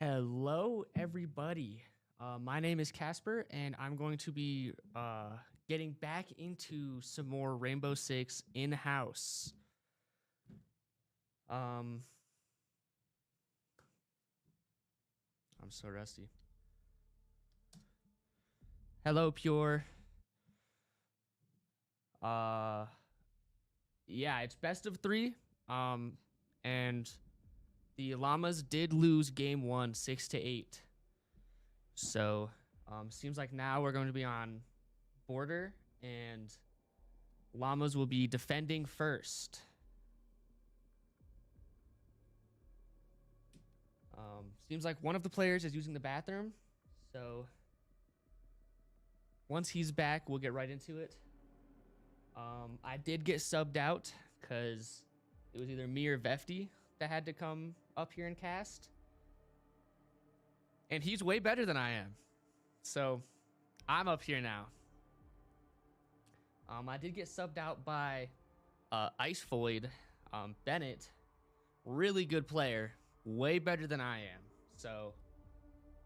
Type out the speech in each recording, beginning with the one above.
Hello, everybody. My name is Casper, and I'm going to be getting back into some more Rainbow Six in-house. I'm so rusty. Hello, Pure. Yeah, it's best of three. And the Llamas did lose game one, 6-8. So, seems like now we're going to be on border, and Llamas will be defending first. Seems like one of the players is using the bathroom, so once he's back, we'll get right into it. I did get subbed out because it was either me or Vefty that had to come up here and cast, and he's way better than I am, so I'm up here now. I did get subbed out by Ice Void Bennett, really good player, way better than I am. So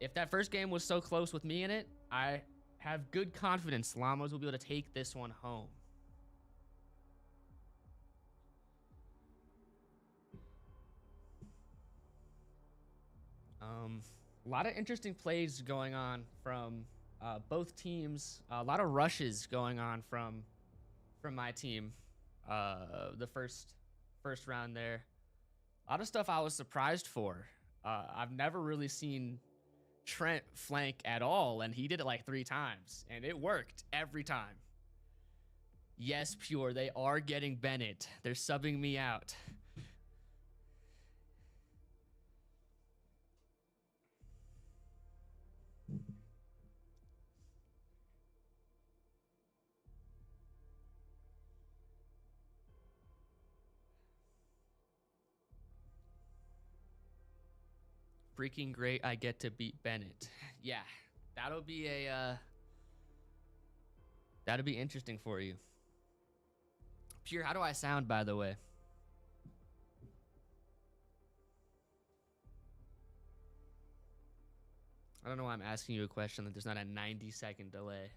if that first game was so close with me in it, I have good confidence Llamas will be able to take this one home. A lot of interesting plays going on from both teams. A lot of rushes going on from my team. The first round there. A lot of stuff I was surprised for. I've never really seen Trent flank at all, and he did it like 3 times, and it worked every time. Yes, Pure, they are getting Bennett. They're subbing me out. Freaking great, I get to beat Bennett. Yeah, that'll be that'll be interesting for you. Pure, how do I sound, by the way? I don't know why I'm asking you a question that there's not a 90-second delay.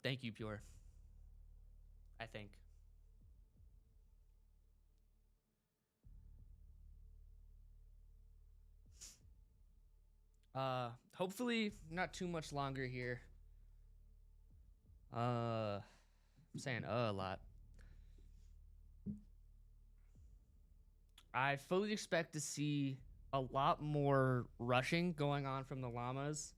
Thank you, Pure. I think. Hopefully not too much longer here. I'm saying a lot. I fully expect to see a lot more rushing going on from the Llamas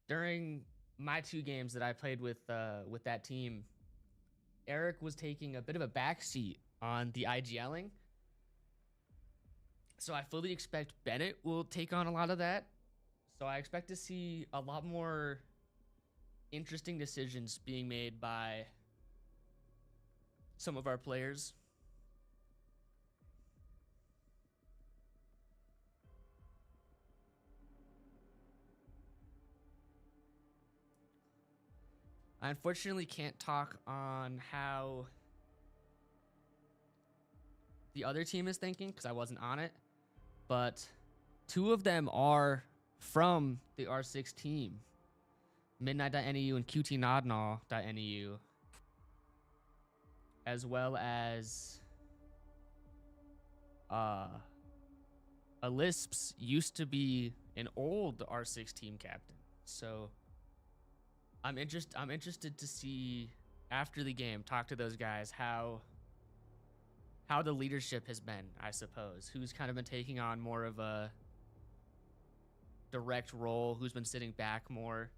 during my 2 games that I played with that team. Eric was taking a bit of a backseat on the IGLing, so I fully expect Bennett will take on a lot of that. So I expect to see a lot more interesting decisions being made by some of our players. I unfortunately can't talk on how the other team is thinking because I wasn't on it, but 2 of them are from the R6 team, Midnight.NEU and QTNodnall.NEU, as well as Alisps used to be an old R6 team captain. So I'm interested to see after the game, talk to those guys how the leadership has been, I suppose. Who's kind of been taking on more of a direct role, who's been sitting back more.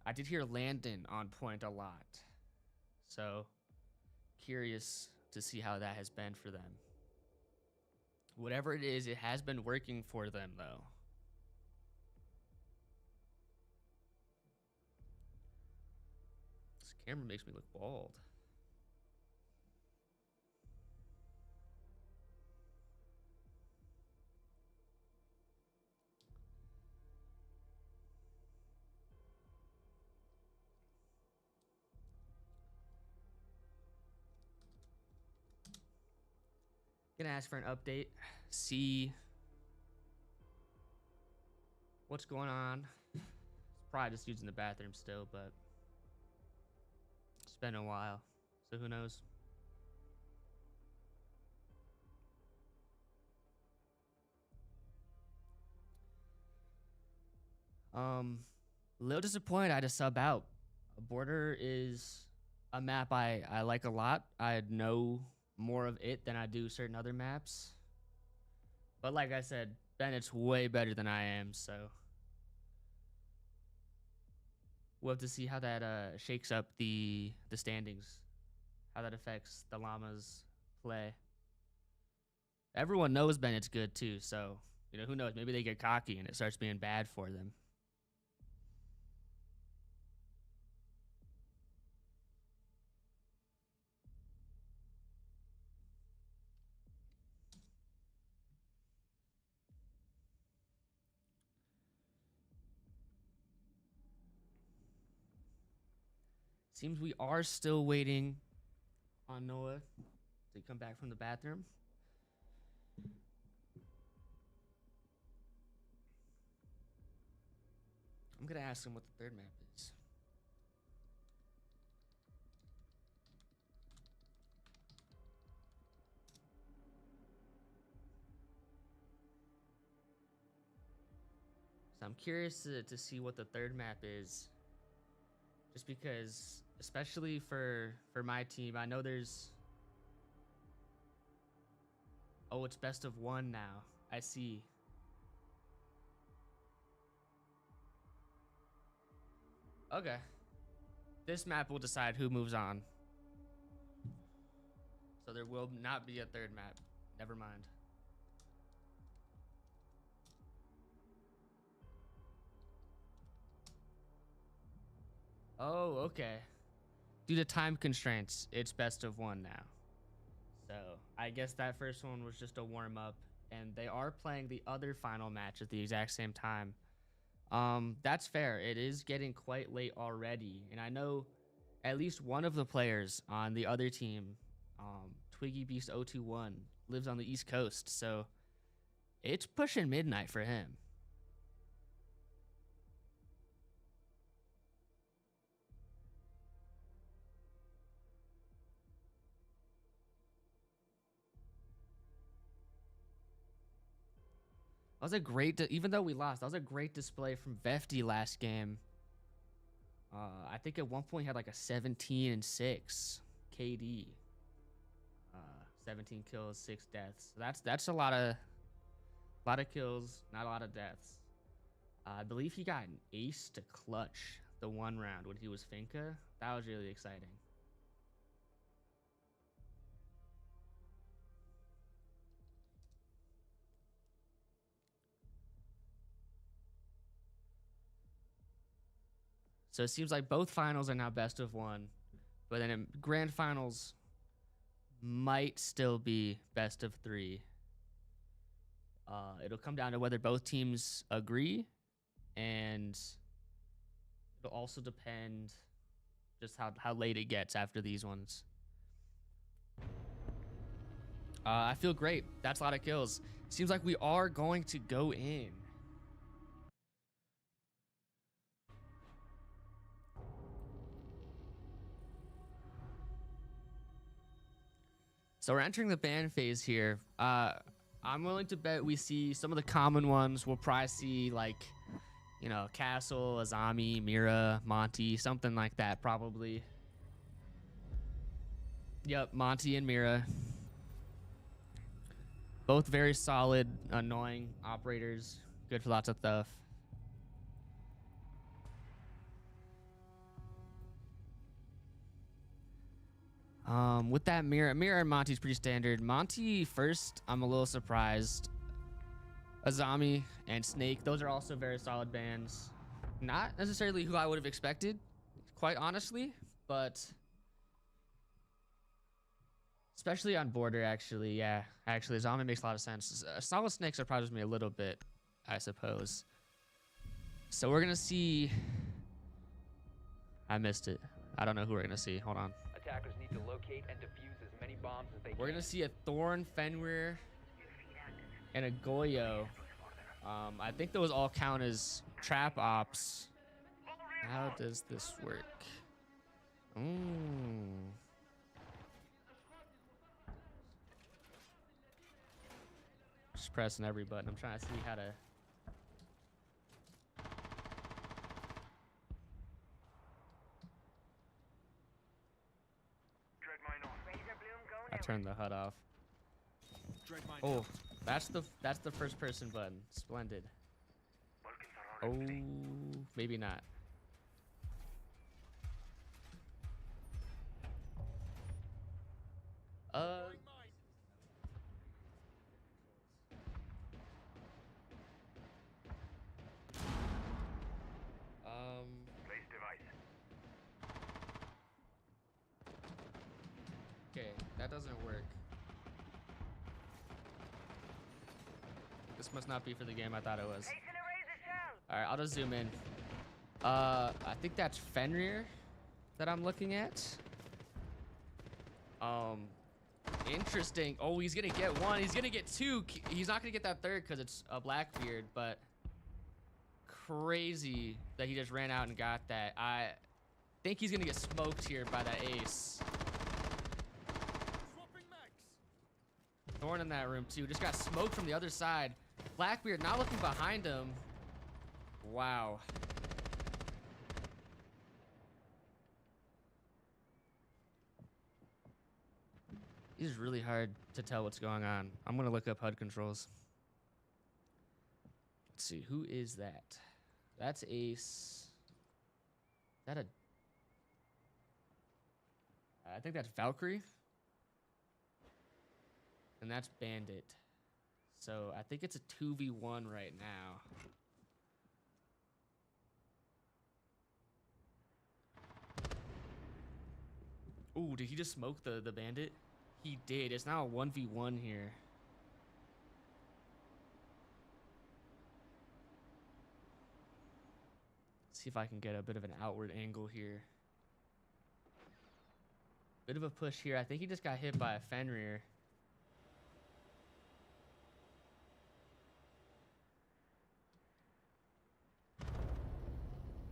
I did hear Landon on point a lot. So curious to see how that has been for them. Whatever it is, it has been working for them though. This camera makes me look bald. Gonna ask for an update, see what's going on. Probably just using the bathroom still, but it's been a while, so who knows. A little disappointed I had to sub out. Border is a map I like a lot. I know more of it than I do certain other maps. But like I said, Bennett's way better than I am, so we'll have to see how that shakes up the standings, how that affects the Llamas' play. Everyone knows Bennett's good too, so you know, who knows? Maybe they get cocky and it starts being bad for them. Seems we are still waiting on Noah to come back from the bathroom. I'm gonna ask him what the third map is. So I'm curious to see what the third map is. Just because, especially for my team, I know there's... Oh, it's best of one now. I see. Okay. This map will decide who moves on. So there will not be a third map. Never mind. Oh, okay. Due to time constraints, it's best of one now. So I guess that first one was just a warm up, and they are playing the other final match at the exact same time. That's fair. It is getting quite late already, and I know at least one of the players on the other team, Twiggy Beast 021, lives on the East Coast, so it's pushing midnight for him. That was a great, even though we lost, that was a great display from Vefty last game. I think at one point he had like a 17-6 KD. 17 kills, 6 deaths. So that's a lot of kills, not a lot of deaths. I believe he got an ace to clutch the one round when he was Finka. That was really exciting. So it seems like both finals are now best of one, but then in grand finals might still be best of three. It'll come down to whether both teams agree, and it'll also depend just how late it gets after these ones. I feel great. That's a lot of kills. Seems like we are going to go in. So we're entering the ban phase here. I'm willing to bet we see some of the common ones. We'll probably see like, you know, Castle, Azami, Mira, Monty, something like that probably. Yep, Monty and Mira. Both very solid, annoying operators. Good for lots of stuff. With that Mira and Monty's pretty standard. Monty first, I'm a little surprised. Azami and Snake, those are also very solid bans. Not necessarily who I would have expected, quite honestly, but especially on border, actually, yeah. Actually, Azami makes a lot of sense. Solid Snake surprises me a little bit, I suppose. So we're gonna see. I missed it. I don't know who we're gonna see. Hold on. Attackers need to locate and defuse as many bombs as they We're gonna see a Thorn, Fenrir, and a Goyo. I think those all count as trap ops. How does this work? Just pressing every button. I'm trying to see how to. I turned the HUD off. Oh, that's the first person button. Splendid. Oh, maybe not. Okay, that doesn't work. This must not be for the game I thought it was. All right, I'll just zoom in. I think that's Fenrir that I'm looking at. Interesting. Oh, he's gonna get one. He's gonna get two. He's not gonna get that third because it's a Blackbeard, but crazy that he just ran out and got that. I think he's gonna get smoked here by that ace. Thorn in that room too. Just got smoked from the other side. Blackbeard not looking behind him. Wow. It is really hard to tell what's going on. I'm gonna look up HUD controls. Let's see, who is that? That's Ace. Is that a... I think that's Valkyrie. And that's Bandit. So I think it's a 2v1 right now. Ooh, did he just smoke the Bandit? He did. It's now a 1v1 here. Let's see if I can get a bit of an outward angle here. Bit of a push here. I think he just got hit by a Fenrir.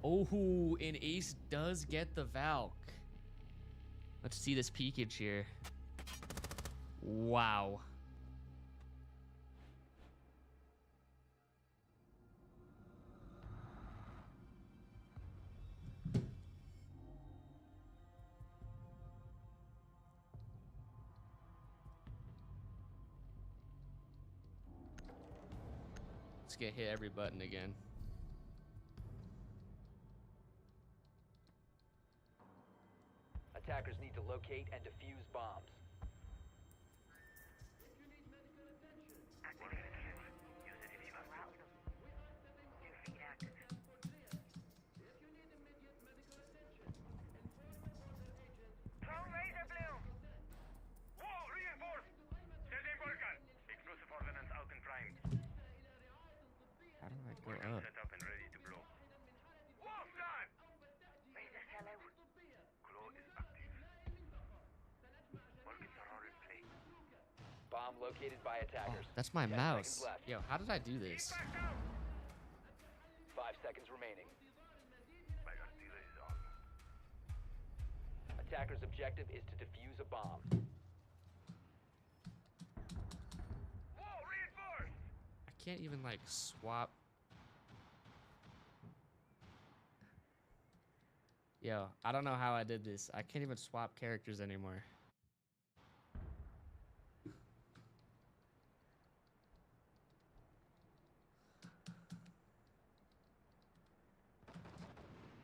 Oh, and Ace does get the Valk. Let's see this peekage here. Wow. Let's get hit every button again. Attackers need to locate and defuse bombs. How do I go up? Bomb located by attackers. Oh, that's my 10 mouse. seconds left. Yo, how did I do this? 5 seconds remaining. Attacker's objective is to defuse a bomb. I can't even like swap. Yo, I don't know how I did this. I can't even swap characters anymore.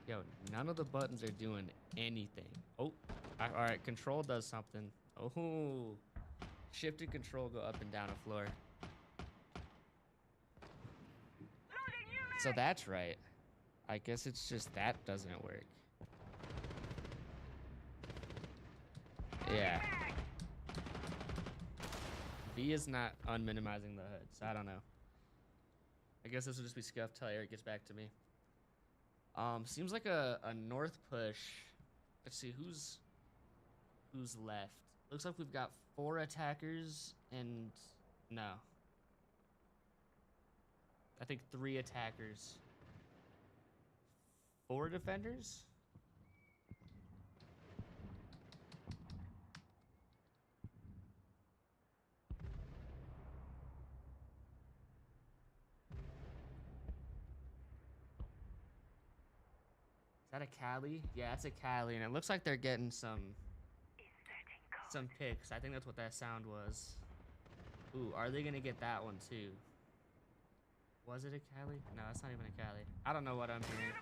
Yo, none of the buttons are doing anything. Oh, all right, control does something. Oh, shift and control go up and down a floor. So that's right. I guess it's just that doesn't work. Yeah. V is not unminimizing the HUD, so I don't know. I guess this will just be scuffed till Eric gets back to me. Seems like a north push. Let's see who's left. Looks like we've got 4 attackers and no. I think 3 attackers. 4 defenders? Is that a Cali? Yeah, it's a Cali, and it looks like they're getting some picks. I think that's what that sound was. Ooh, are they gonna get that one too? Was it a Cali? No, it's not even a Cali. I don't know what I'm hearing.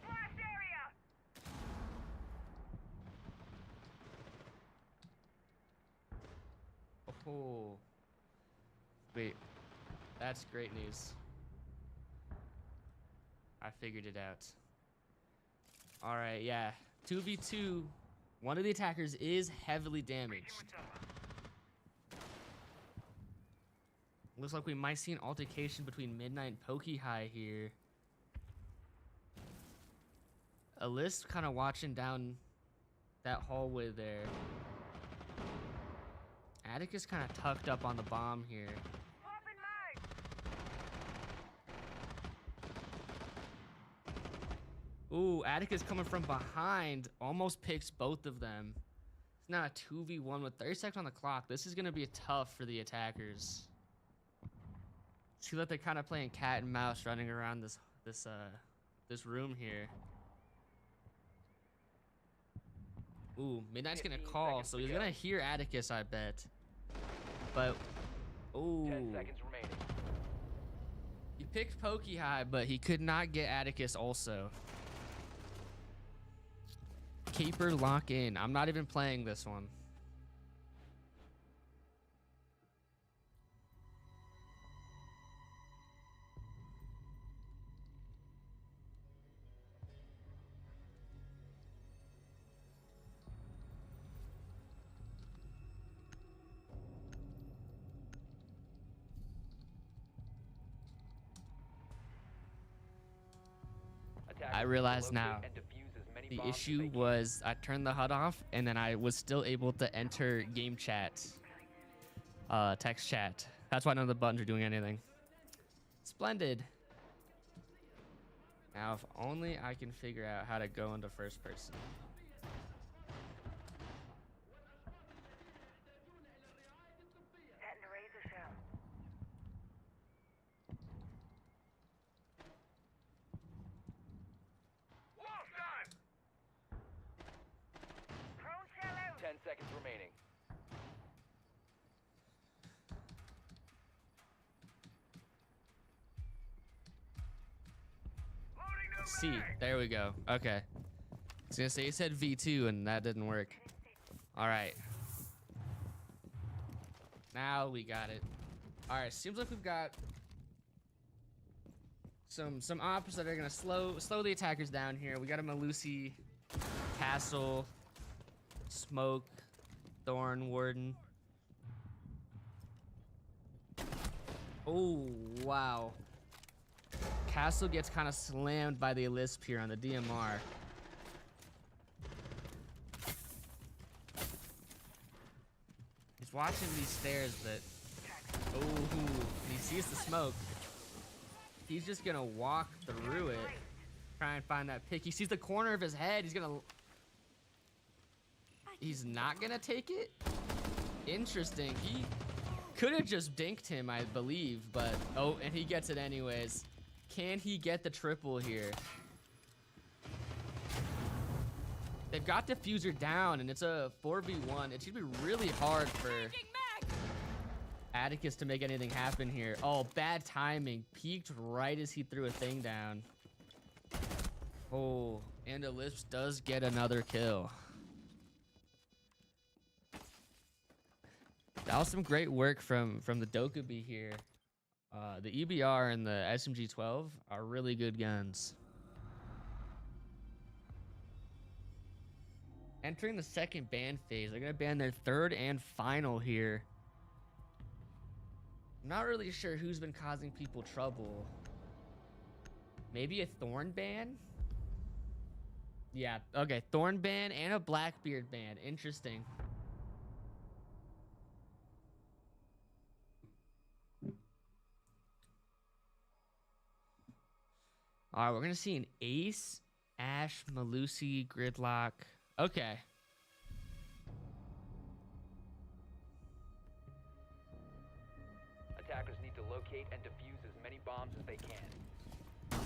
Oh, wait, that's great news. I figured it out. All right, yeah, 2v2. One of the attackers is heavily damaged. Looks like we might see an altercation between Midnight and Pokey High here. Alyss kind of watching down that hallway there. Atticus kind of tucked up on the bomb here. Ooh, Atticus coming from behind. Almost picks both of them. It's now a 2v1 with 30 seconds on the clock. This is going to be tough for the attackers. See that they're kind of playing cat and mouse running around this room here. Ooh, Midnight's gonna call, so he's gonna hear Atticus, I bet. But, ooh. 10 seconds remaining. He picked Pokey High, but he could not get Atticus also. Keeper lock in. I'm not even playing this one. I realize now the issue was I turned the HUD off and then I was still able to enter game chat, text chat. That's why none of the buttons are doing anything. Splendid. Now, if only I can figure out how to go into first person. Seconds remaining. C, there we go. Okay. I was gonna say he said V2 and that didn't work. All right. Now we got it. All right, seems like we've got some ops that are gonna slow the attackers down here. We got a Malusi, Castle, Smoke, Thorn, Warden. Oh, wow. Castle gets kind of slammed by the Alyss here on the DMR. He's watching these stairs, but oh, he sees the smoke. He's just gonna walk through it, try and find that pick. He sees the corner of his head. He's not gonna take it? Interesting. He could have just dinked him, I believe, but oh, and he gets it anyways. Can he get the triple here? They've got Diffuser down, and it's a 4v1. It should be really hard for Atticus to make anything happen here. Oh, bad timing. Peeked right as he threw a thing down. Oh, and Alyss does get another kill. That was some great work from the Dokkaebi here. The EBR and the SMG-12 are really good guns. Entering the second ban phase, they're gonna ban their third and final here. I'm not really sure who's been causing people trouble. Maybe a Thorn ban? Yeah, okay, Thorn ban and a Blackbeard ban. Interesting. All right, we're gonna see an Ace, Ash, Malusi, Gridlock. Okay. Attackers need to locate and defuse as many bombs as they can.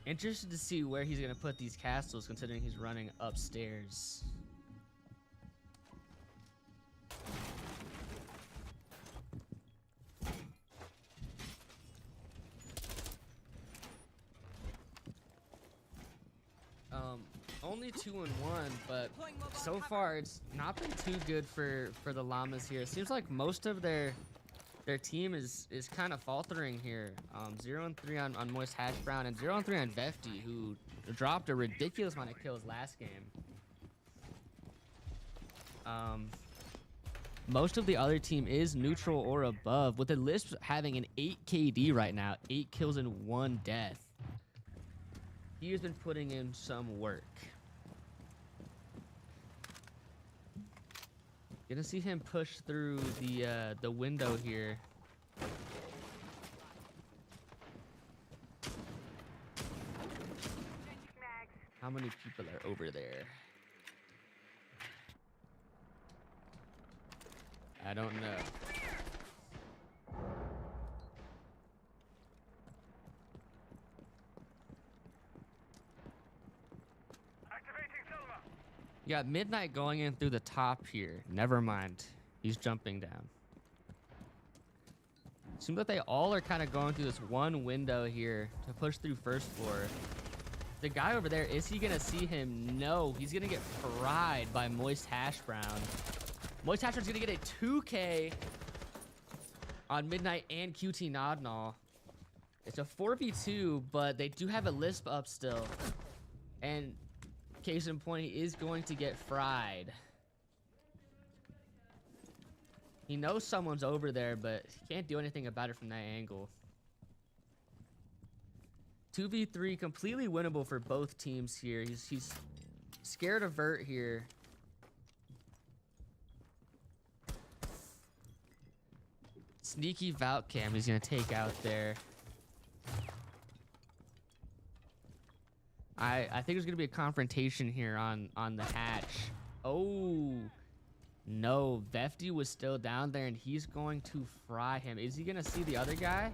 Interested to see where he's gonna put these castles, considering he's running upstairs. Only 2-1, but so far it's not been too good for the Llamas here. It seems like most of their team is kind of faltering here. 0-3 on Moist Hash Brown and 0-3 on Vefty, who dropped a ridiculous amount of kills last game. Most of the other team is neutral or above, with the Lisp having an 8 KD right now, 8 kills and 1 death. He has been putting in some work. Gonna see him push through the window here. How many people are over there? I don't know. You got Midnight going in through the top here. Never mind. He's jumping down. Seems like they all are kind of going through this one window here to push through first floor. The guy over there, is he going to see him? No, he's going to get fried by Moist Hash Brown. Moist Hash Brown's going to get a 2K on Midnight and QT Nodnall. It's a 4v2, but they do have a Lisp up still. And case in point, he is going to get fried. He knows someone's over there, but he can't do anything about it from that angle. 2v3, completely winnable for both teams here. He's scared of Vert here. Sneaky Vault Cam he's gonna take out there. I think there's gonna be a confrontation here on the hatch. Oh no, Vefty was still down there and he's going to fry him. Is he gonna see the other guy?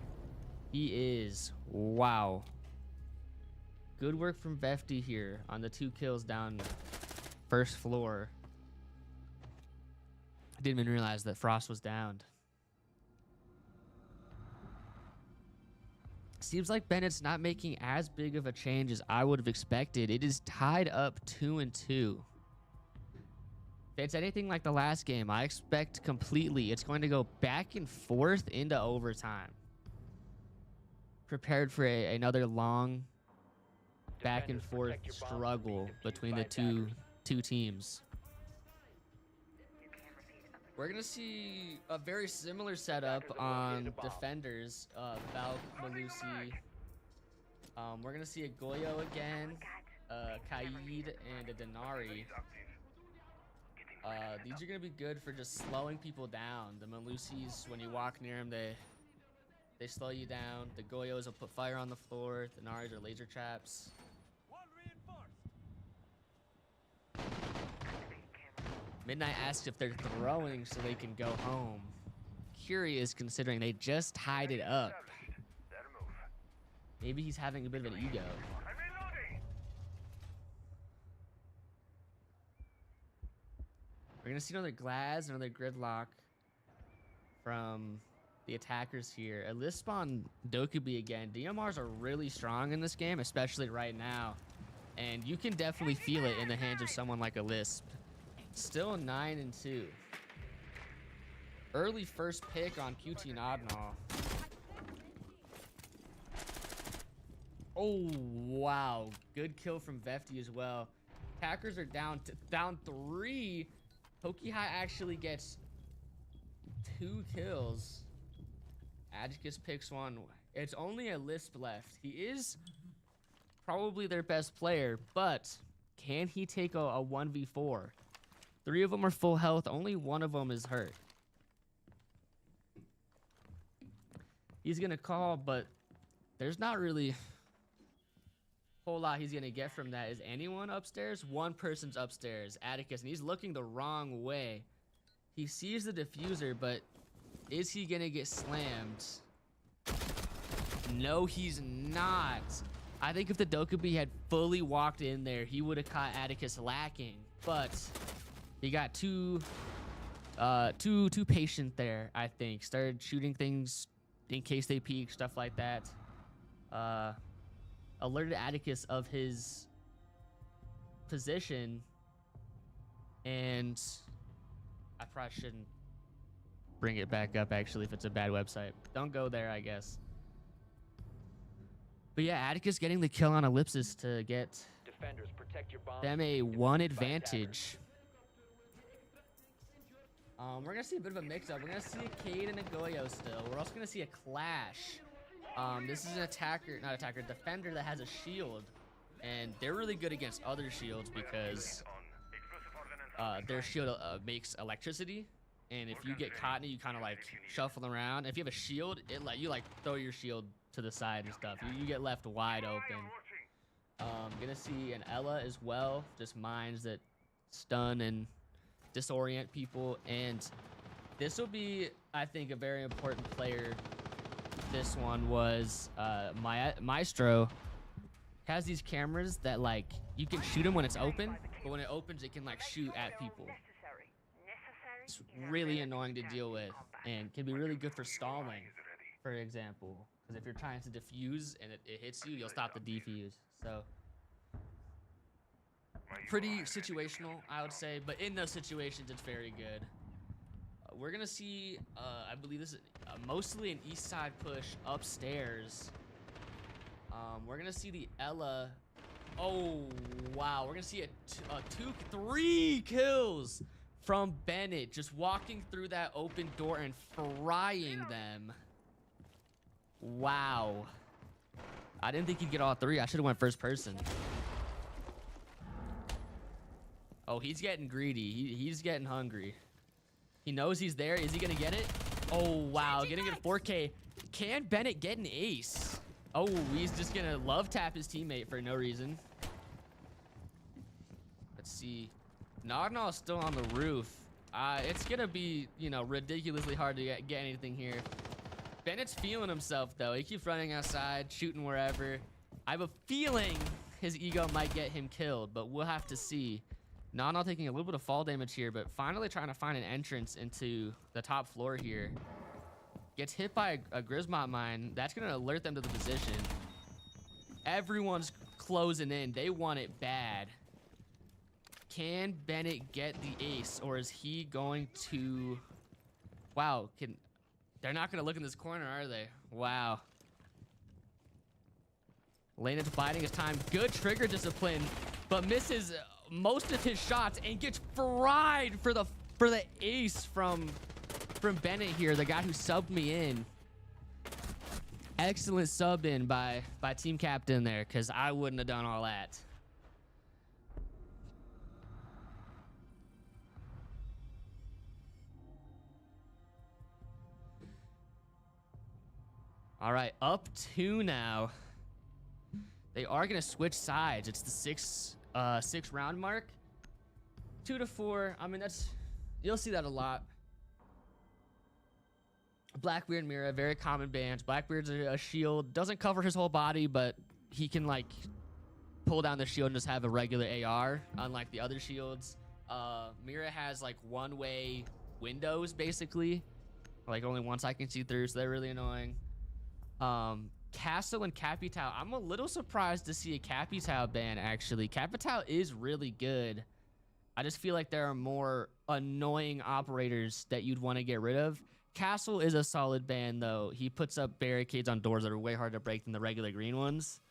He is. Wow. Good work from Vefty here on the 2 kills down first floor. I didn't even realize that Frost was downed. Seems like Bennett's not making as big of a change as I would have expected. It is tied up 2-2. If it's anything like the last game, I expect completely it's going to go back and forth into overtime. Prepared for another long back and forth struggle between the two teams. We're gonna see a very similar setup on defenders, Valk, Malusi. We're gonna see a Goyo again, Kaid, and a Denari. These are gonna be good for just slowing people down. The Malusis, when you walk near them, they slow you down. The Goyos will put fire on the floor. The Denaris are laser traps. Midnight asks if they're throwing so they can go home. Curious, considering they just tied it up. Maybe he's having a bit of an ego. We're gonna see another Glass, another Gridlock from the attackers here. A Lisp on Dokubi again. DMRs are really strong in this game, especially right now. And you can definitely feel it in the hands of someone like a Lisp. Still 9-2. Early first pick on QT Nodnall. Oh, wow. Good kill from Vefty as well. Packers are down 3. Pokey High actually gets 2 kills. Adjicus picks 1. It's only a Lisp left. He is probably their best player, but can he take a 1v4? 3 of them are full health. Only 1 of them is hurt. He's going to call, but there's not really a whole lot he's gonna get from that. Is anyone upstairs? One person's upstairs, Atticus, and he's looking the wrong way. He sees the diffuser, but is he gonna get slammed? No, he's not. I think if the Dokkaebi had fully walked in there, he would have caught Atticus lacking, but he got too patient there, I think. Started shooting things in case they peek, stuff like that. Alerted Atticus of his position, and I probably shouldn't bring it back up, actually, if it's a bad website. Don't go there, I guess. But yeah, Atticus getting the kill on Ellipsis to get Defenders, protect your bombs them a from being one defused by advantage. We're gonna see a bit of a mix-up. We're gonna see a Cade and a Goyo still. We're also gonna see a clash. This is an defender that has a shield, and they're really good against other shields because their shield makes electricity, and if you get caught in it, you kind of like shuffle around. If you have a shield, you throw your shield to the side and stuff. You get left wide open. Gonna see an Ella as well, just mines that stun and disorient people, and this will be, I think, a very important player. This one was Maestro. Has these cameras that like you can shoot them when it's open, but when it opens, it can like shoot at people. It's really annoying to deal with, and can be really good for stalling, for example. Because if you're trying to defuse and it hits you, you'll stop the defuse. So pretty situational, I would say, but in those situations, it's very good. We're gonna see, I believe this is mostly an east side push upstairs. We're gonna see the Ella. Oh wow, we're gonna see three kills from Bennett, just walking through that open door and frying them. Wow. I didn't think he'd get all three. I should have went first person. Oh, he's getting greedy. He's getting hungry. He knows he's there. Is he gonna get it? Oh, wow. Getting it at 4K. Can Bennett get an ace? Oh, he's just gonna love tap his teammate for no reason. Let's see. Nagnal's still on the roof. It's gonna be, you know, ridiculously hard to get anything here. Bennett's feeling himself, though. He keeps running outside, shooting wherever. I have a feeling his ego might get him killed, but we'll have to see. Nagnal taking a little bit of fall damage here, but finally trying to find an entrance into the top floor here. Gets hit by a Grismont mine. That's going to alert them to the position. Everyone's closing in. They want it bad. Can Bennett get the ace, or is he going to... Wow, they're not going to look in this corner, are they? Wow. Laynett's biding his time. Good trigger discipline, but misses most of his shots and gets fried for the ace from Bennett here, the guy who subbed me in. Excellent sub in by team captain there, because I wouldn't have done all that. All right, up 2 now. They are gonna switch sides. It's the 6 round mark. 2 to 4. I mean, you'll see that a lot. Blackbeard Mira, very common bans. Blackbeard's a shield, doesn't cover his whole body, but he can like pull down the shield and just have a regular AR, unlike the other shields. Mira has like one-way windows basically, like only once I can see through, so they're really annoying. Castle and Capital. I'm a little surprised to see a Capital ban, actually. Capital is really good. I just feel like there are more annoying operators that you'd want to get rid of. Castle is a solid ban, though. He puts up barricades on doors that are way harder to break than the regular green ones.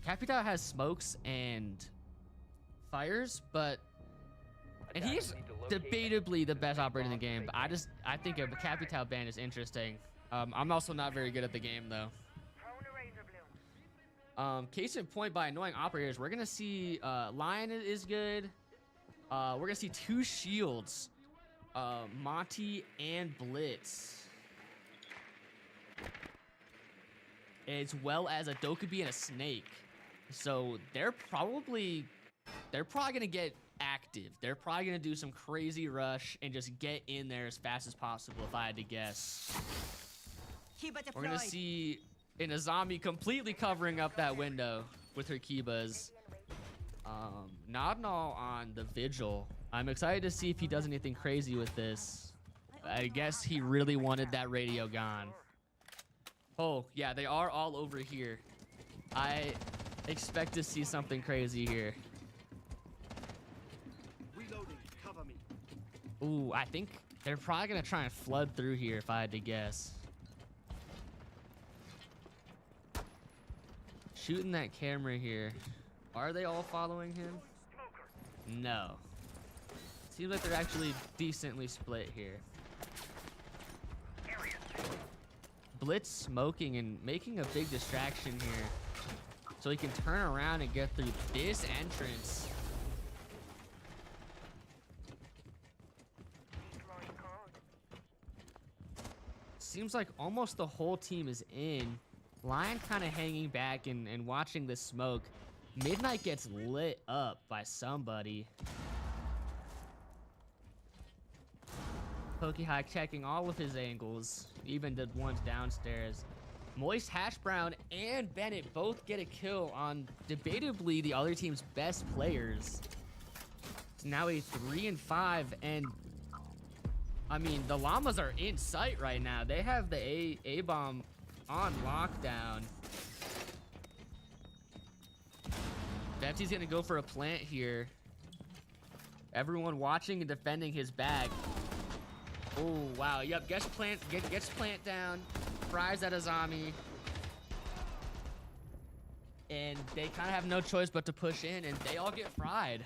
Capital has smokes and fires, but... And he's debatably the best operator in the game, but I think a Capital ban is interesting. I'm also not very good at the game, though. Case in point, by annoying operators, we're gonna see Lion is good. We're gonna see 2 shields, Monty and Blitz. as well as a Dokubi and a Snake. So they're probably gonna get active. They're probably gonna do some crazy rush and just get in there as fast as possible, if I had to guess. We're gonna see an Azami completely covering up that window with her Kibas. Nodnall on the Vigil. I'm excited to see if he does anything crazy with this. I guess he really wanted that radio gone. Oh, yeah, they are all over here. I expect to see something crazy here. Reloading. Cover me. Ooh, I think they're probably gonna try and flood through here if I had to guess. Shooting that camera here. Are they all following him? No. Seems like they're actually decently split here. Blitz smoking and making a big distraction here, so he can turn around and get through this entrance. Seems like almost the whole team is in. Lion kind of hanging back and watching the smoke. Midnight gets lit up by somebody. Pokehawk checking all of his angles, even the ones downstairs. Moist, Hash Brown, and Bennett both get a kill on debatably the other team's best players. It's now a 3-5, and I mean, the Llamas are in sight right now. They have the A-bomb on lockdown. Bepsi's gonna go for a plant here. Everyone watching and defending his bag. Oh, wow. Yep, gets plant down. Fries at Azami. And they kind of have no choice but to push in, and they all get fried.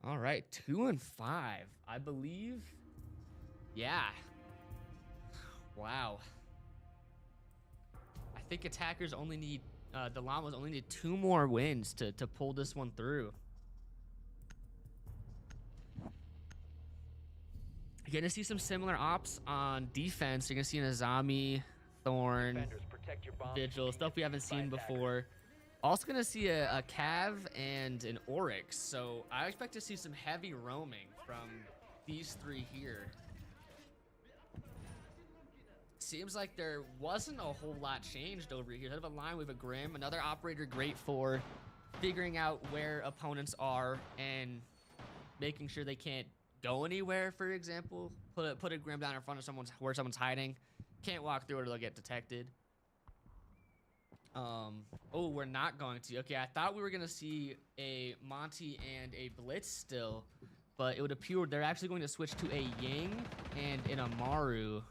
All right, 2-5, I believe. Yeah. Wow. I think attackers only need, the Llamas only need 2 more wins to pull this one through. You're gonna see some similar ops on defense. You're gonna see an Azami, Thorn, Vigil, stuff we haven't seen before. Also gonna see a Cav and an Oryx. So I expect to see some heavy roaming from these 3 here. Seems like there wasn't a whole lot changed over here. Instead of a line, we have a Grim, another operator great for figuring out where opponents are and making sure they can't go anywhere. For example, put a Grim down in front of where someone's hiding. Can't walk through it or they'll get detected. Oh, we're not going to. Okay, I thought we were gonna see a Monty and a Blitz still, but it would appear they're actually going to switch to a Ying and an Amaru.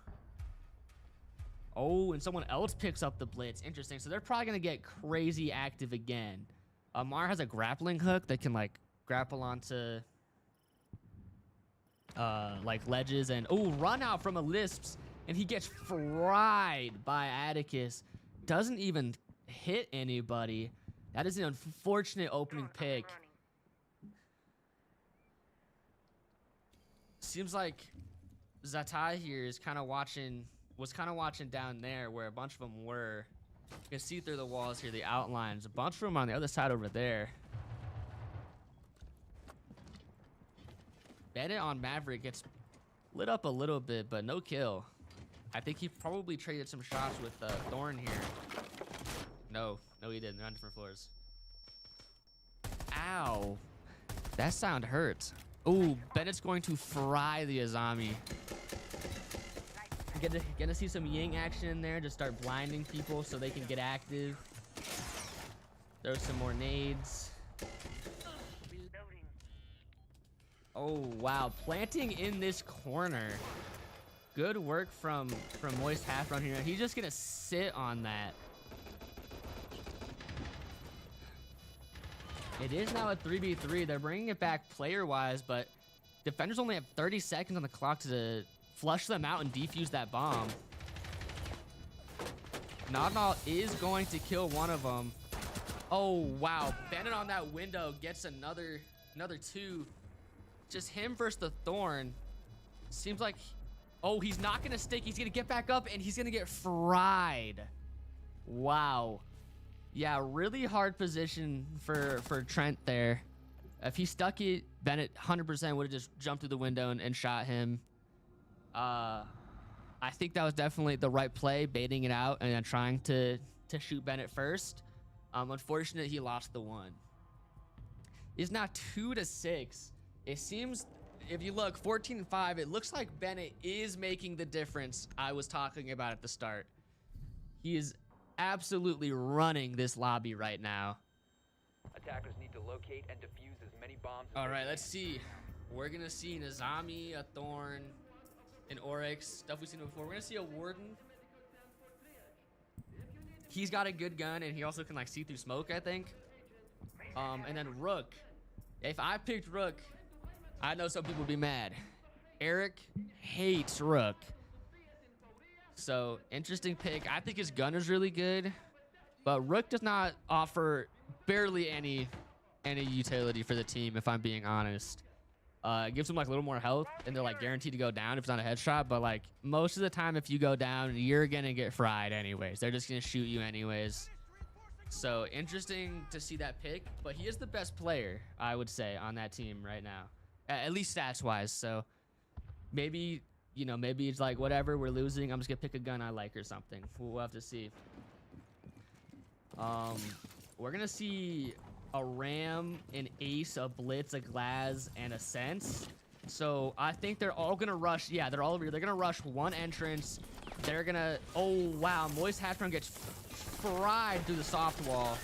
Oh, and someone else picks up the Blitz. Interesting. So they're probably gonna get crazy active again. Amar has a grappling hook that can like grapple onto like ledges, and oh, run out from a Lisps, and he gets fried by Atticus. Doesn't even hit anybody. That is an unfortunate opening pick. Seems like Zatai here is was kind of watching down there where a bunch of them were. You can see through the walls here, the outlines. A bunch of them on the other side over there. Bennett on Maverick gets lit up a little bit, but no kill. I think he probably traded some shots with Thorn here. No, he didn't. They're on different floors. Ow. That sound hurt. Ooh, Bennett's going to fry the Azami. Gonna see some Ying action in there. Just start blinding people so they can get active. Throw some more nades. Oh, wow. Planting in this corner. Good work from Moist Half Run here. He's just gonna sit on that. It is now a 3v3. They're bringing it back player-wise, but defenders only have 30 seconds on the clock to flush them out and defuse that bomb. Nodnall is going to kill one of them. Oh, wow. Bennett on that window gets another 2. Just him versus the Thorn. Seems like, oh, he's not gonna stick. He's gonna get back up and he's gonna get fried. Wow. Yeah, really hard position for Trent there. If he stuck it, Bennett 100% would have just jumped through the window and shot him. I think that was definitely the right play, baiting it out and then trying to shoot Bennett first. Unfortunately, he lost the one. It's now 2-6. It seems, if you look, 14-5, it looks like Bennett is making the difference I was talking about at the start. He is absolutely running this lobby right now. Attackers need to locate and defuse as many bombs as All they right, can. let's see. We're gonna see Nazami, a Thorn, an Oryx, stuff we've seen before. We're gonna see a Warden. He's got a good gun, and he also can like see through smoke, I think. And then Rook. If I picked Rook, I know some people would be mad. Eric hates Rook. So, interesting pick. I think his gun is really good, but Rook does not offer barely any utility for the team, if I'm being honest. It gives them like a little more health, and they're like guaranteed to go down if it's not a headshot, but like most of the time if you go down, you're gonna get fried anyways. They're just gonna shoot you anyways. So, interesting to see that pick, but he is the best player, I would say, on that team right now. At least stats-wise, so maybe, you know, maybe it's like, whatever, we're losing, I'm just gonna pick a gun I like or something. We'll have to see. We're gonna see a Ram, an Ace, a Blitz, a Glaz, and a Sense. So I think they're all gonna rush. Yeah, they're all over here. They're gonna rush one entrance. They're gonna, oh wow, Moist Hatchroom gets fried through the soft wall.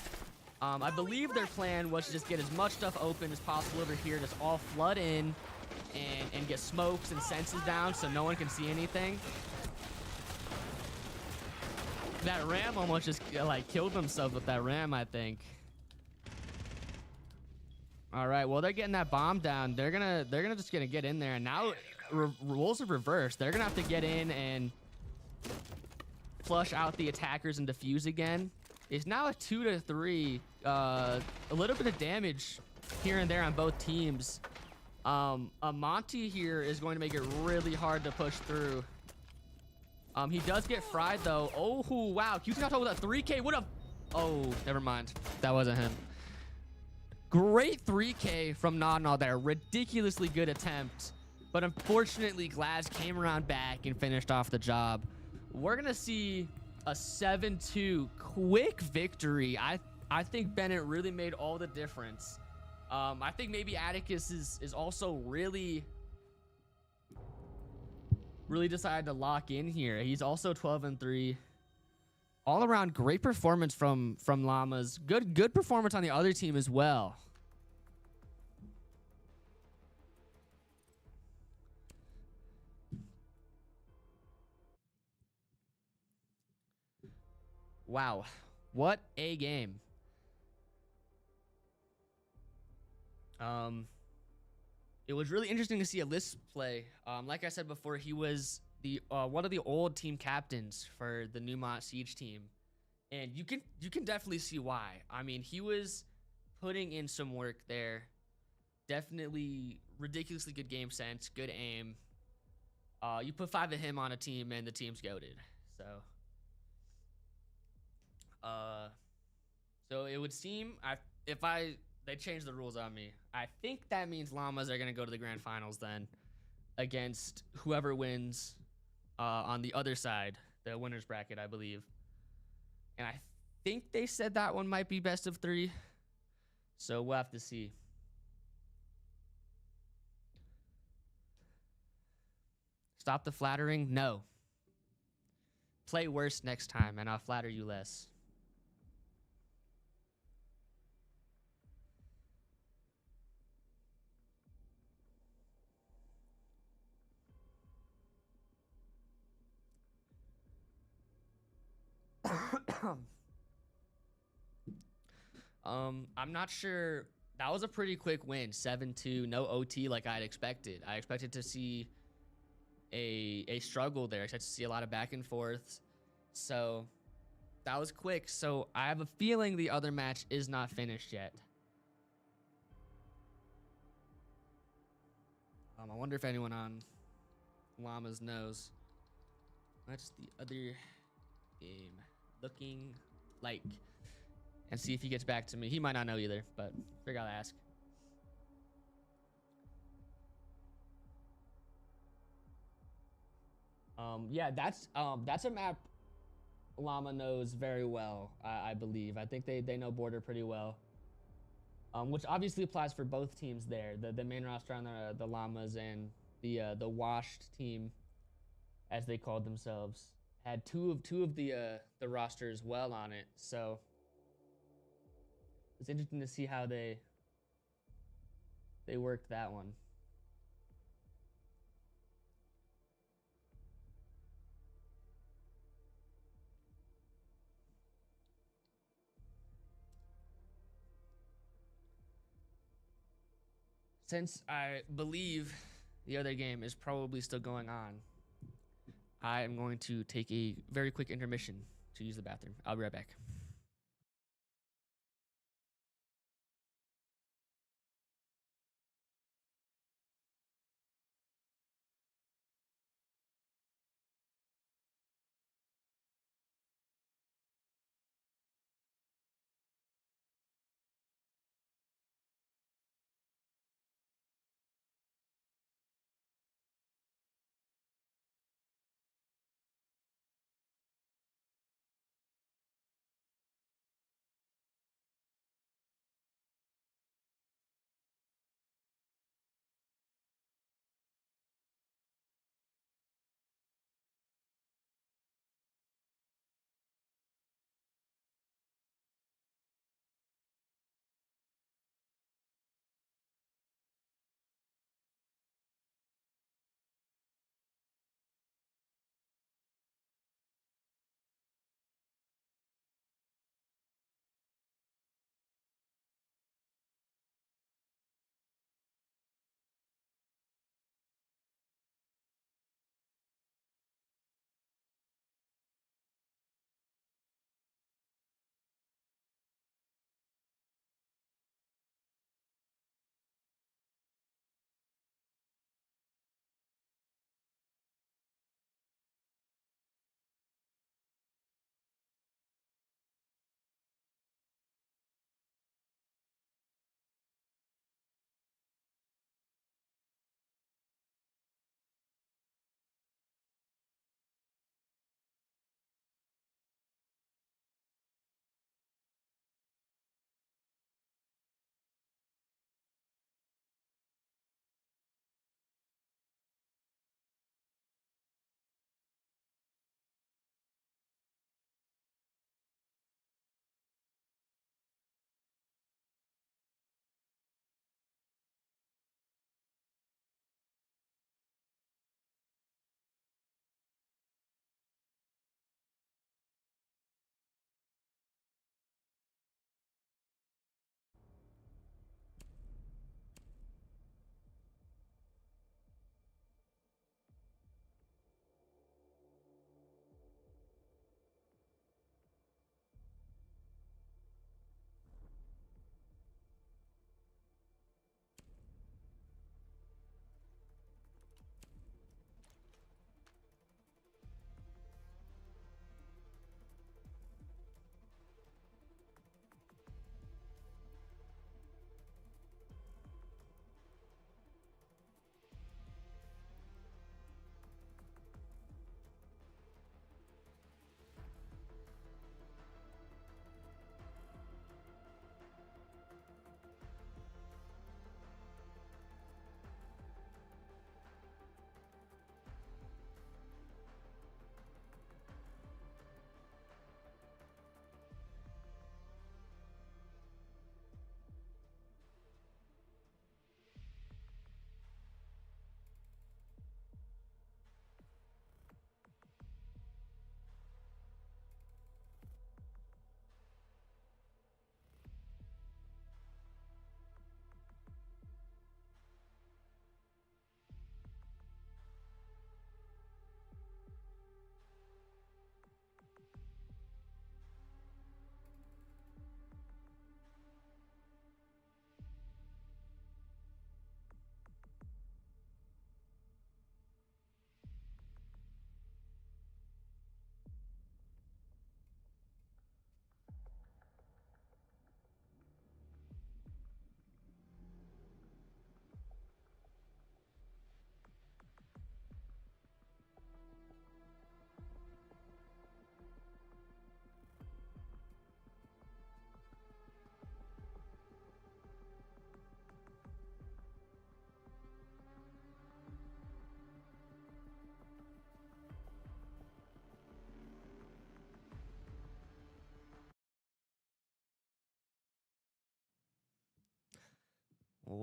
I believe their plan was to just get as much stuff open as possible over here, just all flood in and get smokes and senses down so no one can see anything. That Ram almost just like killed himself with that Ram, I think. All right, well, they're getting that bomb down. They're just gonna get in there, and now roles are reversed. They're gonna have to get in and flush out the attackers and defuse again. It's now a 2-3. A little bit of damage here and there on both teams. A Monty here is going to make it really hard to push through. He does get fried though. Oh wow, QT got with a 3K. What a, oh, never mind. That wasn't him. Great 3K from Nodnall there. Ridiculously good attempt. But unfortunately, Glaz came around back and finished off the job. We're going to see a 7-2 quick victory. I think Bennett really made all the difference. I think maybe Atticus is also really decided to lock in here. He's also 12-3. All around great performance from Llamas. Good performance on the other team as well. Wow, what a game. It was really interesting to see Alyss play. Like I said before, he was the one of the old team captains for the Neumont Siege team, and you can definitely see why. I mean, he was putting in some work there. Definitely ridiculously good game sense, good aim. You put 5 of him on a team, and the team's goated. So it would seem they changed the rules on me. I think that means Llamas are gonna go to the grand finals then, against whoever wins on the other side, the winners bracket, I believe. And I think they said that one might be best of 3. So we'll have to see. Stop the flattering? No. Play worse next time, and I'll flatter you less. I'm not sure. That was a pretty quick win, 7-2, no OT like I'd expected. I expected to see a struggle there. I expected to see a lot of back and forth. So that was quick. So I have a feeling the other match is not finished yet. I wonder if anyone on llama's nose. What's the other game looking like? And see if he gets back to me. He might not know either, but figure I'll ask. Yeah, that's a map Llama knows very well, I believe. I think they know border pretty well. Which obviously applies for both teams there. The main roster on the Llamas and the washed team, as they called themselves, had two of the rosters well on it. So it's interesting to see how they worked that one. Since I believe the other game is probably still going on, I am going to take a very quick intermission to use the bathroom. I'll be right back.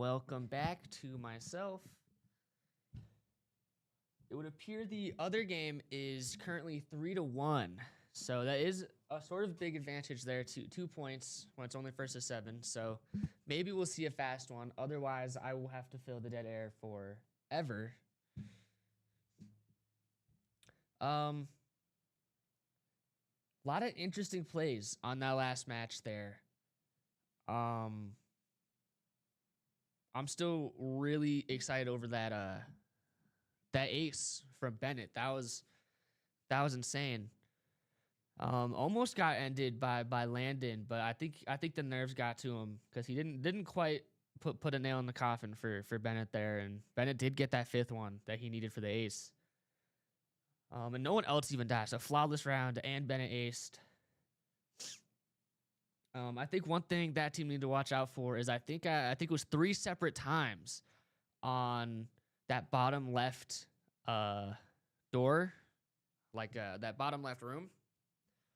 welcome back to myself. It would appear the other game is currently 3-1. So that is a sort of big advantage there, 2 points when it's only first to 7. So maybe we'll see a fast one. Otherwise, I will have to fill the dead air forever. A lot of interesting plays on that last match there. I'm still really excited over that ace from Bennett. That was insane. Almost got ended by Landon, but I think the nerves got to him because he didn't quite put a nail in the coffin for Bennett there, and Bennett did get that 5th one that he needed for the ace. And no one else even died. So flawless round, and Bennett aced. I think one thing that team needed to watch out for is I think it was 3 separate times on that bottom left door, like that bottom left room.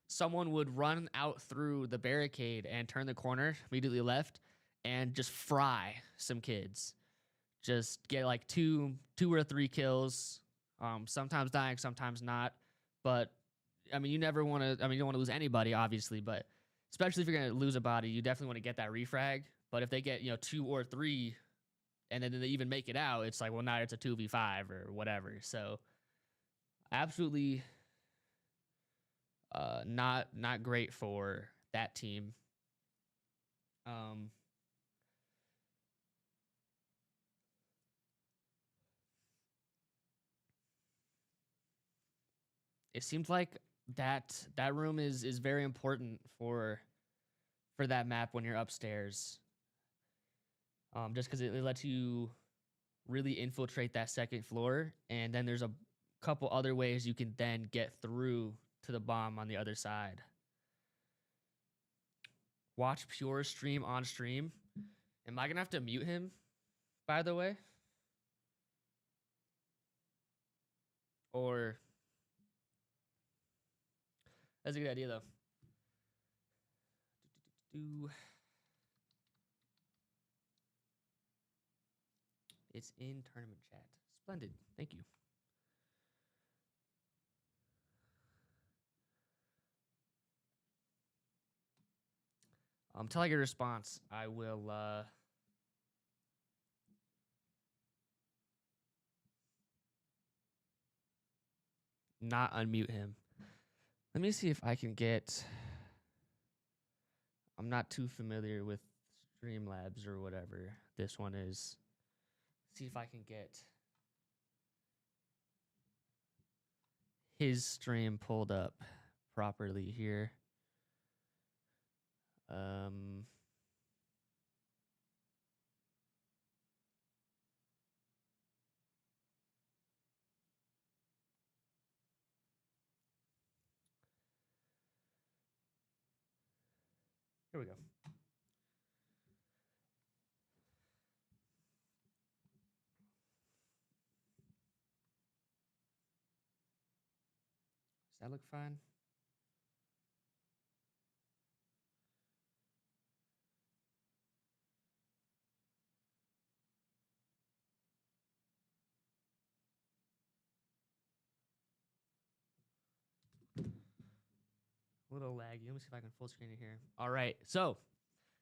Someone would run out through the barricade and turn the corner immediately left and just fry some kids. Just get like two or 3 kills. Sometimes dying, sometimes not. But I mean, you never want to. I mean, you don't want to lose anybody, obviously. But especially if you're gonna lose a body, you definitely want to get that refrag. But if they get 2 or 3, and then they even make it out, it's like, well, now it's a 2v5 or whatever. So absolutely not great for that team. It seems like that room is very important for that map when you're upstairs. Just because it lets you really infiltrate that 2nd floor, and then there's a couple other ways you can then get through to the bomb on the other side. Watch Pure stream on stream. Am I gonna have to mute him, by the way? Or that's a good idea though. It's in tournament chat. Splendid. Thank you. Until I get a response, I will not unmute him. Let me see if I can get. I'm not too familiar with Streamlabs or whatever this one is. See if I can get his stream pulled up properly here. Here we go. Does that look fine? A little laggy. Let me see if I can full screen it here. All right. So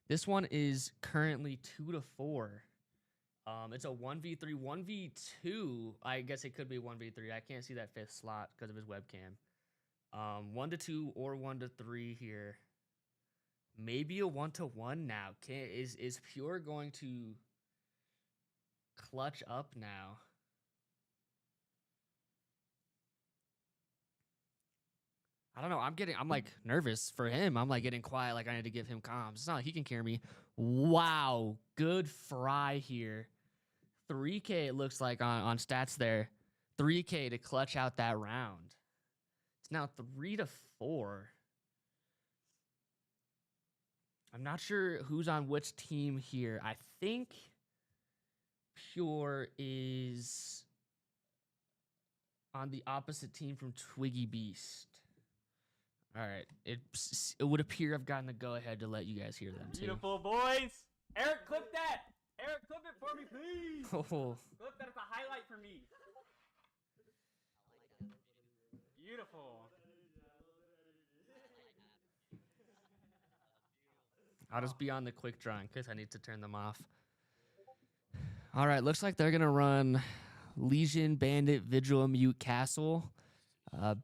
this one is currently 2-4. It's a 1v3, 1v2. I guess it could be 1v3. I can't see that 5th slot because of his webcam. 1-2 or 1-3 here. Maybe a 1-1 now. Is Pure going to clutch up now? I don't know. I'm like nervous for him. I'm like getting quiet. Like I need to give him comms. It's not like he can carry me. Wow. Good fry here. 3K it looks like on stats there. 3K to clutch out that round. It's now 3-4. I'm not sure who's on which team here. I think Pure is on the opposite team from Twiggy Beast. All right. It would appear I've gotten the go-ahead to let you guys hear them, too. Beautiful boys. Eric, clip that. Eric, clip it, me, please. Oh, Look, that is a highlight for me. Beautiful. I'll just be on the quick draw in case I need to turn them off. All right, looks like they're gonna run Legion, Bandit, Vigil, Mute, Castle.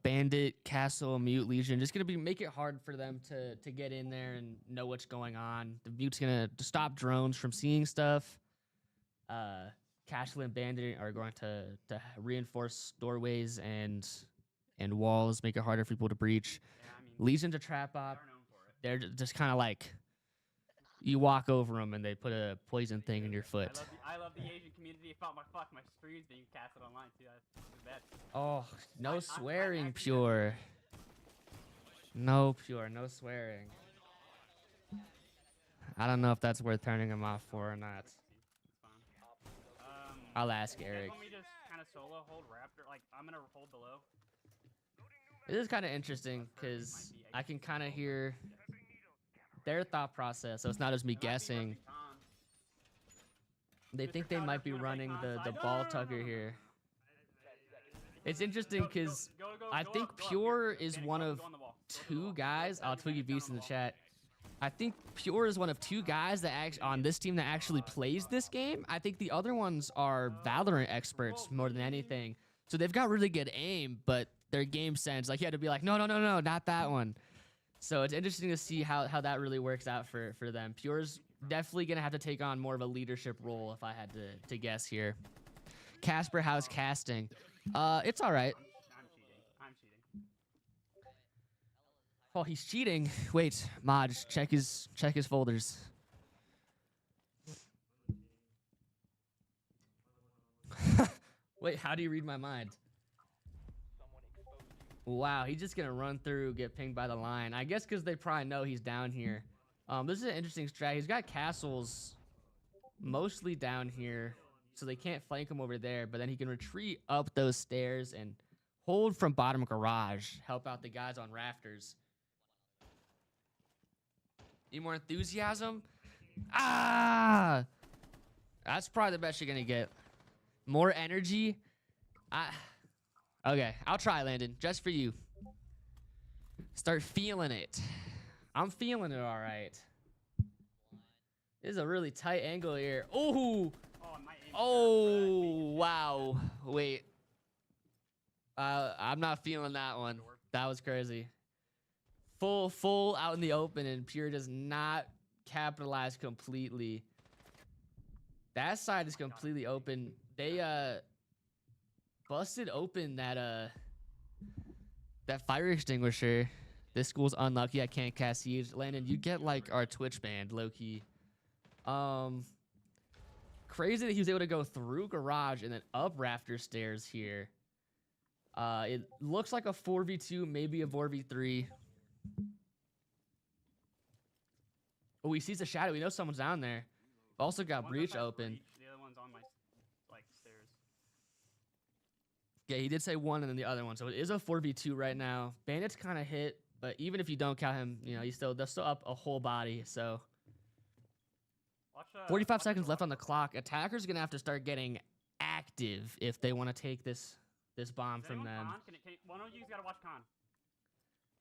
Bandit, Castle, Mute, Legion. Just gonna make it hard for them to get in there and know what's going on. The Mute's gonna stop drones from seeing stuff. Castle and Bandit are going to reinforce doorways and walls, make it harder for people to breach. Yeah, I mean, Legion's a trap they op. are known for it. They're just kind of like you walk over them and they put a poison thing in your foot. I love the Asian community. My screen's being casted online too. That's bad. Oh, no I swearing, actually- Pure. No, Pure, no swearing. I don't know if that's worth turning him off for or not. It's fine. I'll ask you guys Eric. want me to just kind of solo hold Raptor? Like, I'm gonna hold below. This is kind of interesting because I can kind of hear their thought process, so it's not as me guessing. They think they might be running the ball tugger here. It's interesting because I think Pure is one of two guys. I'll Twiggy Beast in the chat. I think Pure is one of two guys that on this team that actually plays this game. I think the other ones are Valorant experts more than anything. So they've got really good aim, but their game sense, like you had to be like, no, not that one. So it's interesting to see how that really works out for them. Pure's definitely gonna have to take on more of a leadership role if I had to guess here. Casper, how's casting? It's all right. I'm cheating. Oh, he's cheating. Wait, Maj, check his folders. Wait, how do you read my mind? Wow, he's just gonna run through, get pinged by the line. I guess because they probably know he's down here. This is an interesting strat. He's got castles mostly down here, so they can't flank him over there. But then he can retreat up those stairs and hold from bottom garage, help out the guys on rafters. Need more enthusiasm? Ah! That's probably the best you're gonna get. More energy? Okay, I'll try, Landon, just for you. Start feeling it. I'm feeling it all right. This is a really tight angle here. Ooh! Oh, wow. Wait. I'm not feeling that one. That was crazy. Full out in the open, and Pure does not capitalize completely. That side is completely open. They busted open that fire extinguisher. This school's unlucky. I can't cast Siege. Landon, you get like our Twitch banned, low key. Crazy that he was able to go through garage and then up rafter stairs here. It looks like a 4v2, maybe a 4v3. Oh, he sees a shadow. We know someone's down there. Also got breach open. The other one's on my stairs. Yeah, he did say one and then the other one. So it is a 4v2 right now. Bandit's kind of hit, but even if you don't count him, you know, they're still up a whole body. So 45 seconds left on the clock. Attackers gonna have to start getting active if they want to take this bomb from them. One of you's gotta watch Khan.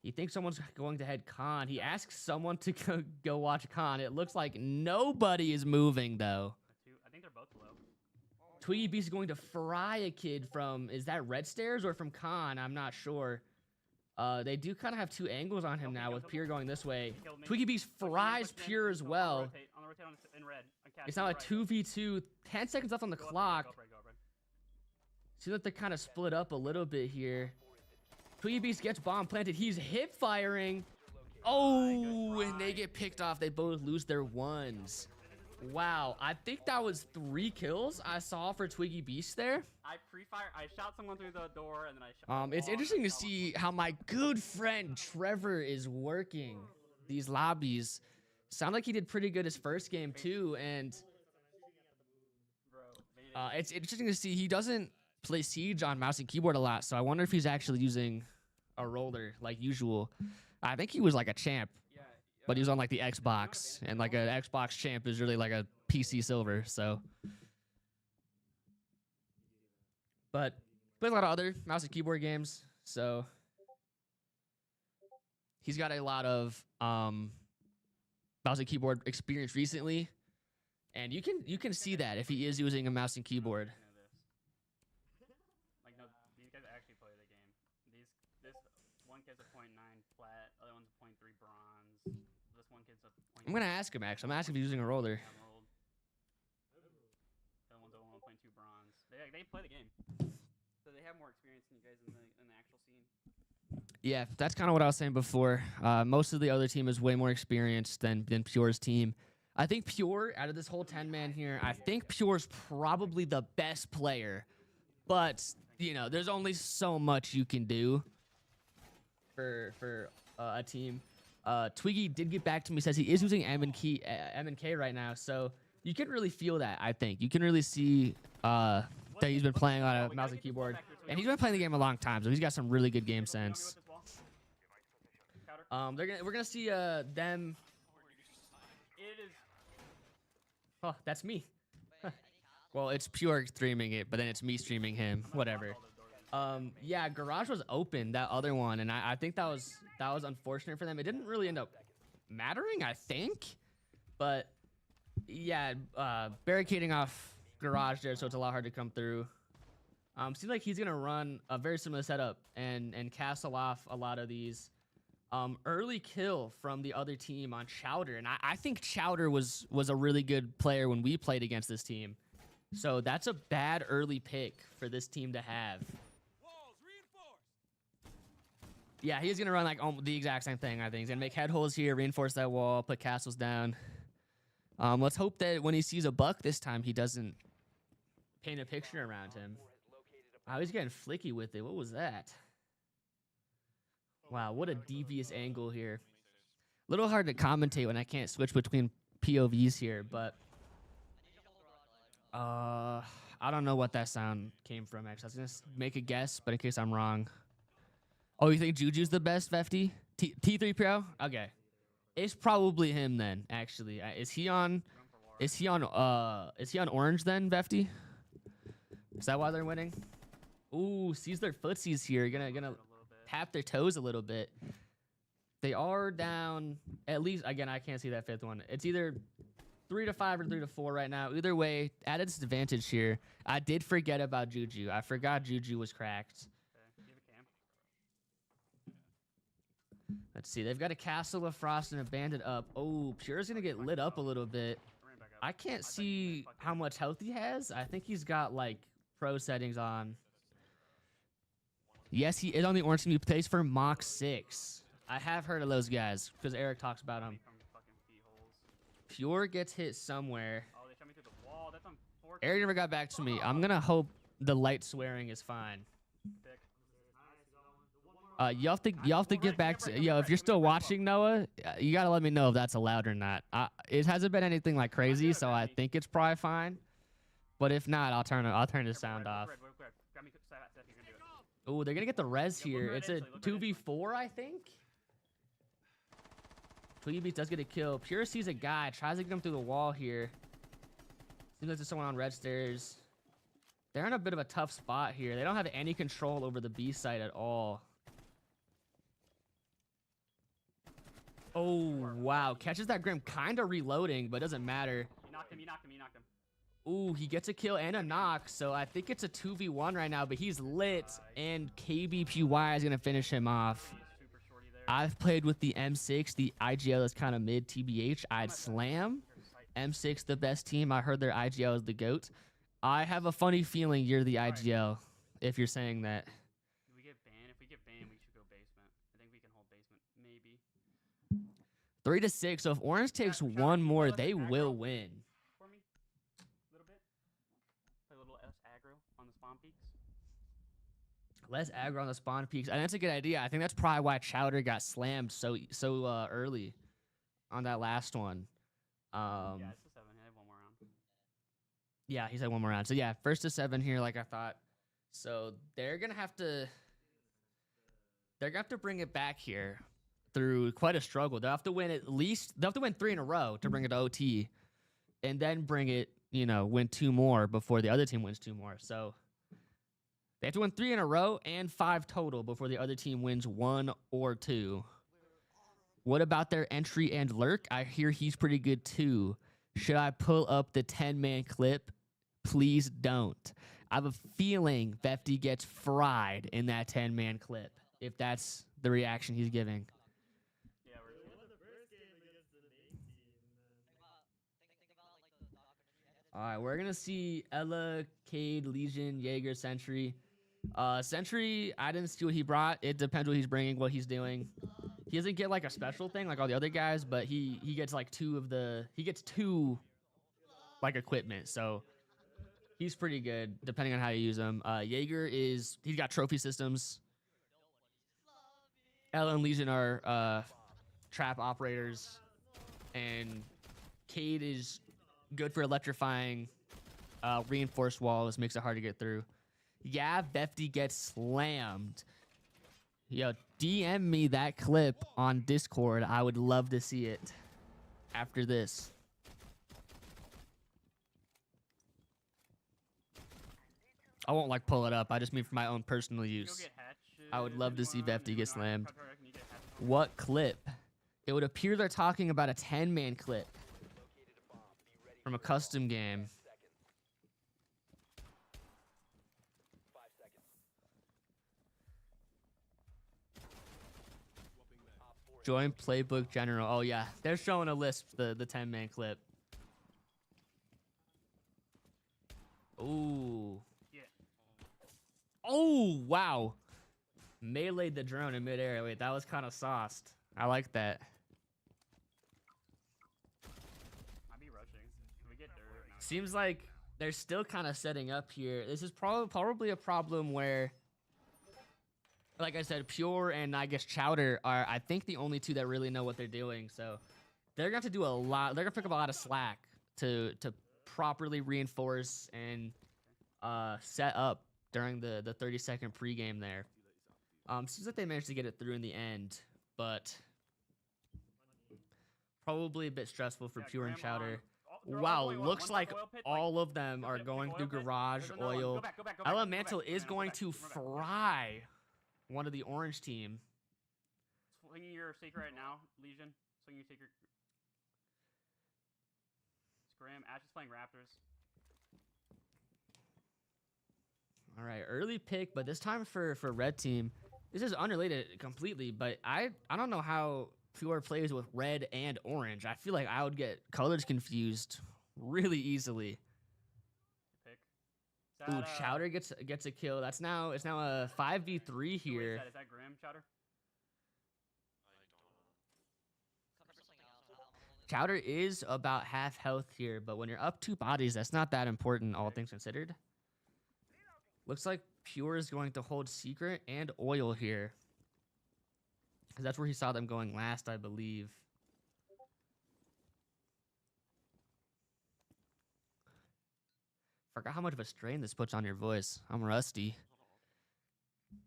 He thinks someone's going to head Khan. He asks someone to go watch Khan. It looks like nobody is moving though. I think they're both low. Twiggy Beast is going to fry a kid from, is that red stairs or from Khan? I'm not sure. They do kind of have two angles on him now with Pure going this way. Twiggy Beast fries Pure as well. It's now a 2v2. 10 seconds left on the clock. Seems like they're kind of split up a little bit here. Twiggy Beast gets bomb planted. He's hip firing. Oh, and they get picked off. They both lose their ones. Wow, I think that was 3 kills I saw for Twiggy Beast there. I shot someone through the door and then I shot. It's interesting to see how my good friend Trevor is working these lobbies. Sound like he did pretty good his first game too, and it's interesting to see he doesn't play Siege on mouse and keyboard a lot, so I wonder if he's actually using a roller like usual. I think he was like a champ, but he was on like the Xbox, and like an Xbox champ is really like a PC silver, so but plays a lot of other mouse and keyboard games. So he's got a lot of mouse and keyboard experience recently, and you can see that if he is using a mouse and keyboard. Like, no, these guys actually play the game. This one kid's a .9 flat, other one's a .3 bronze. This one kid's a .2. I'm gonna ask him actually. I'm gonna ask him if he's using a roller. Emerald. The other one's a 1.2 bronze. They play the game, so they have more experience than you guys in the actual scene. Yeah, that's kind of what I was saying before. Most of the other team is way more experienced than Pure's team. I think Pure, out of this whole 10-man here, I think Pure's probably the best player. But, you know, there's only so much you can do for a team. Twiggy did get back to me, says he is using M&K right now. So you can really feel that, I think. You can really see that he's been playing on a mouse and keyboard. And he's been playing the game a long time, so he's got some really good game sense. We're gonna see them. It is. Oh, that's me. Well, it's Pure streaming it, but then it's me streaming him. Whatever. Yeah, Garage was open, that other one, and I think that was unfortunate for them. It didn't really end up mattering, I think, but yeah, barricading off Garage there, so it's a lot hard to come through. Seems like he's gonna run a very similar setup and castle off a lot of these. Early kill from the other team on Chowder, and I think Chowder was a really good player when we played against this team. So that's a bad early pick for this team to have. Yeah, he's gonna run like the exact same thing. I think he's gonna make head holes here, reinforce that wall, put castles down. Let's hope that when he sees a buck this time, he doesn't paint a picture around him. Wow, he's getting flicky with it. What was that? Wow, what a devious angle here. A little hard to commentate when I can't switch between POVs here, but I don't know what that sound came from, actually. I was going to make a guess, but in case I'm wrong. Oh, you think Juju's the best, Vefty? T3 Pro? Okay. It's probably him then, actually. Is he on orange then, Vefty? Is that why they're winning? Ooh, sees their footsies here. Gonna tap their toes a little bit. They are down at least, again, I can't see that fifth one. It's either 3-5 or 3-4 right now. Either way, at a disadvantage here. I did forget about Juju. I forgot Juju was cracked. Let's see. They've got a Castle of Frost and a Bandit up. Oh, Pure's going to get lit up a little bit. I can't see how much health he has. I think he's got, like, pro settings on. Yes, he is on the orange team. He plays for Mach 6. I have heard of those guys because Eric talks about them. Pure gets hit somewhere. Eric never got back to me. I'm going to hope the light swearing is fine. You have to get back to, if you're still watching, Noah, you got to let me know if that's allowed or not. It hasn't been anything like crazy, so I think it's probably fine. But if not, I'll turn the sound off. Oh, they're going to get the res here. It's a 2v4, I think. Twiggy Beats does get a kill. Pure sees a guy, tries to get him through the wall here. Seems like there's someone on red stairs. They're in a bit of a tough spot here. They don't have any control over the B site at all. Oh, wow. Catches that Grim, kind of reloading, but doesn't matter. You knocked him. Ooh, he gets a kill and a knock, so I think it's a 2v1 right now, but he's lit, and KBPY is going to finish him off. I've played with the M6, the IGL is kind of mid, TBH. I'd slam. M6, the best team. I heard their IGL is the GOAT. I have a funny feeling you're the IGL, if you're saying that. If we get banned, we should go basement. I think we can hold basement, maybe. 3-6, so if Orange takes one more, they will win. For me, a little bit. Play a little less aggro on the spawn peaks. Less aggro on the spawn peaks. And that's a good idea. I think that's probably why Chowder got slammed so early on that last one. Yeah, it's a 7. I have one more round. Yeah, he's had one more round. So yeah, 1st to 7 here, like I thought. So they're gonna have to bring it back here through quite a struggle. They'll have to win they'll have to win 3 in a row to bring it to OT. And then bring it, win 2 more before the other team wins 2 more. So They have to win 3 in a row and 5 total before the other team wins 1 or 2. What about their entry and lurk? I hear he's pretty good too. Should I pull up the 10-man clip? Please don't. I have a feeling Vefty gets fried in that 10-man clip, if that's the reaction he's giving. Yeah, we're just gonna... All right, we're going to see Ella, Cade, Legion, Jaeger, Sentry. Sentry, I didn't see what he brought. It depends what he's bringing, what he's doing. He doesn't get like a special thing like all the other guys, but he gets like 2 like equipment. So he's pretty good depending on how you use him. Jaeger he's got trophy systems. Ella and Legion are trap operators, and Cade is good for electrifying reinforced walls, makes it hard to get through. Yeah, Vefty gets slammed. Yo, DM me that clip on Discord. I would love to see it after this. I won't like pull it up. I just mean for my own personal Go use. get hatches, I would love to see anyone? Vefty get slammed. Can you get hatches? What clip? It would appear they're talking about a 10-man clip from a custom game. Join Playbook General. Oh yeah, they're showing a list, the 10-man clip. Ooh. Yeah. Oh, wow. Meleeed the drone in midair. Wait, that was kind of sauced. I like that. I'd be rushing. Can we get dirt? No. Seems like they're still kind of setting up here. This is probably a problem where, like I said, Pure and I guess Chowder are, I think, the only 2 that really know what they're doing. So they're going to have to do a lot. They're going to pick up a lot of slack to properly reinforce and set up during the 30-second pregame there. Seems like they managed to get it through in the end, but probably a bit stressful for Yeah, Pure and Graham Chowder. they're all Wow, going oil. looks One's like oil pit, all of them go are big going oil through pit. garage, There's another one. oil. Go back, go back, go back, go back, Elemental is go going back, to go back, go back. fry one of the orange team. Swinging your secret right now, Legion. Swinging your secret. Scram. Ash is playing Raptors. All right, early pick, but this time for red team. This is unrelated completely, but I don't know how Pure plays with red and orange. I feel like I would get colors confused really easily. Pick. Ooh, Chowder gets a kill. It's now a 5v3 here. Is that Grim, Chowder? Chowder is about half health here, but when you're up 2 bodies, that's not that important, all things considered. Looks like Pure is going to hold secret and oil here, because that's where he saw them going last, I believe. Forgot how much of a strain this puts on your voice. I'm rusty. No.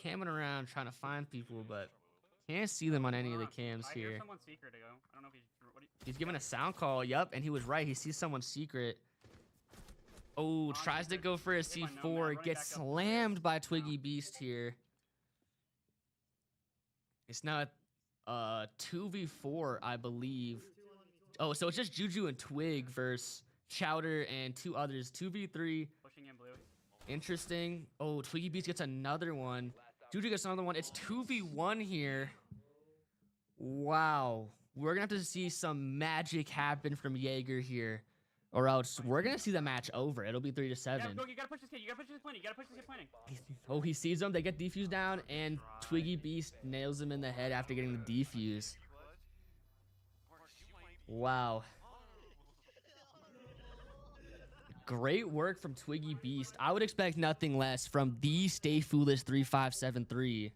Camming around trying to find people, but can't see them on any of the cams I hear here. someone's secret to go. I don't know if he's. What do you, He's giving a sound call. Yup, and he was right. He sees someone's secret. Oh, tries to go for a C4. Gets slammed by Twiggy Beast here. It's now a 2v4, I believe. Oh, so it's just Juju and Twig versus Chowder and 2 others. 2v3. pushing in blue. Interesting. Oh, Twiggy Beast gets another one. Juju gets another one. It's 2v1 here. Wow. We're going to have to see some magic happen from Jaeger here, or else we're going to see the match over. It'll be 3-7. You gotta push this kid. You gotta push this planning. You gotta push this kid planning. Oh, he sees him. They get defuse down, and Twiggy Beast nails him in the head after getting the defuse. Wow. Great work from Twiggy Beast. I would expect nothing less from the Stay Foolish 3573.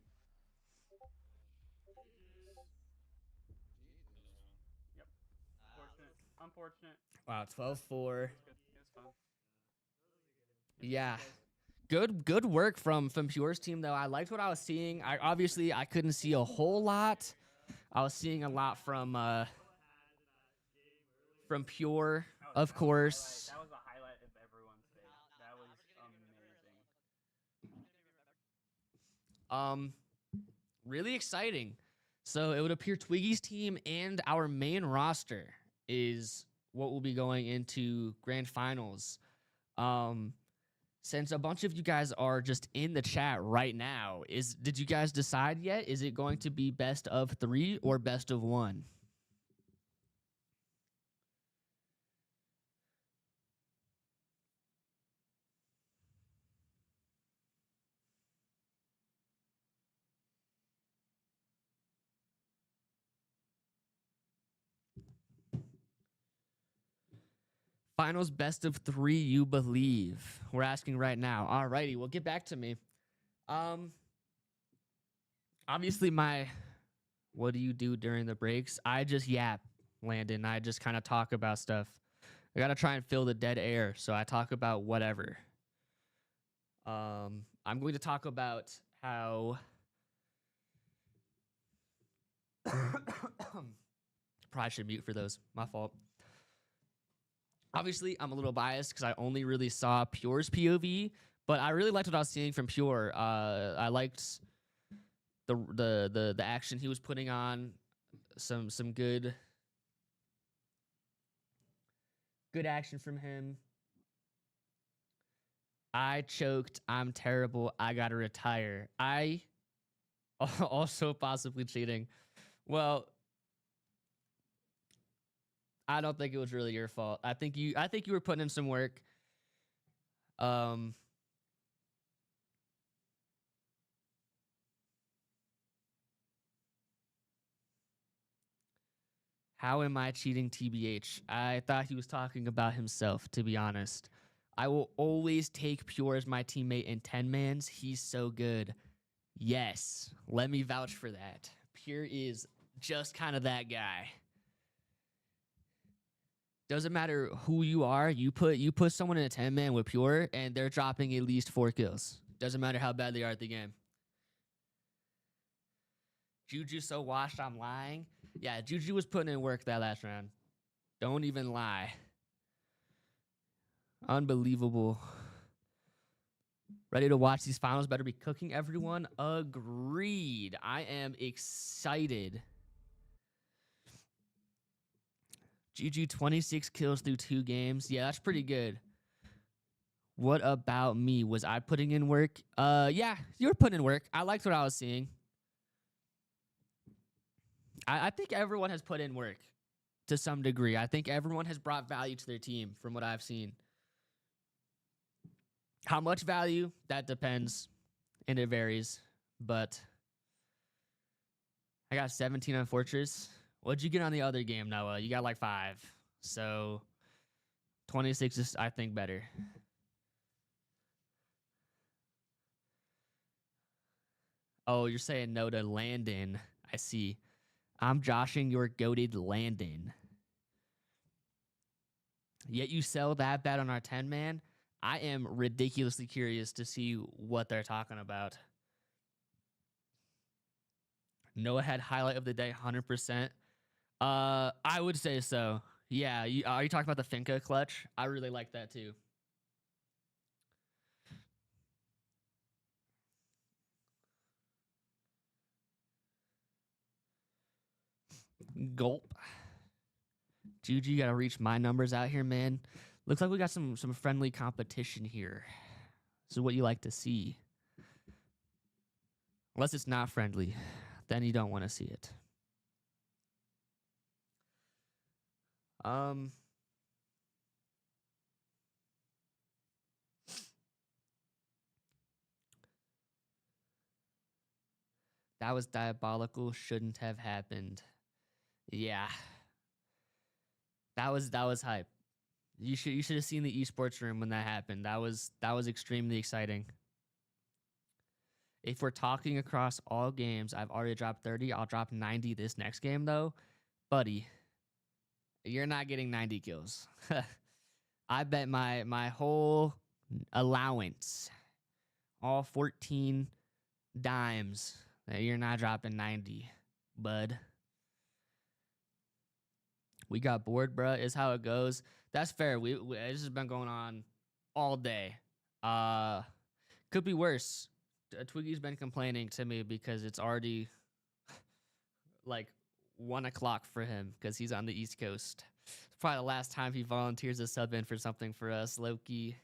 Yep. Unfortunate. Wow, 12-4. It was fun. Yeah. Good work from Pure's team, though. I liked what I was seeing. I couldn't see a whole lot. I was seeing a lot from Pure, of course. That was the highlight of everyone's day. That was amazing. Um, really exciting. So it would appear Twiggy's team and our main roster is what will be going into grand finals. Um, since a bunch of you guys are just in the chat right now, did you guys decide yet? Is it going to be best of 3 or best of 1? Finals best of 3, you believe? We're asking right now. Alrighty, well, get back to me. Obviously, what do you do during the breaks? I just yap, Landon. I just kind of talk about stuff. I gotta try and fill the dead air, so I talk about whatever. I'm going to talk about how. Probably should mute for those. My fault. Obviously, I'm a little biased because I only really saw Pure's POV, but I really liked what I was seeing from Pure. I liked the action he was putting on, some good action from him. I choked. I'm terrible. I gotta retire. I also possibly cheating. Well, I don't think it was really your fault. I think you were putting in some work. How am I cheating, TBH? I thought he was talking about himself, to be honest. I will always take Pure as my teammate in 10-mans. He's so good. Yes, let me vouch for that. Pure is just kind of that guy. Doesn't matter who you are, you put someone in a 10-man with Pure, and they're dropping at least 4 kills. Doesn't matter how bad they are at the game. Juju so washed, I'm lying. Yeah, Juju was putting in work that last round. Don't even lie. Unbelievable. Ready to watch these finals? Better be cooking, everyone. Agreed. I am excited. Juju 26 kills through 2 games. Yeah, that's pretty good. What about me? Was I putting in work? Yeah, you were putting in work. I liked what I was seeing. I think everyone has put in work to some degree. I think everyone has brought value to their team from what I've seen. How much value? That depends, and it varies. But I got 17 on Fortress. What'd you get on the other game, Noah? You got like 5. So 26 is, I think, better. Oh, you're saying no to Landon. I see. I'm joshing your goated Landon. Yet you sell that bad on our 10-man? I am ridiculously curious to see what they're talking about. Noah had highlight of the day, 100%. I would say so. Yeah, are you talking about the Finca clutch? I really like that too. Gulp. Juju, you gotta reach my numbers out here, man. Looks like we got some friendly competition here. This is what you like to see. Unless it's not friendly, then you don't want to see it. That was diabolical. Shouldn't have happened. Yeah. That was hype. You should have seen the esports room when that happened. That was extremely exciting. If we're talking across all games, I've already dropped 30. I'll drop 90 this next game though. Buddy, you're not getting 90 kills. I bet my whole allowance, all 14 dimes, that you're not dropping 90, bud. We got bored, bruh, is how it goes. That's fair. This has been going on all day. Could be worse. Twiggy's been complaining to me because it's already like 1 o'clock for him because he's on the East Coast. It's probably the last time he volunteers to sub in for something for us, Loki.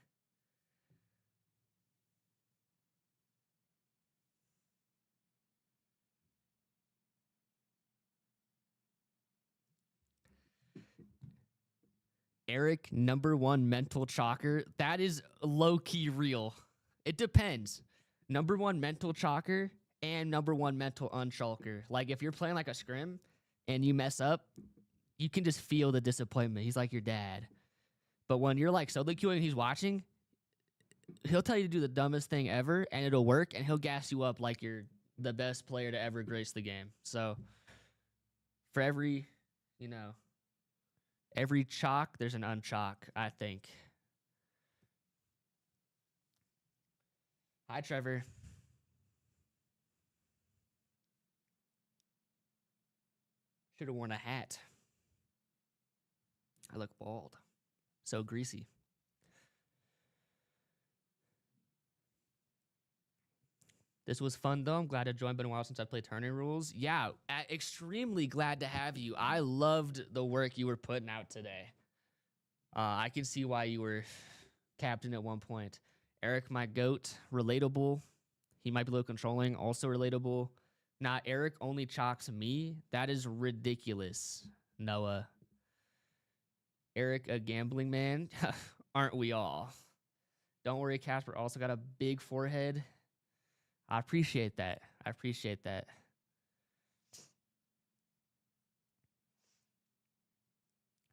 Eric, #1 mental chalker. That is low key real. It depends. #1 mental chalker and #1 mental unchalker. Like if you're playing like a scrim and you mess up, you can just feel the disappointment. He's like your dad. But when you're like solo queuing and he's watching, he'll tell you to do the dumbest thing ever and it'll work and he'll gas you up like you're the best player to ever grace the game. So for every, every chalk, there's an unchalk, I think. Hi, Trevor. Should have worn a hat. I look bald. So greasy. This was fun, though. I'm glad to join. Been a while since I played tournament rules. Yeah, extremely glad to have you. I loved the work you were putting out today. I can see why you were captain at one point. Eric, my goat, relatable. He might be low controlling, also relatable. Nah, Eric only chalks me. That is ridiculous, Noah. Eric, a gambling man? Aren't we all? Don't worry, Casper also got a big forehead. I appreciate that. I appreciate that.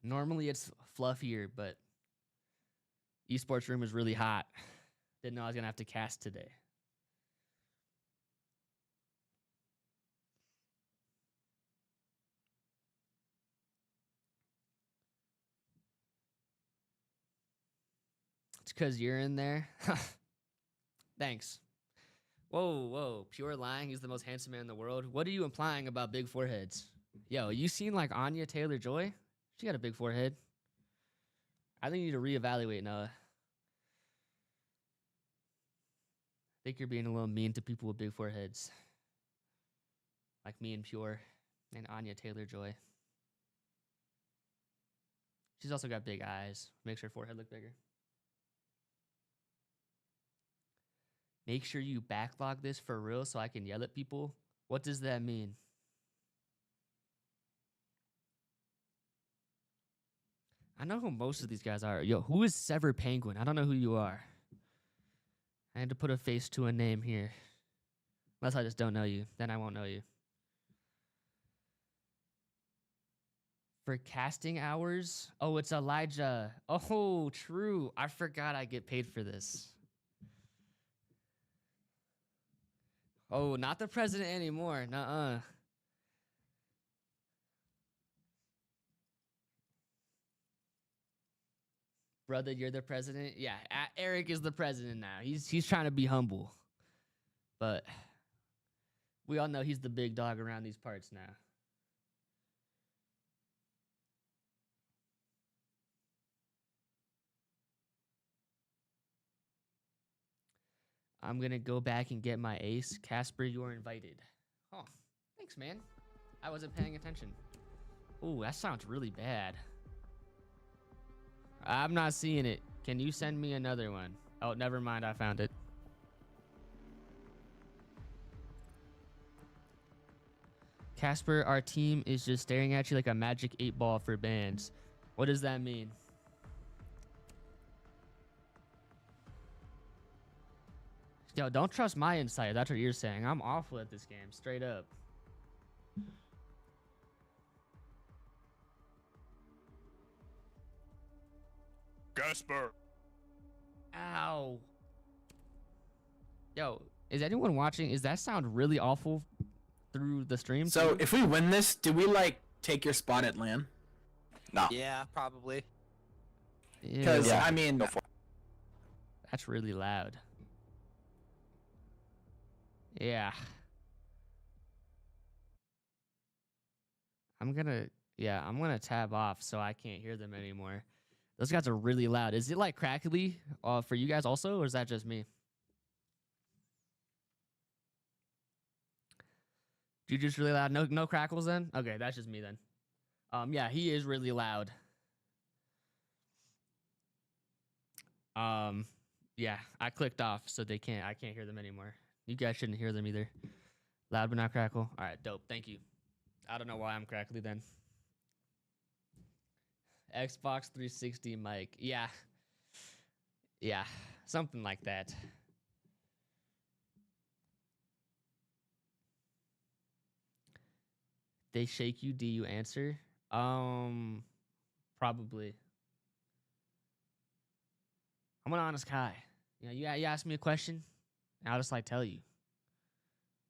Normally it's fluffier, but esports room is really hot. Didn't know I was going to have to cast today. It's because you're in there. Thanks. Whoa. Pure lying. He's the most handsome man in the world. What are you implying about big foreheads? Yo, you seen like Anya Taylor-Joy? She got a big forehead. I think you need to reevaluate, Noah. I think you're being a little mean to people with big foreheads. Like me and Pure and Anya Taylor-Joy. She's also got big eyes. Makes her forehead look bigger. Make sure you backlog this for real so I can yell at people. What does that mean? I know who most of these guys are. Yo, who is Sever Penguin? I don't know who you are. I had to put a face to a name here. Unless I just don't know you. Then I won't know you. For casting hours? Oh, it's Elijah. Oh, true. I forgot I get paid for this. Oh, not the president anymore. Nuh-uh. Brother, you're the president? Yeah, Eric is the president now. He's trying to be humble. But we all know he's the big dog around these parts now. I'm going to go back and get my ace. Casper, you are invited. Oh, thanks, man. I wasn't paying attention. Ooh, that sounds really bad. I'm not seeing it. Can you send me another one? Oh, never mind. I found it. Casper, our team is just staring at you like a magic 8-ball for bands. What does that mean? Yo, don't trust my insight. That's what you're saying. I'm awful at this game, straight up. Casper. Ow. Yo, is anyone watching? Is that sound really awful through the stream? So if we win this, do we like take your spot at LAN? No. Yeah, probably. Because Yeah. I mean, That's really loud. Yeah. I'm gonna tab off so I can't hear them anymore. Those guys are really loud. Is it like crackly for you guys also, or is that just me? Juju's really loud. No crackles then? Okay, that's just me then. Yeah, he is really loud. Yeah, I clicked off so I can't hear them anymore. You guys shouldn't hear them either. Loud but not crackle. All right, dope. Thank you. I don't know why I'm crackly then. Xbox 360 mic. Yeah. Yeah, something like that. They shake you, do you answer? Probably. I'm an honest guy. You know, you ask me a question, and I'll just like tell you.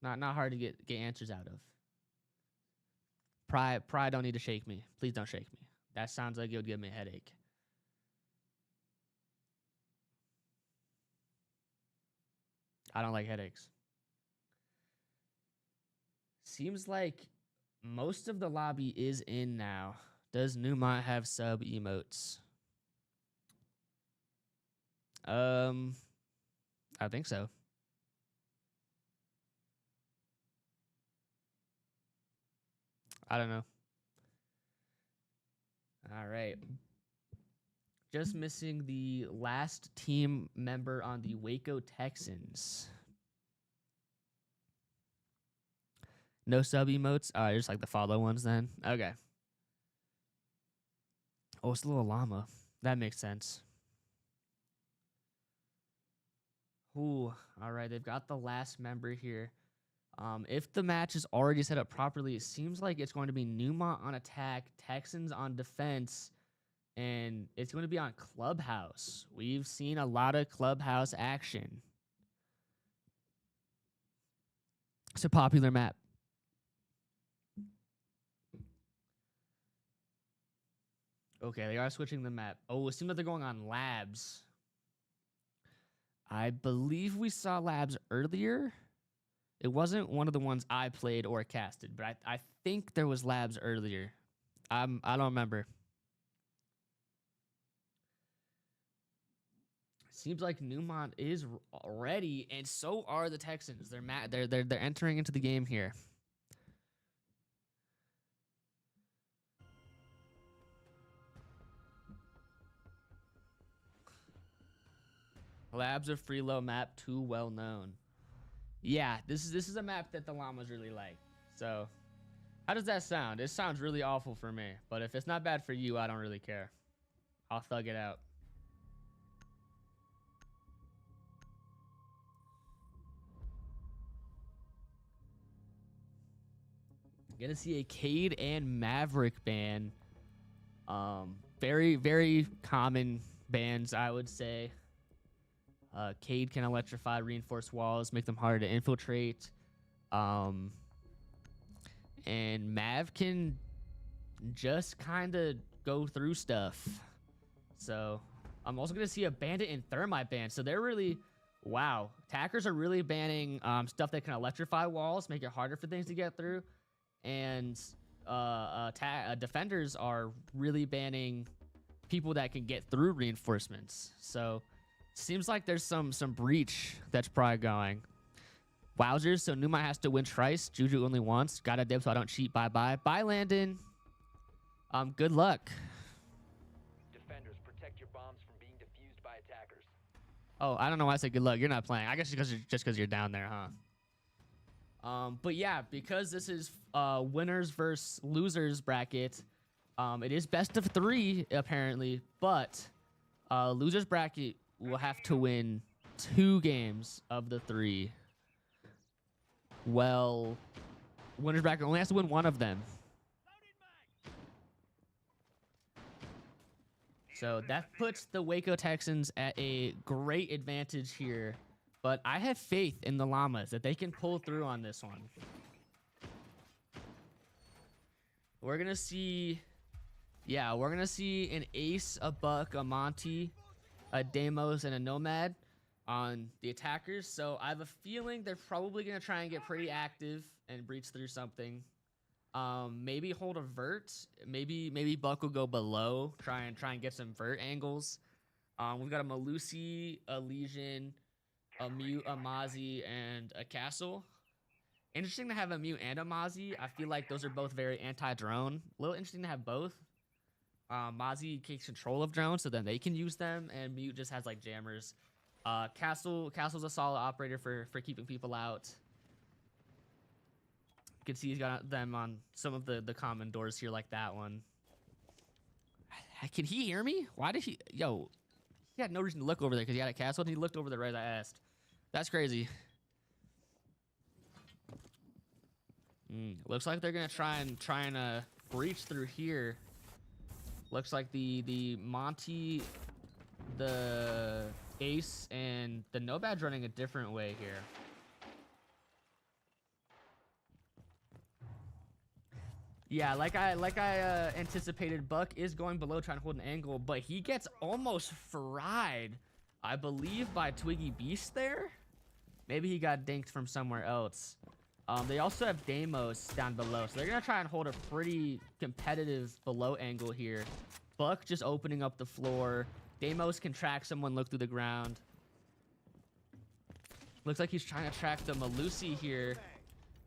Not hard to get answers out of. Pride don't need to shake me. Please don't shake me. That sounds like it would give me a headache. I don't like headaches. Seems like most of the lobby is in now. Does Neumont have sub emotes? I think so. I don't know. All right. Just missing the last team member on the Waco Texans. No sub emotes? Just like the follow ones then? Okay. Oh, it's a little llama. That makes sense. Ooh, all right. They've got the last member here. If the match is already set up properly, it seems like it's going to be Neumont on attack, Texans on defense, and it's going to be on Clubhouse. We've seen a lot of Clubhouse action. It's a popular map. Okay, they are switching the map. Oh, it seems like they're going on Labs. I believe we saw Labs earlier. It wasn't one of the ones I played or casted, but I think there was Labs earlier. I don't remember. Seems like Neumont is ready, and so are the Texans. They're entering into the game here. Labs of Freelo map, too well known. Yeah, this is a map that the llamas really like. So, how does that sound? It sounds really awful for me, but if it's not bad for you, I don't really care. I'll thug it out. Gonna see a Cade and Maverick ban. Very, very common bans, I would say. Cade can electrify reinforced walls, make them harder to infiltrate. And Mav can just kind of go through stuff. So I'm also going to see a bandit and thermite ban. So they're really, wow. Attackers are really banning stuff that can electrify walls, make it harder for things to get through. And defenders are really banning people that can get through reinforcements. So seems like there's some breach that's probably going. Wowzers, so Neumont has to win twice. Juju only once. Got a dip so I don't cheat. Bye-bye. Bye, Landon. Good luck. Defenders, protect your bombs from being defused by attackers. Oh, I don't know why I said good luck. You're not playing. I guess just because you're down there, huh? But yeah, because this is winners versus losers bracket, it is best of 3 apparently, but losers bracket will have to win 2 games of the 3. Well, winners bracket only has to win 1 of them. So that puts the Waco Texans at a great advantage here. But I have faith in the Llamas that they can pull through on this one. We're going to see, yeah, we're going to see an Ace, a Buck, a Monty, a Deimos, and a Nomad on the attackers. So I have a feeling they're probably going to try and get pretty active and breach through something. Maybe hold a vert. Maybe Buck will go below, try and get some vert angles. We've got a Malusi, a Legion, a Mute, a Mozzie, and a Castle. Interesting to have a Mute and a Mozzie. I feel like those are both very anti-drone. A little interesting to have both. Mozzie takes control of drones, so then they can use them, and Mute just has like jammers. Castle's a solid operator for keeping people out. You can see he's got them on some of the common doors here, like that one. Can he hear me? Why did he? Yo, he had no reason to look over there because he had a castle, and he looked over there right as I asked. That's crazy. Looks like they're gonna try and breach through here. Looks like the Monty, the Ace, and the Nobad's running a different way here. Yeah, like I anticipated, Buck is going below trying to hold an angle, but he gets almost fried, I believe, by Twiggy Beast there. Maybe he got dinked from somewhere else. They also have Deimos down below, so they're gonna try and hold a pretty competitive below angle here. Buck just opening up the floor. Deimos can track someone, look through the ground. Looks like he's trying to track the Malusi here.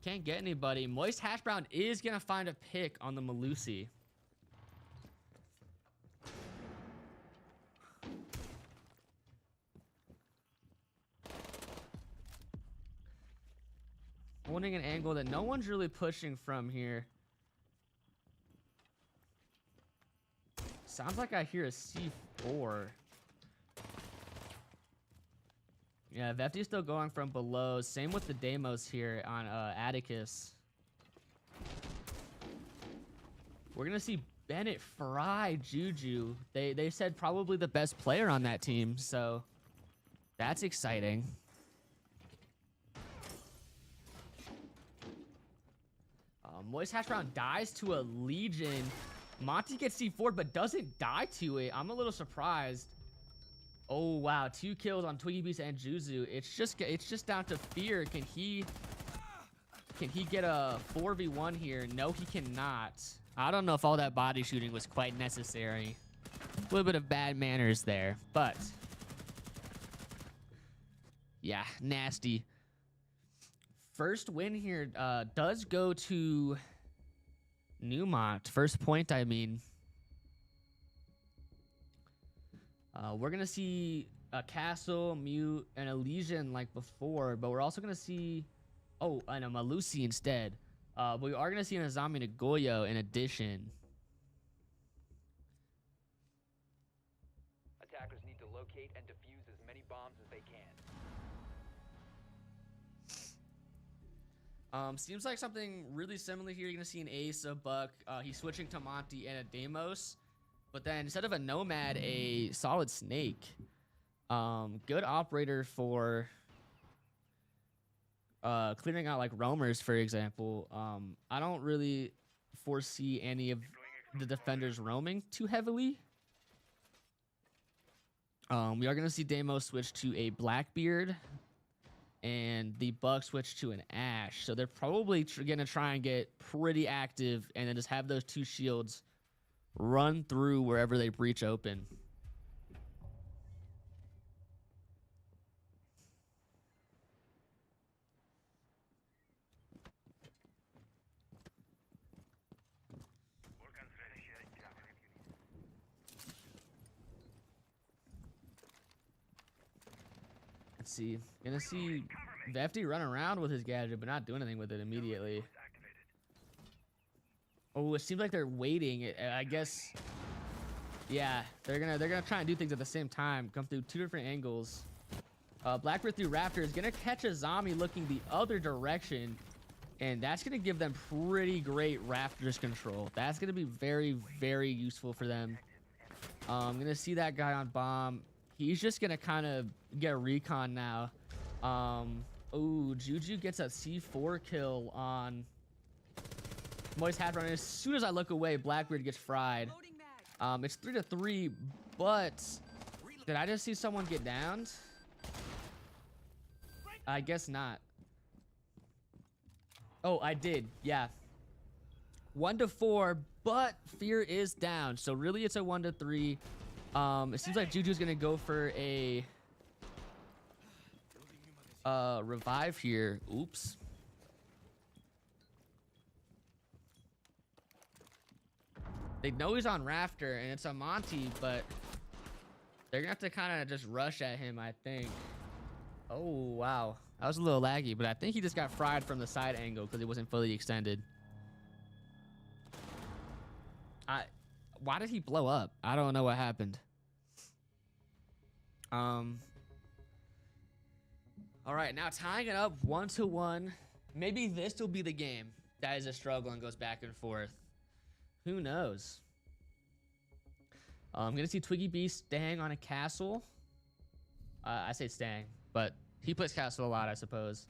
Can't get anybody. Moist Hash Brown is gonna find a pick on the Malusi. Holding an angle that no one's really pushing from here. Sounds like I hear a C4. Yeah, Vefty's still going from below. Same with the Deimos here on Atticus. We're gonna see Bennett fry Juju. They said probably the best player on that team, so that's exciting. Moist Hash Brown dies to a Legion. Monty gets C4 but doesn't die to it. I'm a little surprised. Oh wow, 2 kills on Twiggy Beast and Juzu. It's just down to fear. Can he get a 4v1 here? No, he cannot. I don't know if all that body shooting was quite necessary. A little bit of bad manners there, but yeah, nasty. First win here does go to Neumont. First point, I mean. We're going to see a Castle, Mute, and a Legion like before, but we're also going to see... Oh, and a Malusi instead. But we are going to see an Azami Nagoyo in addition. Attackers need to locate and defuse as many bombs as they can. Seems like something really similar here. You're going to see an Ace, a Buck. He's switching to Monty and a Deimos. But then instead of a Nomad, a solid Snake. Good operator for clearing out like roamers, for example. I don't really foresee any of the defenders roaming too heavily. We are going to see Deimos switch to a Blackbeard. And the Buck switch to an Ash. So they're probably going to try and get pretty active and then just have those 2 shields run through wherever they breach open. Let's see. Gonna see Vefty run around with his gadget, but not do anything with it immediately. Oh, it seems like they're waiting. I guess. Yeah, they're gonna try and do things at the same time. Come through 2 different angles. Blackbeard through Raptor is gonna catch a zombie looking the other direction, and that's gonna give them pretty great Raptors control. That's gonna be very, very useful for them. I'm gonna see that guy on bomb. He's just gonna kind of get a recon now. Oh, Juju gets a C4 kill on Moist Hat Run. As soon as I look away, Blackbeard gets fried. It's 3-3, but did I just see someone get downed? I guess not. Oh, I did. Yeah. 1-4, but Fear is down. So really, it's a 1-3. It seems like Juju's gonna go for a revive here. Oops. They know he's on Rafter, and it's a Monty, but they're gonna have to kind of just rush at him, I think. Oh, wow. That was a little laggy, but I think he just got fried from the side angle because it wasn't fully extended. Why did he blow up? I don't know what happened. All right, now tying it up 1-1. Maybe this will be the game that is a struggle and goes back and forth. Who knows? I'm gonna see Twiggy B staying on a castle. I say staying, but he plays castle a lot, I suppose.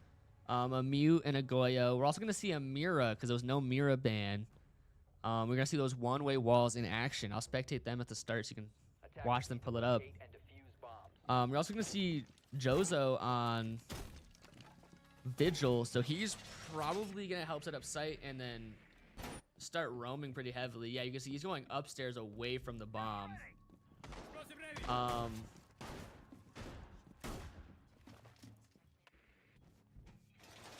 A Mute and a Goyo. We're also gonna see a Mira because there was no Mira ban. We're gonna see those one-way walls in action. I'll spectate them at the start so you can watch them pull it up. We're also gonna see Jozo on Vigil, so he's probably gonna help set up site and then start roaming pretty heavily. Yeah, you can see he's going upstairs away from the bomb.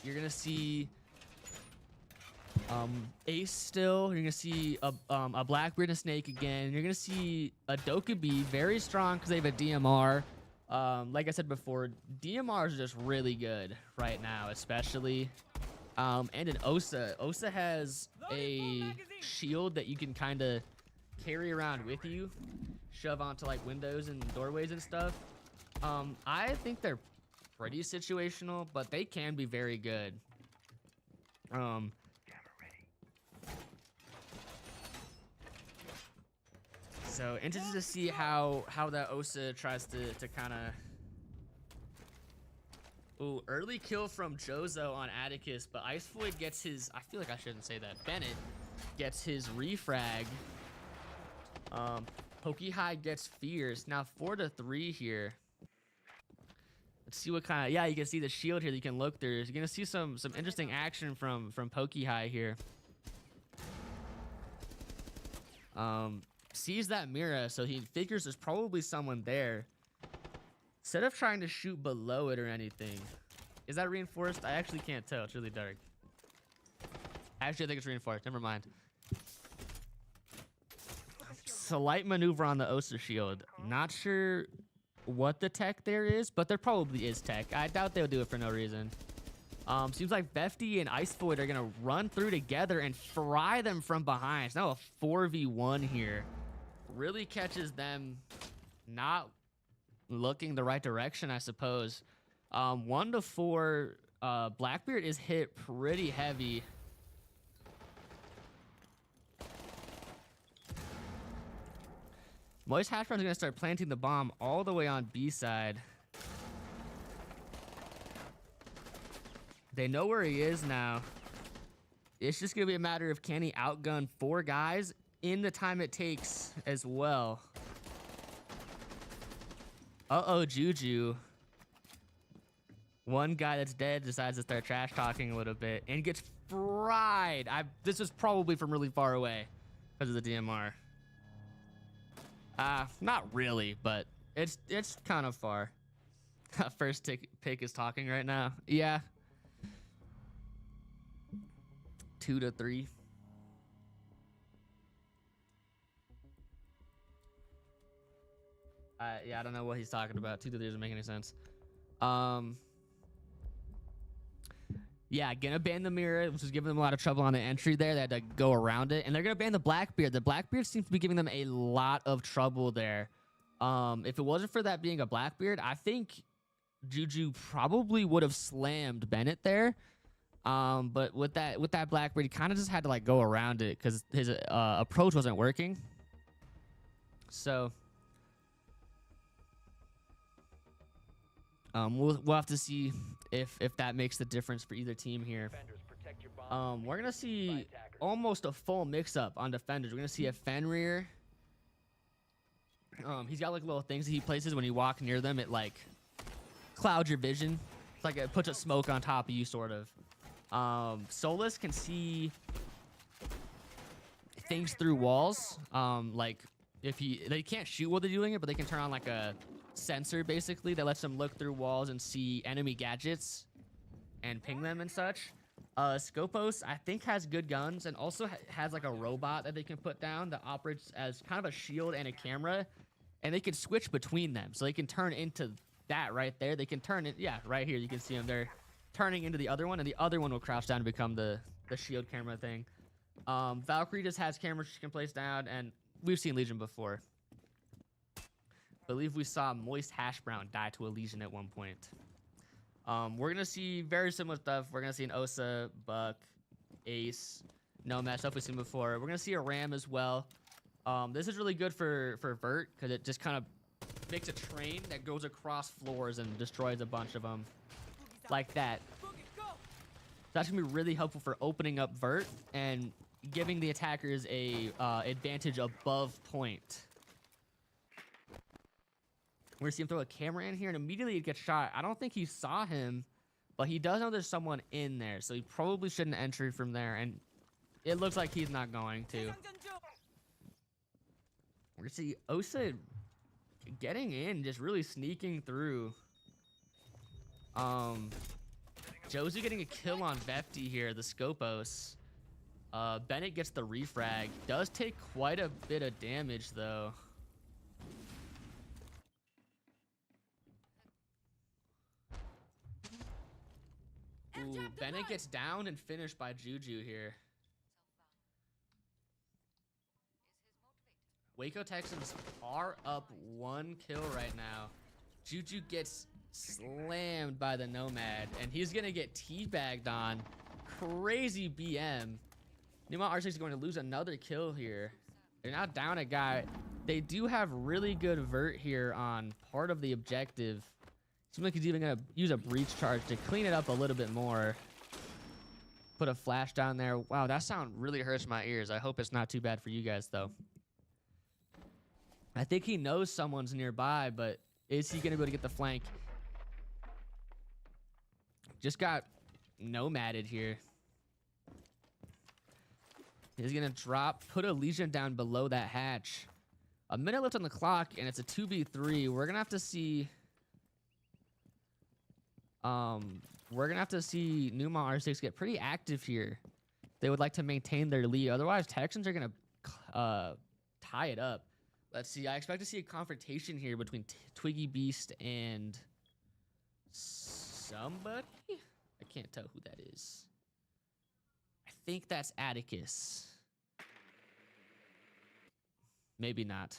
You're gonna see Ace still. You're gonna see a Blackbeard and a Snake again. You're gonna see a Dokkaebi, very strong because they have a DMR. Like I said before, DMRs are just really good right now, especially. And an Osa. Osa has a shield that you can kind of carry around with you, shove onto like windows and doorways and stuff. I think they're pretty situational, but they can be very good. So interested to see how that Osa tries to kind of. Ooh, early kill from Jozo on Atticus, but Ice Void gets his. I feel like I shouldn't say that. Bennett gets his refrag. Pokey High gets Fierce. Now 4-3 here. Let's see what kind of. Yeah, you can see the shield here that you can look through. You're gonna see some interesting action from Pokey High here. Sees that Mira, so he figures there's probably someone there. Instead of trying to shoot below it or anything. Is that reinforced? I actually can't tell. It's really dark. Actually, I think it's reinforced. Never mind. Slight maneuver on the Osa shield. Not sure what the tech there is, but there probably is tech. I doubt they'll do it for no reason. Seems like Vefty and Ice Void are going to run through together and fry them from behind. It's now a 4v1 here. Really catches them not looking the right direction, I suppose. 1-4, Blackbeard is hit pretty heavy. Moist Hashbrown's gonna start planting the bomb all the way on B side. They know where he is now. It's just gonna be a matter of can he outgun 4 guys in the time it takes as well. Uh-oh, Juju. One guy that's dead decides to start trash talking a little bit and gets fried. This is probably from really far away because of the DMR. Not really, but it's kind of far. First pick is talking right now. Yeah. 2-3. Yeah, I don't know what he's talking about. 2-3 doesn't make any sense. Yeah, gonna ban the Mirror, which is giving them a lot of trouble on the entry there. They had to go around it. And they're gonna ban the Blackbeard. The Blackbeard seems to be giving them a lot of trouble there. If it wasn't for that being a Blackbeard, I think Juju probably would have slammed Bennett there. But with that Blackbeard, he kind of just had to like go around it because his approach wasn't working. So we'll have to see if that makes the difference for either team here. We're gonna see almost a full mix-up on defenders. We're gonna see a Fenrir. He's got like little things that he places when you walk near them. It like clouds your vision. It's like it puts a smoke on top of you, sort of. Solus can see things through walls. Like they can't shoot while they're doing it, but they can turn on like a sensor basically that lets them look through walls and see enemy gadgets and ping them and such. Scopos, I think, has good guns and also has like a robot that they can put down that operates as kind of a shield and a camera, and they can switch between them. So they can turn into that right there. They can turn it, yeah, right here. You can see them there turning into the other one, and the other one will crouch down and become the shield camera thing. Valkyrie just has cameras she can place down, and we've seen Legion before. Believe we saw Moist Hash Brown die to a Legion at one point. We're gonna see very similar stuff. We're gonna see an Osa, Buck, Ace, Nomad stuff we've seen before. We're gonna see a Ram as well. This is really good for Vert because it just kind of makes a train that goes across floors and destroys a bunch of them, like that. That's gonna be really helpful for opening up Vert and giving the attackers a advantage above point. We're gonna see him throw a camera in here, and immediately he gets shot. I don't think he saw him, but he does know there's someone in there, so he probably shouldn't enter from there, and it looks like he's not going to. We're gonna see Osa getting in, just really sneaking through. Josie getting a kill on Vefty here, the Scopos. Bennett gets the refrag. Does take quite a bit of damage, though. Ooh, Bennett gets down and finished by Juju here. Waco Texans are up 1 kill right now. Juju gets slammed by the Nomad, and he's gonna get teabagged on. Crazy BM. Neumont R6 is going to lose another kill here. They're now down a guy. They do have really good vert here on part of the objective. Seems like he's even gonna use a breach charge to clean it up a little bit more. Put a flash down there. Wow, that sound really hurts my ears. I hope it's not too bad for you guys, though. I think he knows someone's nearby, but is he gonna be able to get the flank? Just got nomaded here. He's gonna drop, put a Legion down below that hatch. A minute left on the clock, and it's a 2v3. We're gonna have to see. Neumont R6 get pretty active here. They would like to maintain their lead. Otherwise, Texans are gonna tie it up. Let's see. I expect to see a confrontation here between Twiggy Beast and somebody. I can't tell who that is. I think that's Atticus. Maybe not.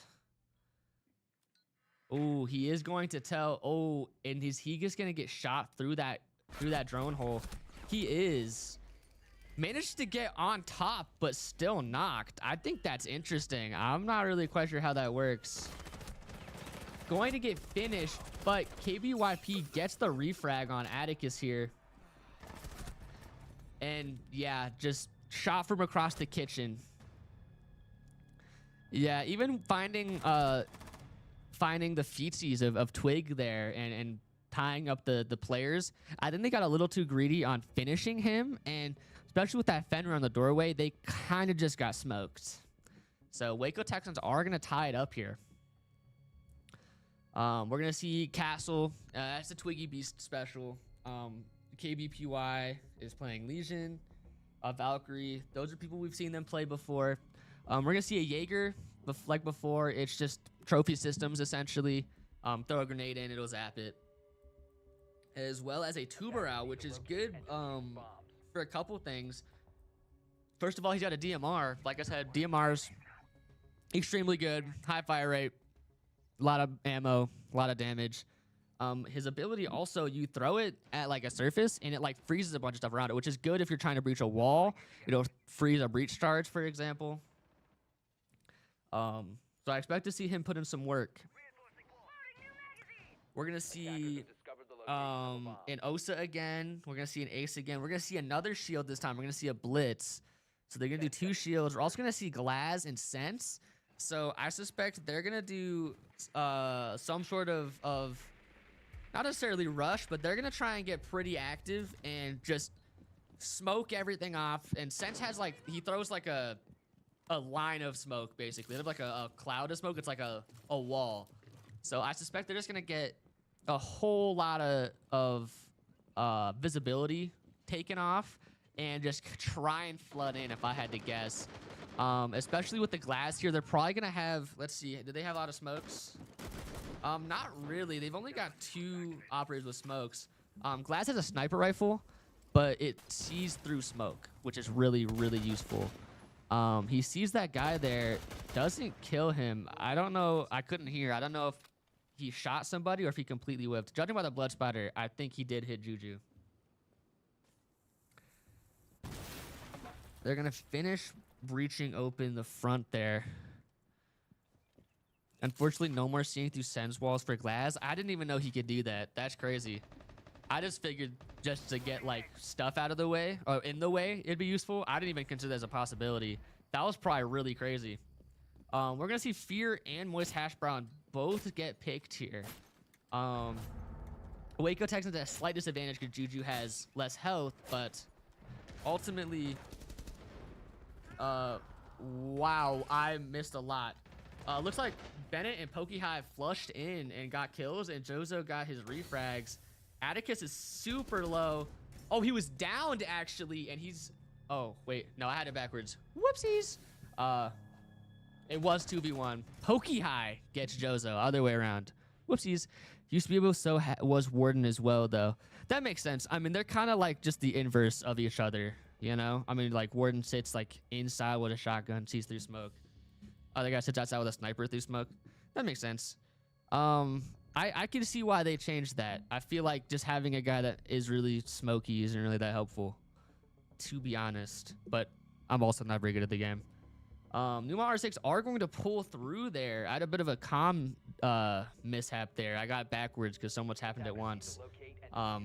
Oh, he is going to tell. Oh, and is he just gonna get shot through that drone hole? He is. Managed to get on top, but still knocked. I think that's interesting. I'm not really quite sure how that works. Going to get finished, but KBYP gets the refrag on Atticus here. And yeah, just shot from across the kitchen. Yeah, even finding the feetsies of Twig there and tying up the players, I think they got a little too greedy on finishing him, and especially with that fender on the doorway, they kind of just got smoked. So Waco Texans are going to tie it up here. We're going to see Castle. That's the Twiggy Beast special. KBPY is playing Legion. Valkyrie. Those are people we've seen them play before. We're going to see a Jaeger. Like before, it's just trophy systems, essentially. Throw a grenade in, it'll zap it. As well as a Tuberow, which is good for a couple things. First of all, he's got a DMR. Like I said, DMR's extremely good. High fire rate. A lot of ammo. A lot of damage. His ability also, you throw it at like a surface and it like freezes a bunch of stuff around it, which is good if you're trying to breach a wall. It'll freeze a breach charge, for example. So I expect to see him put in some work. We're gonna see an Osa again. We're gonna see an Ace again. We're gonna see another shield this time. We're gonna see a Blitz. So they're gonna do 2 shields. We're also gonna see Glaz and Sense. So I suspect they're gonna do some sort of not necessarily rush, but they're gonna try and get pretty active and just smoke everything off. And Sense has like, he throws like a line of smoke, basically. They have like a cloud of smoke. It's like a wall. So I suspect they're just gonna get a whole lot of visibility taken off, and just try and flood in if I had to guess. Especially with the glass here, they're probably gonna have, let's see, do they have a lot of smokes? Not really. They've only got 2 operators with smokes. Glass has a sniper rifle, but it sees through smoke, which is really, really useful. He sees that guy there, doesn't kill him. I don't know. I couldn't hear. I don't know if he shot somebody or if he completely whiffed. Judging by the blood spatter, I think he did hit Juju. They're going to finish breaching open the front there. Unfortunately, no more seeing through sense walls for glass. I didn't even know he could do that. That's crazy. I just figured just to get like stuff out of the way or in the way, it'd be useful. I didn't even consider that as a possibility. That was probably really crazy. We're going to see Fear and Moist Hash Brown both get picked here. Waco Texans at a slight disadvantage because Juju has less health, but ultimately, wow, I missed a lot. Looks like Bennett and PokeHive flushed in and got kills, and Jozo got his refrags. Atticus is super low. Oh, he was downed actually, and he's... Oh, wait. No, I had it backwards. Whoopsies. It was 2v1. PokeHigh gets Jozo. Other way around. Whoopsies. Used to be able to was Warden as well, though. That makes sense. I mean, they're kind of like just the inverse of each other, you know? I mean, like, Warden sits, like, inside with a shotgun, sees through smoke. Other guy sits outside with a sniper through smoke. That makes sense. I can see why they changed that. I feel like just having a guy that is really smoky isn't really that helpful, to be honest. But I'm also not very good at the game. Neumont R6 are going to pull through there. I had a bit of a comm mishap there. I got backwards because so much happened at once. I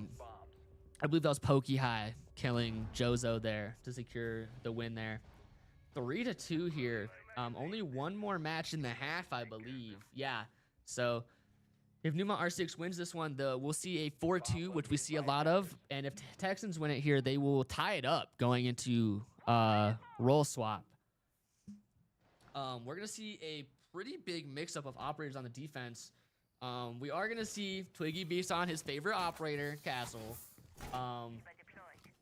believe that was PokeHigh killing Jozo there to secure the win there. 3-2 here. Only one more match in the half, I believe. Yeah. So if Neumont R6 wins this one, we'll see a 4-2, which we see a lot of. And if Texans win it here, they will tie it up going into roll swap. We're going to see a pretty big mix-up of operators on the defense. We are going to see Twiggy Beast on his favorite operator, Castle.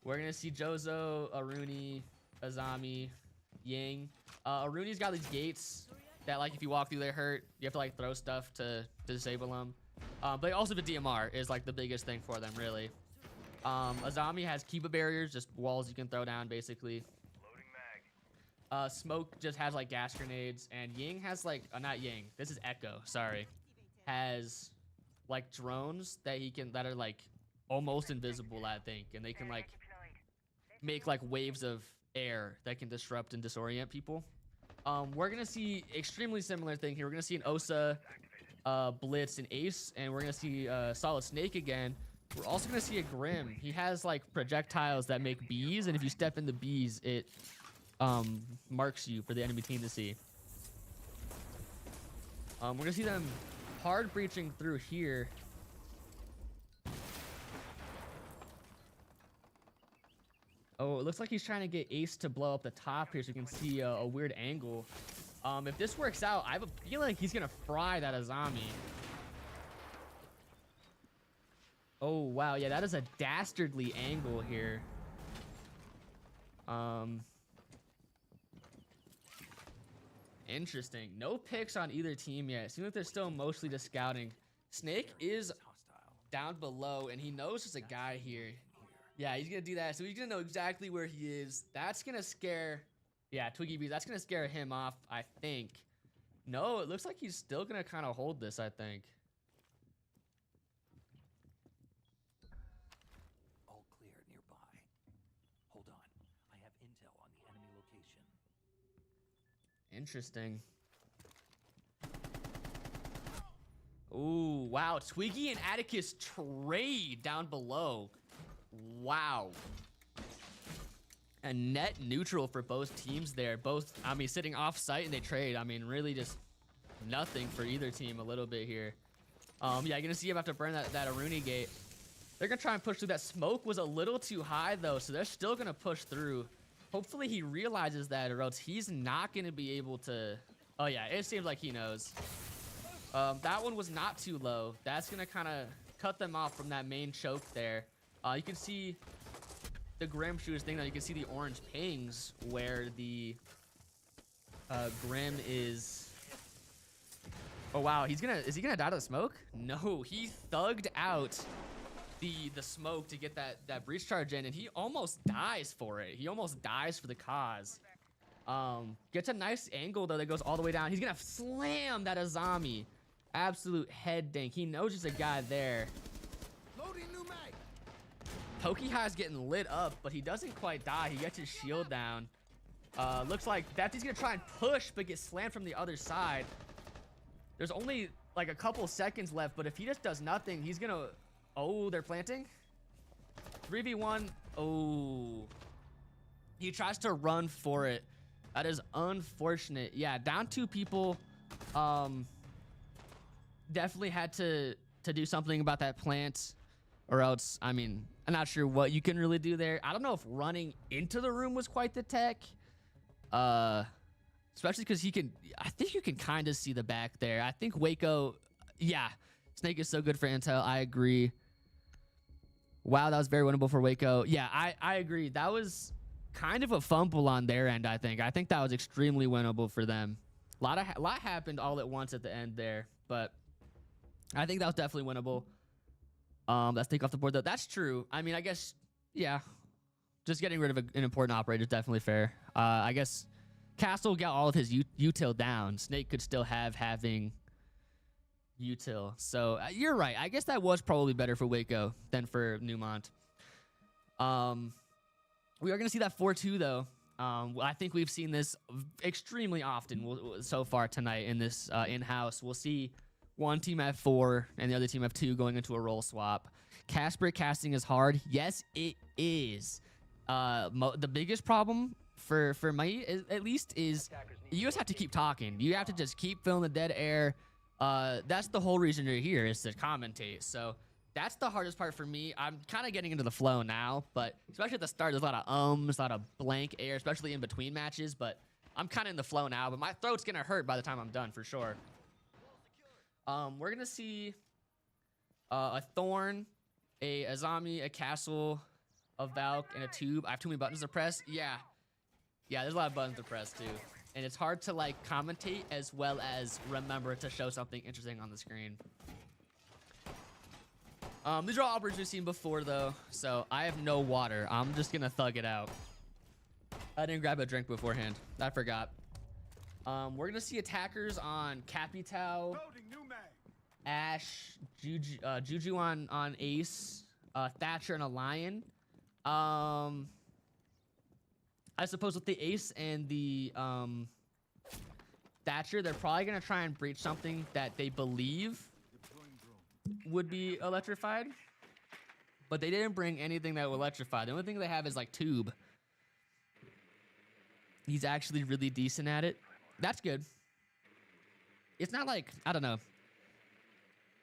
We're going to see Jozo, Aruni, Azami, Ying. Aruni's got these gates that, like, if you walk through, they hurt. You have to, like, throw stuff to disable them. But also the DMR is, like, the biggest thing for them, really. Azami has Kiba barriers, just walls you can throw down, basically. Smoke just has, like, gas grenades. And Ying has, like, not Ying. This is Echo, sorry. Has, like, drones that that are, like, almost invisible, I think. And they can, like, make, like, waves of air that can disrupt and disorient people. We're gonna see extremely similar thing here. We're gonna see an Osa, Blitz, and Ace, and we're gonna see Solid Snake again. We're also gonna see a Grim. He has like projectiles that make bees, and if you step in the bees, it marks you for the enemy team to see. We're gonna see them hard breaching through here. Oh, it looks like he's trying to get Ace to blow up the top here so you can see a weird angle. If this works out, I have a feeling he's going to fry that Azami. Oh, wow. Yeah, that is a dastardly angle here. Interesting. No picks on either team yet. It seems like they're still mostly just scouting. Snake is down below, and he knows there's a guy here. Yeah, he's going to do that. So he's going to know exactly where he is. That's going to scare... Yeah, Twiggy B. That's going to scare him off, I think. No, it looks like he's still going to kind of hold this, I think. All clear nearby. Hold on. I have intel on the enemy location. Interesting. Ooh, wow. Twiggy and Atticus trade down below. Wow. A net neutral for both teams there. Both, I mean, sitting off site and they trade. I mean, really just nothing for either team a little bit here. Yeah, you're going to see him have to burn that Aruni gate. They're going to try and push through. That smoke was a little too high, though, so they're still going to push through. Hopefully he realizes that, or else he's not going to be able to... Oh, yeah, it seems like he knows. That one was not too low. That's going to kind of cut them off from that main choke there. You can see the Grim shooters thing, though, you can see the orange pings where the Grim is. Oh wow, is he gonna die to the smoke? No, he thugged out the smoke to get that breach charge in, and he almost dies for it. He almost dies for the cause. Gets a nice angle though that goes all the way down. He's gonna slam that Azami. Absolute head dink. He knows there's a guy there. Loading new mag. Pokihai's getting lit up, but he doesn't quite die. He gets his shield down. Looks like Dapty's gonna try and push, but get slammed from the other side. There's only like a couple seconds left, but if he just does nothing, he's gonna... Oh, they're planting? 3v1. Oh. He tries to run for it. That is unfortunate. Yeah, down 2 people. Definitely had to do something about that plant, or else, I mean, I'm not sure what you can really do there. I don't know if running into the room was quite the tech. Especially because I think you can kind of see the back there. I think Waco, yeah, Snake is so good for intel. I agree. Wow, that was very winnable for Waco. Yeah, I agree. That was kind of a fumble on their end, I think. I think that was extremely winnable for them. A lot happened all at once at the end there, but I think that was definitely winnable. Let's take off the board, though. That's true. I mean, I guess, yeah, just getting rid of an important operator is definitely fair. I guess Castle got all of his util down. Snake could still having util. So you're right. I guess that was probably better for Waco than for Neumont. We are going to see that 4-2, though. I think we've seen this extremely often so far tonight in this in-house. We'll see one team have 4 and the other team have 2 going into a roll swap. Casper casting is hard. Yes, it is. The biggest problem for me, at least, is you just have to keep talking. You have to just keep filling the dead air. That's the whole reason you're here, is to commentate. So that's the hardest part for me. I'm kind of getting into the flow now, but especially at the start, there's a lot of ums, a lot of blank air, especially in between matches. But I'm kind of in the flow now, but my throat's gonna hurt by the time I'm done for sure. We're gonna see a Thorn, a Azami, a Castle, a Valk, and a Tube. I have too many buttons to press. Yeah, there's a lot of buttons to press too, and it's hard to like commentate as well as remember to show something interesting on the screen. These are all operators we've seen before though, so I have no water. I'm just gonna thug it out. I didn't grab a drink beforehand. I forgot. We're gonna see attackers on Capital, Loading new mag. Ash, Juju on Ace, Thatcher and a Lion. I suppose with the Ace and the Thatcher, they're probably gonna try and breach something that they believe would be electrified, but they didn't bring anything that would electrify. The only thing they have is like Tube. He's actually really decent at it. That's good. It's not like, I don't know.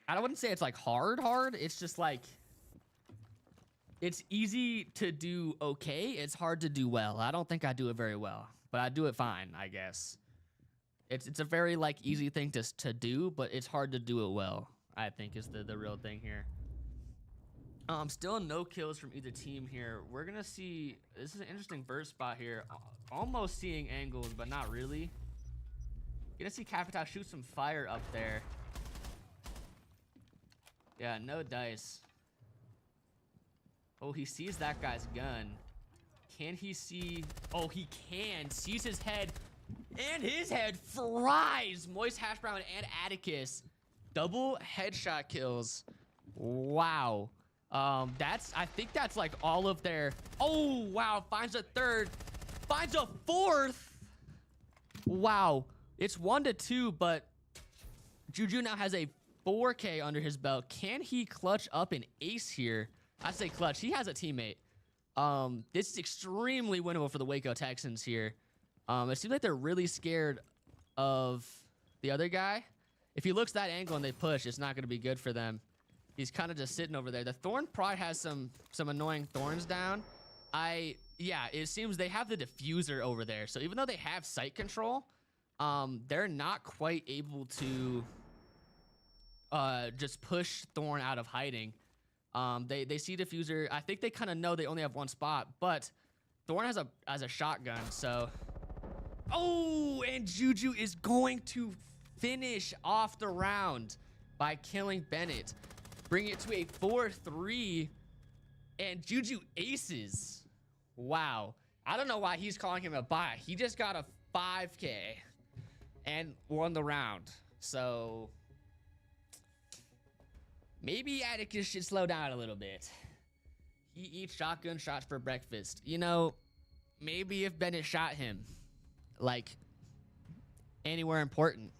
I wouldn't say it's like hard. It's just like, it's easy to do okay. It's hard to do well. I don't think I do it very well, but I do it fine, I guess. It's a very like easy thing to do, but it's hard to do it well, I think is the real thing here. Still no kills from either team here. We're gonna see, this is an interesting burst spot here. Almost seeing angles, but not really. Gonna see Capital shoot some fire up there. Yeah, no dice. Oh, he sees that guy's gun. Can he see? Oh, he can. Sees his head, and his head fries Moist Hash Brown and Atticus. Double headshot kills. Wow. I think that's like all of their. Oh, wow. Finds a third. Finds a fourth. Wow. It's 1-2, but Juju now has a 4K under his belt. Can he clutch up an ace here? I say clutch. He has a teammate. This is extremely winnable for the Waco Texans here. It seems like they're really scared of the other guy. If he looks that angle and they push, it's not going to be good for them. He's kind of just sitting over there. The Thorn probably has some annoying Thorns down. Yeah, it seems they have the diffuser over there. So even though they have sight control, they're not quite able to just push Thorn out of hiding. They see Diffuser. I think they kind of know they only have one spot, but Thorn has a shotgun, so. Oh, and Juju is going to finish off the round by killing Bennett, bring it to a 4-3, and Juju aces. Wow. I don't know why he's calling him a buy. He just got a 5K and won the round. So maybe Atticus should slow down a little bit. He eats shotgun shots for breakfast. You know, maybe if Bennett shot him, like, anywhere important.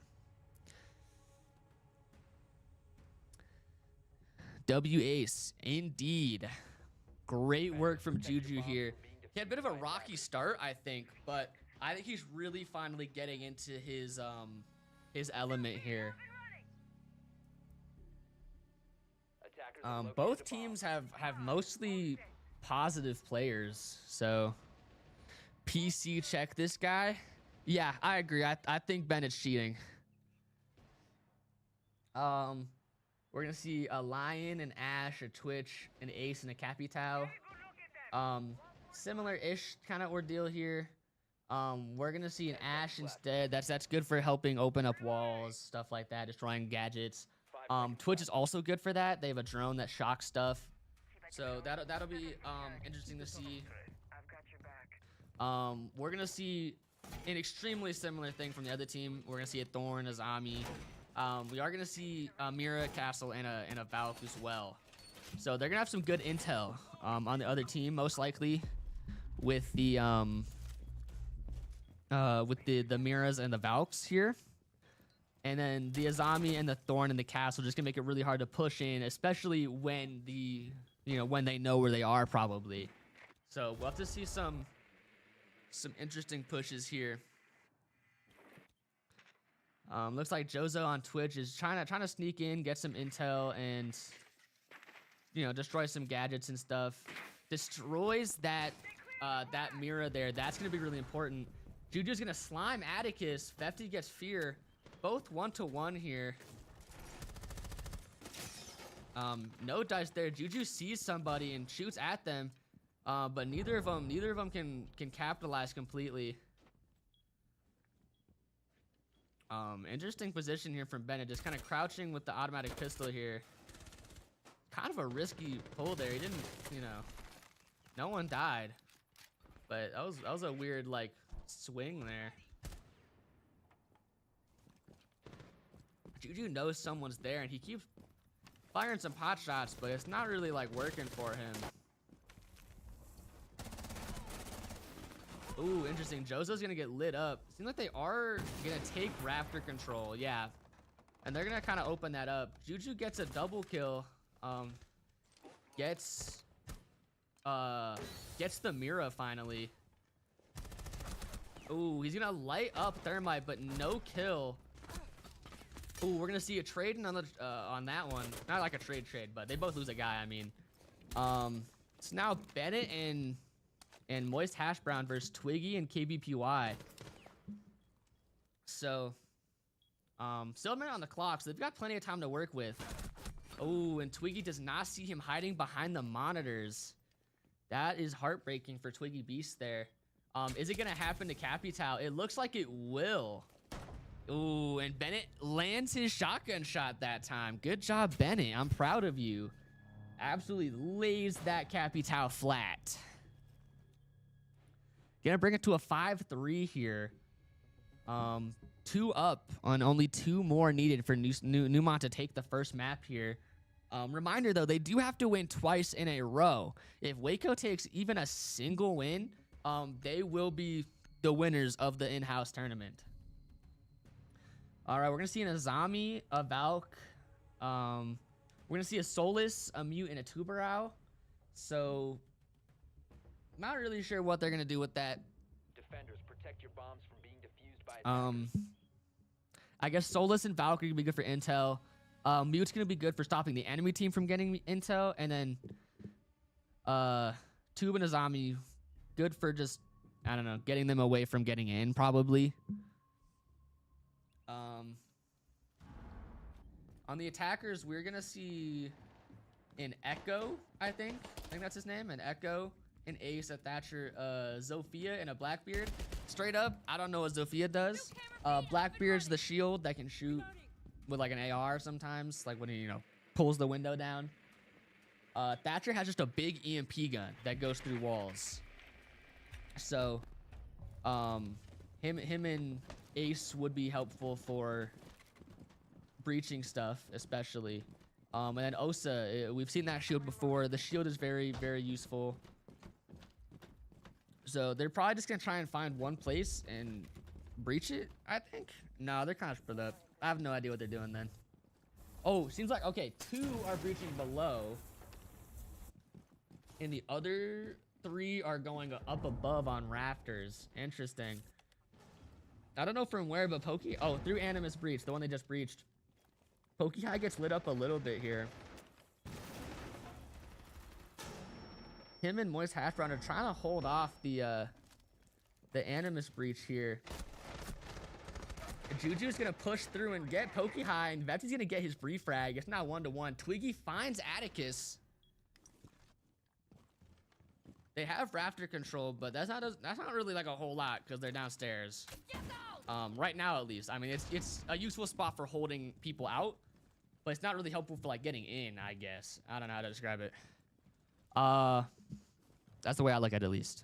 W ace, indeed. Great work from Juju here. He had a bit of a rocky start, I think, but I think he's really finally getting into his element here. Both teams have mostly positive players, so PC check this guy. Yeah, I agree. I think Bennett's cheating. We're gonna see a Lion, an Ash, a Twitch, an Ace, and a Capitao. Similar-ish kind of ordeal here. We're gonna see an Ash instead. That's good for helping open up walls, stuff like that, destroying gadgets. Twitch is also good for that. They have a drone that shocks stuff, so that'll be interesting to see. We're gonna see an extremely similar thing from the other team. We're gonna see a Thorn, a Zami. We are gonna see a Mira, Castle, and a Valk as well. So they're gonna have some good intel on the other team, most likely, with the Miras and the Valks here. And then the Azami and the Thorn and the Castle just gonna make it really hard to push in, especially when when they know where they are probably. So we'll have to see some interesting pushes here. Looks like Jozo on Twitch is trying to sneak in, get some intel, and destroy some gadgets and stuff. Destroys that Mira there. That's gonna be really important. Juju's gonna slime Atticus. Fefty gets Fear. Both 1-to-1 here. No dice there. Juju sees somebody and shoots at them, but neither of them can capitalize completely. Interesting position here from Bennett, just kind of crouching with the automatic pistol here. Kind of a risky pull there. He didn't, no one died, but that was a weird like swing there. Juju knows someone's there, and he keeps firing some pot shots, but it's not really like working for him. Ooh, interesting. Jozo's gonna get lit up. Seems like they are gonna take Raptor control, yeah. And they're gonna kind of open that up. Juju gets a double kill. Gets the Mira finally. Ooh, he's gonna light up Thermite, but no kill. Ooh, we're gonna see a trade on that one. Not like a trade, but they both lose a guy. I mean, it's now Bennett and Moist Hash Brown versus Twiggy and KBPY. So, still a minute on the clock, so they've got plenty of time to work with. Oh, and Twiggy does not see him hiding behind the monitors. That is heartbreaking for Twiggy Beast there. Is it gonna happen to Capitao? It looks like it will. Ooh, and Bennett lands his shotgun shot that time. Good job, Bennett. I'm proud of you. Absolutely lays that Capitao flat. Gonna bring it to a 5-3 here. 2 up on only 2 more needed for Neumont to take the first map here. Reminder though, they do have to win twice in a row. If Waco takes even a single win, they will be the winners of the in-house tournament. All right, we're gonna see an Azami, a Valk. We're gonna see a Solus, a Mute, and a Tubarao. So, not really sure what they're gonna do with that. Defenders, protect your bombs from being defused by I guess Solus and Valk are gonna be good for intel. Mute's gonna be good for stopping the enemy team from getting intel, and then Tube and Azami, good for just, I don't know, getting them away from getting in probably. On the attackers, we're gonna see an Echo, I think that's his name, an Echo, an Ace, a Thatcher, Zofia, and a Blackbeard. Straight up, I don't know what Zofia does. Blackbeard's the shield that can shoot with like an AR sometimes, like when he, pulls the window down. Thatcher has just a big EMP gun that goes through walls. So, him and Ace would be helpful for breaching stuff, especially. And then Osa, we've seen that shield before. The shield is very, very useful. So they're probably just gonna try and find one place and breach it, I think. No, they're kind of split up. I have no idea what they're doing then. Oh, seems like, okay, 2 are breaching below. And the other 3 are going up above on rafters. Interesting. I don't know from where, but through Animus Breach, the one they just breached. Pokey High gets lit up a little bit here. Him and Moist Hashbrown are trying to hold off the Animus Breach here. Juju's gonna push through and get Pokey High, and Vepti's gonna get his refrag. It's not 1-to-1. Twiggy finds Atticus. They have rafter control, but that's not really like a whole lot because they're downstairs. Right now, at least. I mean, it's a useful spot for holding people out, but it's not really helpful for like getting in, I guess. I don't know how to describe it. That's the way I look at it, at least.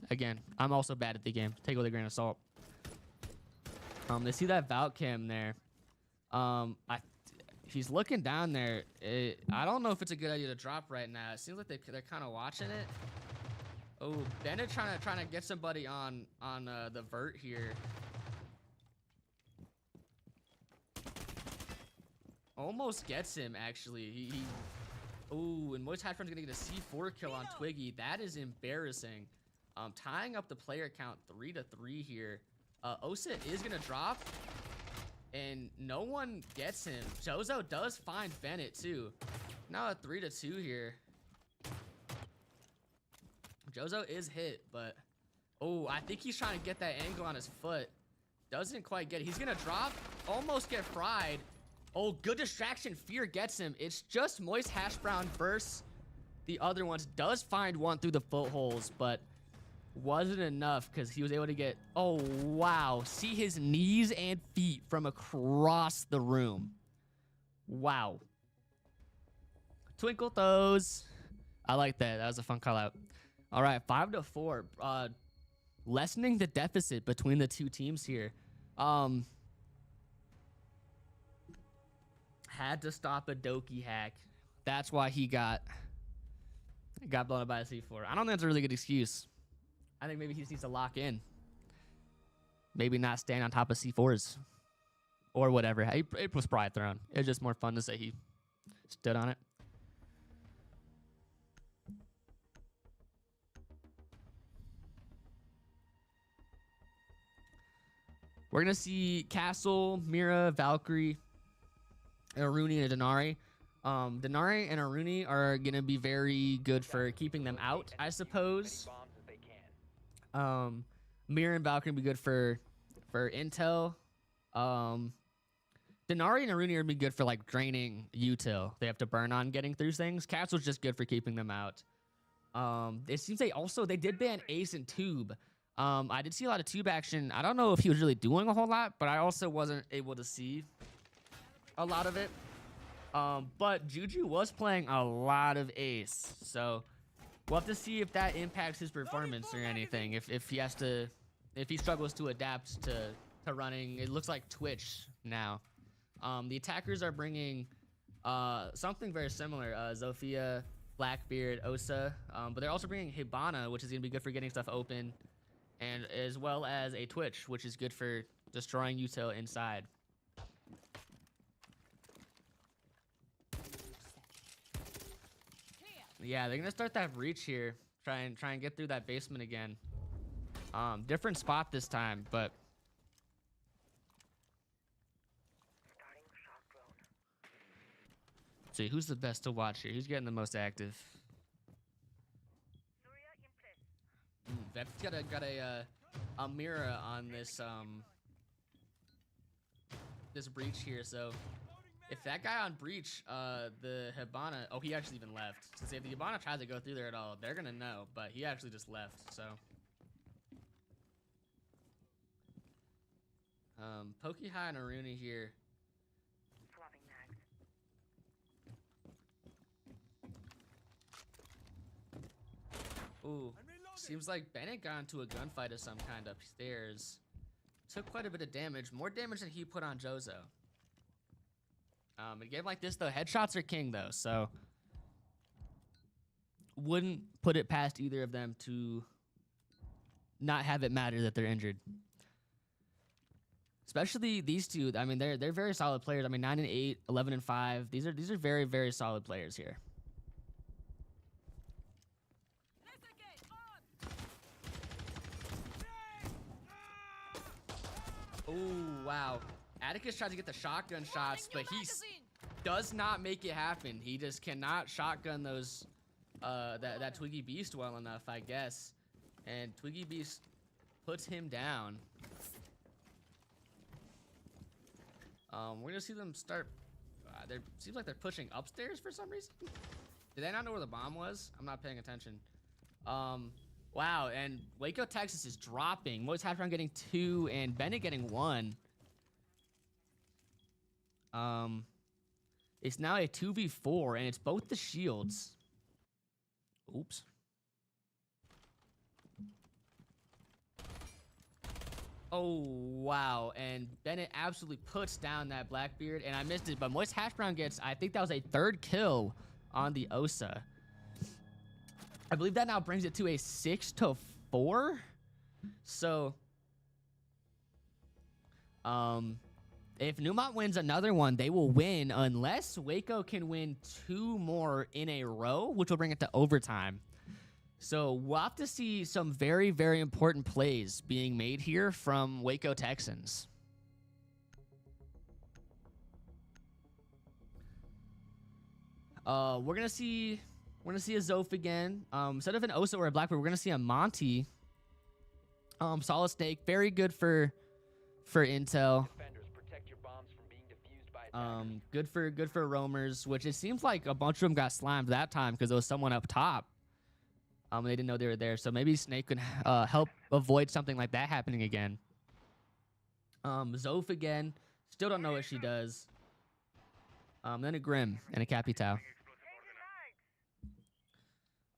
Again, I'm also bad at the game. Take it with a grain of salt. They see that Valcam there. He's looking down there. I don't know if it's a good idea to drop right now. It seems like they're kind of watching it. Oh, Bennett trying to get somebody on the vert here. Almost gets him, actually. Oh, and Moist Hatchbrown's gonna get a C4 kill on Twiggy. That is embarrassing. Tying up the player count 3-3 here. Osa is gonna drop, and no one gets him. Jozo does find Bennett too. Now a 3-2 here. Jozo is hit, but I think he's trying to get that angle on his foot. Doesn't quite get it. He's gonna drop, almost get fried. Oh, good distraction. Fear gets him. It's just Moist Hashbrown versus the other ones. Does find one through the footholes, but wasn't enough because he was able to get... Oh, wow. See his knees and feet from across the room. Wow. Twinkle toes. I like that. That was a fun call out. All right, 5-4. Lessening the deficit between the two teams here. Had to stop a Doki hack. That's why he got blown up by a C4. I don't think that's a really good excuse. I think maybe he just needs to lock in. Maybe not stand on top of C4s. Or whatever. It was probably thrown. It was just more fun to say he stood on it. We're going to see Castle, Mira, Valkyrie, Aruni, and Denari. Denari and Aruni are going to be very good for keeping them out, I suppose. Mira and Valkyrie be good for intel. Denari and Aruni are going to be good for like draining util. They have to burn on getting through things. Castle's just good for keeping them out. It seems they did ban Ace and Tube. I did see a lot of Tube action. I don't know if he was really doing a whole lot, but I also wasn't able to see a lot of it. But Juju was playing a lot of Ace, so we'll have to see if that impacts his performance or anything. If he struggles to adapt to running, it looks like Twitch now. The attackers are bringing something very similar. Zofia, Blackbeard, Osa, but they're also bringing Hibana, which is gonna be good for getting stuff open, and as well as a Twitch, which is good for destroying util inside. Yeah, they're gonna start that breach here. Try and get through that basement again. Different spot this time, but let's see who's the best to watch here. Who's getting the most active? Vep's got a mirror on this this breach here, so If that guy on breach, the Hibana, oh, he actually even left. Since if the Hibana tries to go through there at all, they're gonna know. But he actually just left. So, Pokey High and Aruni here. Swapping mags. Ooh, seems like Bennett got into a gunfight of some kind upstairs. Took quite a bit of damage, more damage than he put on Jozo. In a game like this, though, headshots are king, though, so wouldn't put it past either of them to not have it matter that they're injured. Especially these two. I mean, they're very solid players. I mean, 9-8, 11-5. These are very, very solid players here. Oh, wow. Atticus tried to get the shotgun shots, but he does not make it happen. He just cannot shotgun those that Twiggy Beast well enough, I guess. And Twiggy Beast puts him down. We're gonna see them start. Seems like they're pushing upstairs for some reason. Did they not know where the bomb was? I'm not paying attention. Wow, and Waco, Texas is dropping. Moist Hatchround getting 2 and Bennett getting 1. It's now a 2v4 and it's both the shields. Oops. Oh, wow. And Bennett absolutely puts down that Blackbeard, and I missed it, but Moist Hashbrown gets, I think that was a 3rd kill on the Osa. I believe that now brings it to a 6-4. So, if Neumont wins another one, they will win unless Waco can win 2 more in a row, which will bring it to overtime. So we'll have to see some very, very important plays being made here from Waco Texans. We're gonna see a Zof again. Instead of an Osa or a Blackbird, we're gonna see a Monty. Solid Snake, very good for intel. Good for roamers, which it seems like a bunch of them got slammed that time because there was someone up top. They didn't know they were there, so maybe Snake could help avoid something like that happening again. Zof again, still don't know what she does. Then a Grim and a Capitao.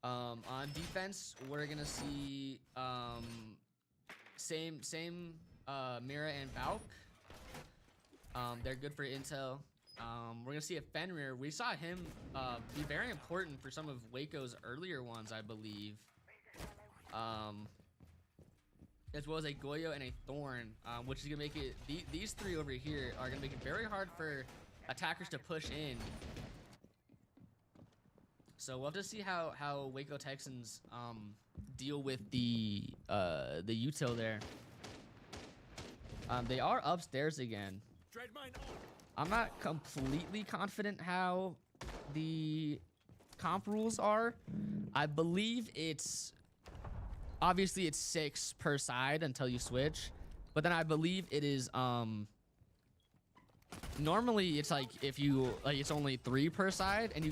On defense, we're gonna see same Mira and Valk. They're good for intel. We're gonna see a Fenrir. We saw him be very important for some of Waco's earlier ones, I believe. As well as a Goyo and a Thorn, which is gonna make it. These 3 over here are gonna make it very hard for attackers to push in. So we'll have to see how Waco Texans deal with the util there. They are upstairs again. I'm not completely confident how the comp rules are. I believe obviously it's 6 per side until you switch, but then I believe it is normally it's like it's only 3 per side, and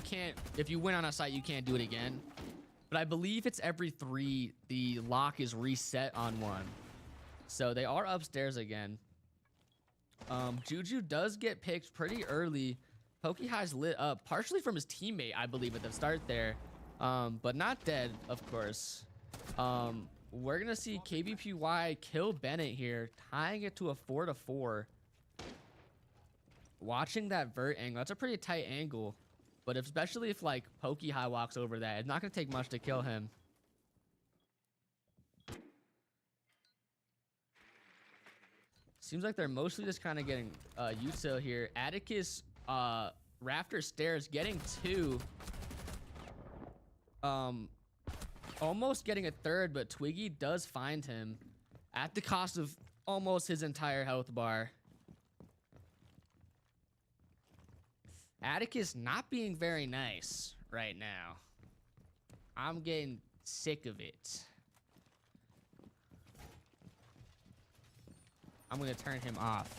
if you win on a site you can't do it again. But I believe it's every 3 the lock is reset on 1. So they are upstairs again. Juju does get picked pretty early. Pokey High's lit up, partially from his teammate, I believe, at the start there. But not dead, of course. We're gonna see KBPY kill Bennett here, tying it to a 4-4. Watching that vert angle, that's a pretty tight angle. But especially if like Pokey High walks over that, it's not gonna take much to kill him. Seems like they're mostly just kind of getting util here. Atticus, Rafter Stairs getting 2. Almost getting a 3rd, but Twiggy does find him at the cost of almost his entire health bar. Atticus not being very nice right now. I'm getting sick of it. I'm gonna turn him off.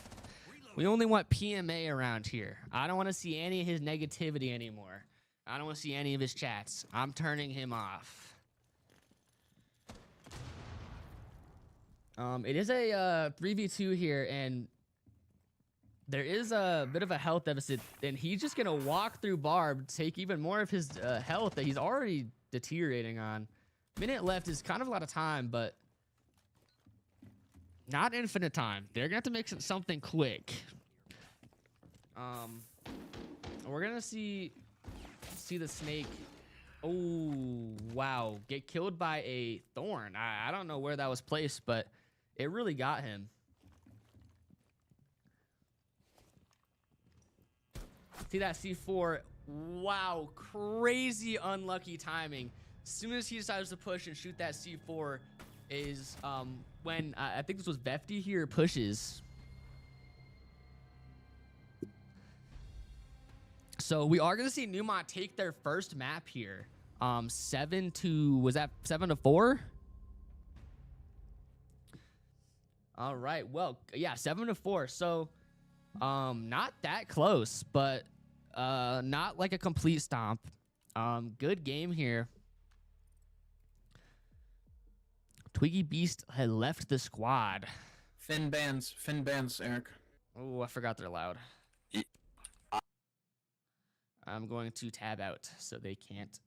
We only want PMA around here. I don't want to see any of his negativity anymore. I don't want to see any of his chats. I'm turning him off. It is a 3v2 here, and there is a bit of a health deficit, and he's just gonna walk through Barb, take even more of his health that he's already deteriorating on. Minute left is kind of a lot of time, but not infinite time. They're gonna have to make something quick. We're gonna see the snake. Oh wow, get killed by a thorn. I don't know where that was placed, but it really got him. See that C4? Wow, crazy unlucky timing. As soon as he decides to push and shoot that C4 is when I think this was Vefty here pushes. So we are gonna see Neumont take their first map here. 7 to, was that 7 to 4? All right, well, yeah, 7 to 4. So not that close, but not like a complete stomp. Good game here. Twiggy Beast had left the squad. Fin bands, Eric. Oh, I forgot they're loud. I'm going to tab out so they can't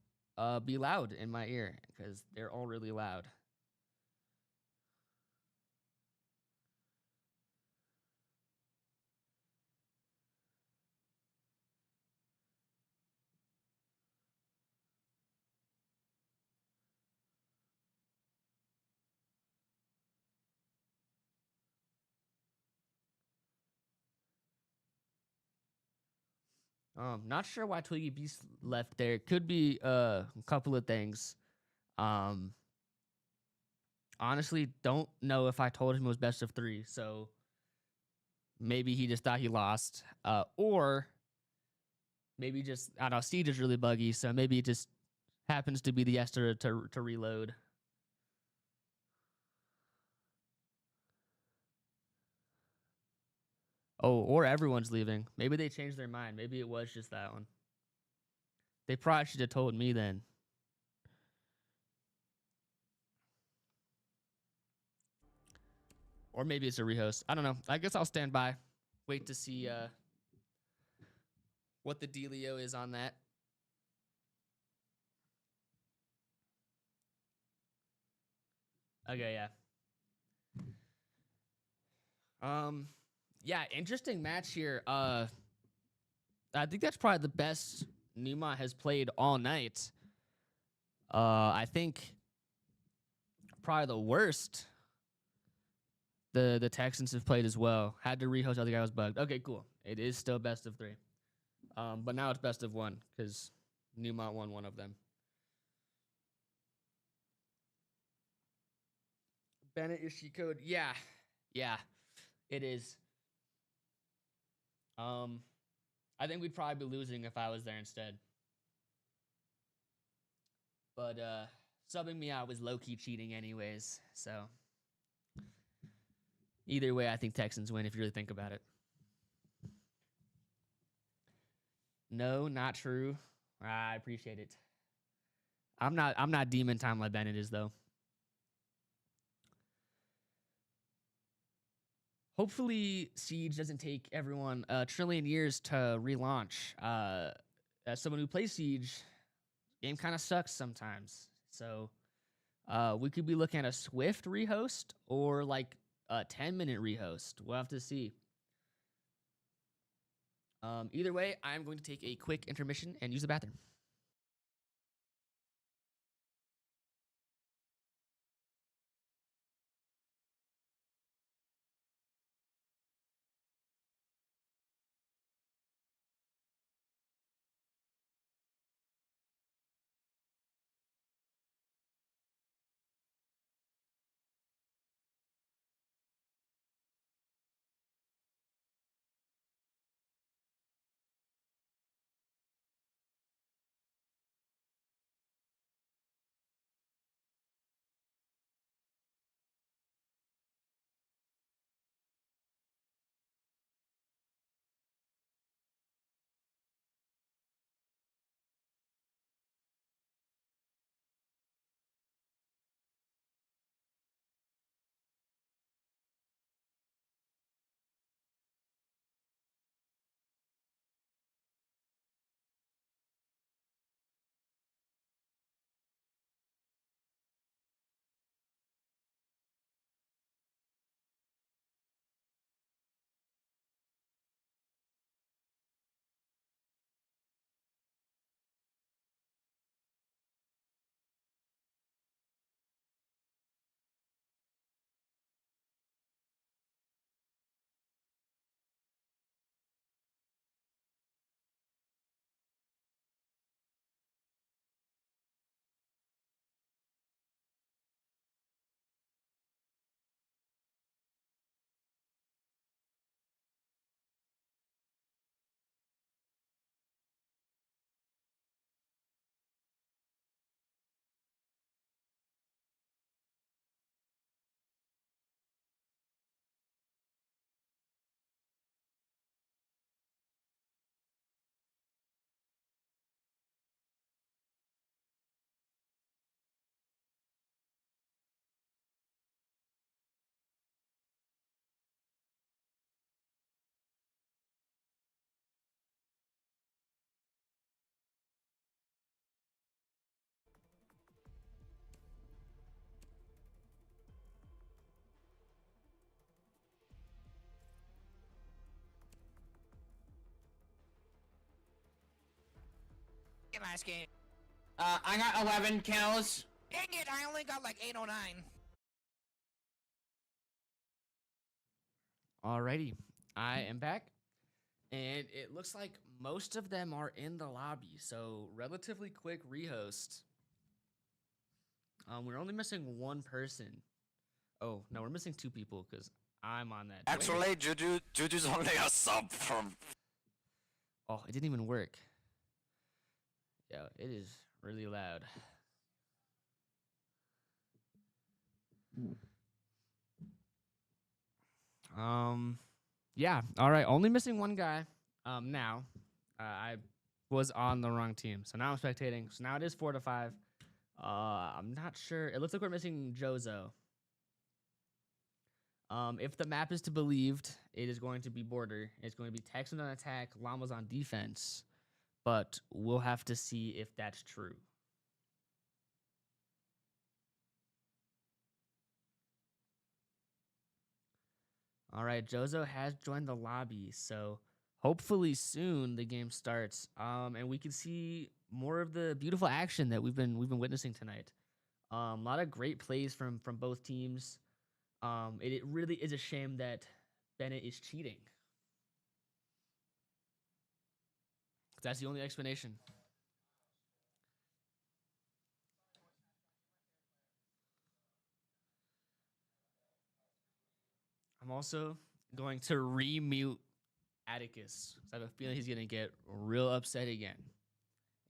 be loud in my ear because they're all really loud. Not sure why Twiggy Beast left there. Could be a couple of things. Honestly, don't know if I told him it was best of 3, so maybe he just thought he lost. Or maybe just, I don't know, Siege is really buggy, so maybe it just happens to be the Esther to reload. Oh, or everyone's leaving. Maybe they changed their mind. Maybe it was just that one. They probably should have told me then. Or maybe it's a rehost. I don't know. I guess I'll stand by. Wait to see what the dealio is on that. Okay, yeah. Yeah, interesting match here. I think that's probably the best Neumont has played all night. I think probably the worst the Texans have played as well. Had to rehost, other guy was bugged. Okay, cool. It is still best of 3. But now it's best of 1 because Neumont won one of them. Bennett is cheat code. Yeah, it is. I think we'd probably be losing if I was there instead. But subbing me out was low-key cheating anyways, so either way, I think Texans win if you really think about it. No, not true. I appreciate it. I'm not demon time like Bennett is though. Hopefully Siege doesn't take everyone a trillion years to relaunch. As someone who plays Siege, game kind of sucks sometimes. So we could be looking at a swift rehost or like a 10-minute rehost. We'll have to see. Either way, I'm going to take a quick intermission and use the bathroom. last game. I got 11 kills. Dang it, I only got like 8 or 9. Alrighty, I am back, and it looks like most of them are in the lobby, so relatively quick rehost. We're only missing one person. Oh, no, we're missing 2 people because I'm on that. Actually, Juju's only a sub from. Oh, it didn't even work. Yeah, it is really loud. Yeah, all right, only missing one guy. Now, I was on the wrong team, so now I'm spectating. So now it is 4 to 5. I'm not sure. It looks like we're missing Jozo. If the map is to be believed, it is going to be border. It's going to be Texans on attack, Llamas on defense. But we'll have to see if that's true. All right, Jozo has joined the lobby, so hopefully soon the game starts, and we can see more of the beautiful action that we've been witnessing tonight. A lot of great plays from both teams. It really is a shame that Bennett is cheating. That's the only explanation. I'm also going to remute Atticus. I have a feeling he's going to get real upset again.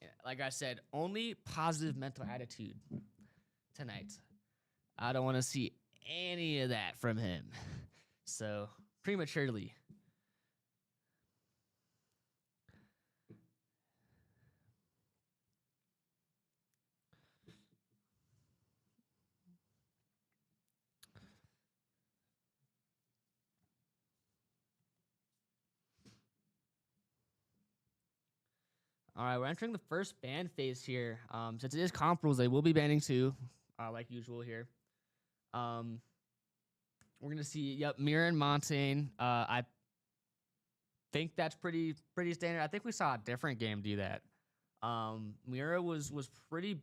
Yeah, like I said, only positive mental attitude tonight. I don't want to see any of that from him. So, prematurely. All right, we're entering the first ban phase here. Since it is comp rules, they will be banning 2, like usual here. We're gonna see, yep, Mira and Montaigne. I think that's pretty standard. I think we saw a different game do that. Mira was pretty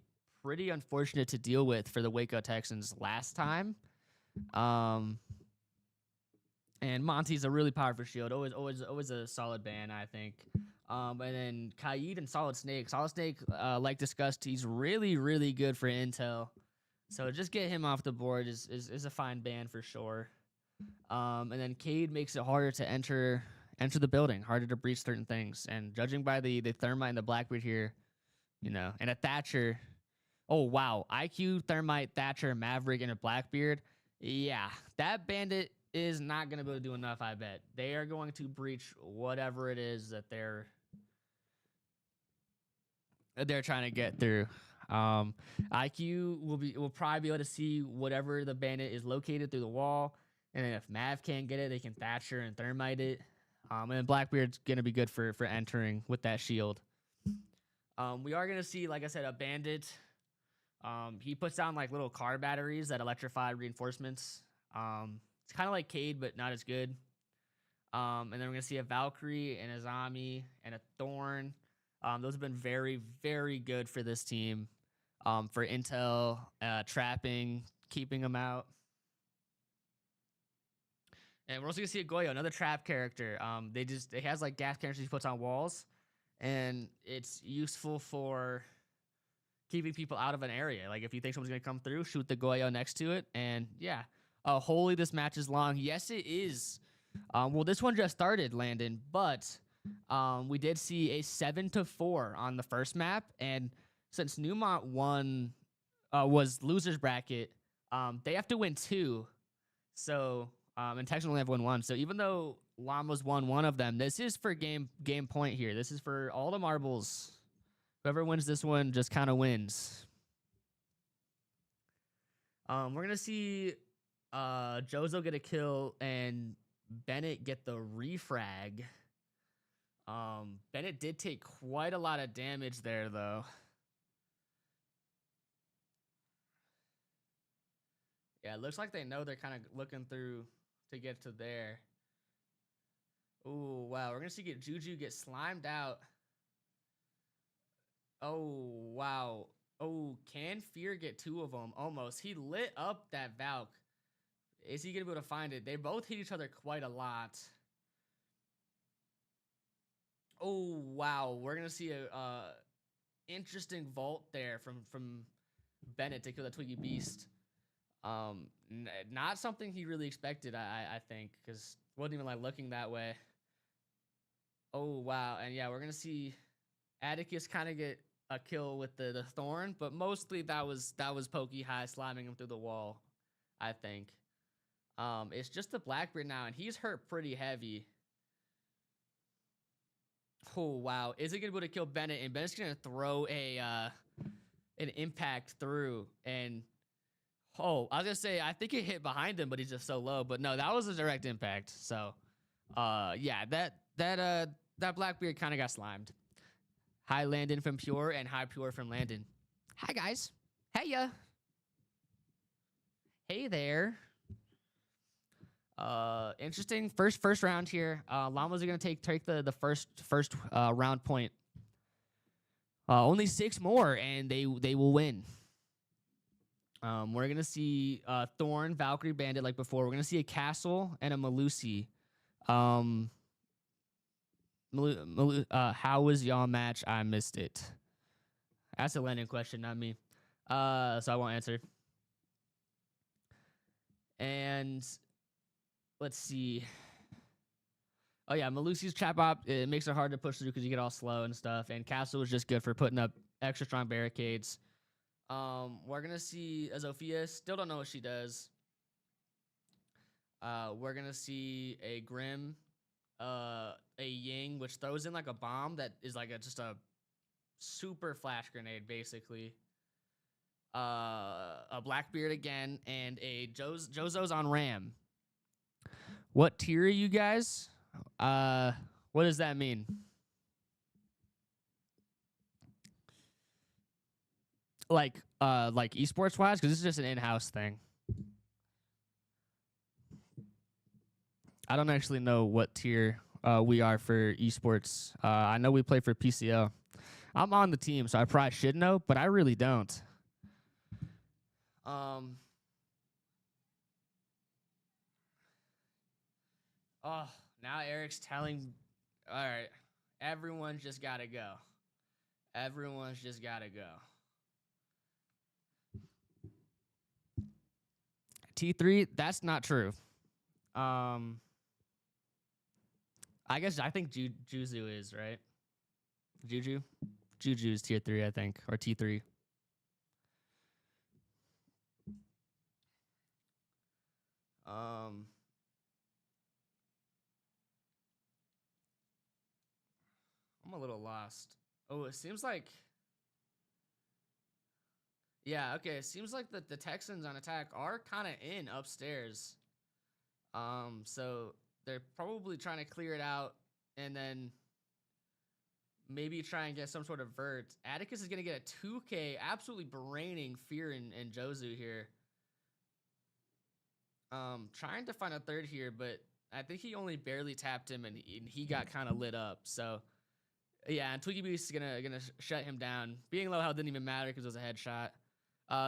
unfortunate to deal with for the Waco Texans last time. And Monty's a really powerful shield. Always a solid ban, I think. And then Kaid and Solid Snake. Solid Snake, like discussed, he's really good for intel. So just get him off the board is a fine ban for sure. And then Cade makes it harder to enter the building, harder to breach certain things. And judging by the Thermite and the Blackbeard here, you know, and a Thatcher. Oh wow, IQ, Thermite, Thatcher, Maverick, and a Blackbeard. Yeah, that bandit is not gonna be able to do enough. I bet they are going to breach whatever it is that they're trying to get through. IQ will probably be able to see whatever the bandit is located through the wall, and then if Mav can't get it, they can Thatcher and Thermite it. And then Blackbeard's gonna be good for entering with that shield. We are gonna see, like I said, a bandit. He puts down like little car batteries that electrify reinforcements. It's kind of like Cade, but not as good. And then we're gonna see a Valkyrie and a Zami and a Thorn. Those have been very good for this team. For intel, trapping, keeping them out. And we're also gonna see a Goyo, another trap character. It has like gas canisters he puts on walls, and it's useful for keeping people out of an area. Like if you think someone's gonna come through, shoot the Goyo next to it, and yeah. Holy, this match is long. Yes, it is. Well, this one just started, Landon, but we did see a 7-4 on the first map, and since Neumont won, was losers bracket, they have to win 2. So, and Texas only have won 1. So even though Llamas won one of them, this is for game point here. This is for all the marbles. Whoever wins this one just kind of wins. We're gonna see Jozo get a kill and Bennett get the refrag. Bennett did take quite a lot of damage there, though. Yeah, it looks like they know they're kind of looking through to get to there. Ooh, wow. We're going to see Juju get slimed out. Oh, wow. Oh, can Fear get 2 of them? Almost. He lit up that Valk. Is he going to be able to find it? They both hit each other quite a lot. Oh, wow. We're going to see a interesting vault there from Bennett to kill the Twiggy Beast. Not something he really expected, I think, because wasn't even like looking that way. Oh, wow. And yeah, we're going to see Atticus kind of get a kill with the Thorn, but mostly that was Pokey High slamming him through the wall, I think. It's just the Blackbeard now, and he's hurt pretty heavy. Oh, wow. Is it going to be able to kill Bennett? And Bennett's going to throw an impact through. And, oh, I was going to say, I think it hit behind him, but he's just so low. But no, that was a direct impact. So, yeah, that Blackbeard kind of got slimed. Hi, Landon from Pure, and hi, Pure from Landon. Hi, guys. Hey, ya. Hey there. Interesting. First round here. Llamas are gonna take the first round point. Only 6 more, and they will win. We're gonna see Thorn, Valkyrie, Bandit like before. We're gonna see a Castle and a Malusi. How was y'all match? I missed it. That's a Landon question, not me. So I won't answer. And let's see. Oh yeah, Malusi's trap op, it makes it hard to push through because you get all slow and stuff. And Castle is just good for putting up extra strong barricades. We're gonna see a Zofia. Still don't know what she does. We're gonna see a Grim, a Ying, which throws in like a bomb that is like just a super flash grenade, basically. A Blackbeard again, and a Jozo's on Ram. What tier are you guys? What does that mean? Like esports wise, because this is just an in-house thing. I don't actually know what tier we are for esports. I know we play for PCO. I'm on the team, so I probably should know, but I really don't. Oh, now Eric's telling. All right, everyone's just gotta go. Everyone's just gotta go. T3, that's not true. I think Juju is, right? Juju's tier 3, I think, or T3. I'm a little lost. Oh, it seems like. Yeah, okay. It seems like the Texans on attack are kind of in upstairs. So they're probably trying to clear it out and then maybe try and get some sort of vert. Atticus is going to get a 2K, absolutely braining Fear and Jozu here. Trying to find a third here, but I think he only barely tapped him and he got kind of lit up. So yeah, and Twiggy Beast is gonna shut him down. Being low health didn't even matter because it was a headshot.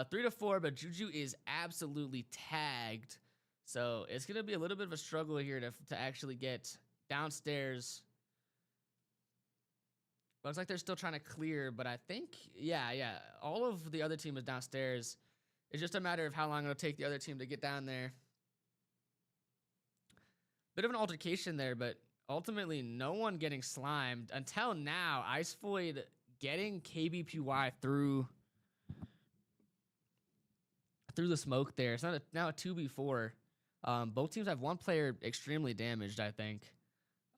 3 to 4, but Juju is absolutely tagged. So it's gonna be a little bit of a struggle here to actually get downstairs. Looks like they're still trying to clear, but I think yeah, all of the other team is downstairs. It's just a matter of how long it'll take the other team to get down there. Bit of an altercation there, but ultimately no one getting slimed until now. Ice Void getting KBPY through the smoke there. It's not now a 2v4. Both teams have one player extremely damaged, I think.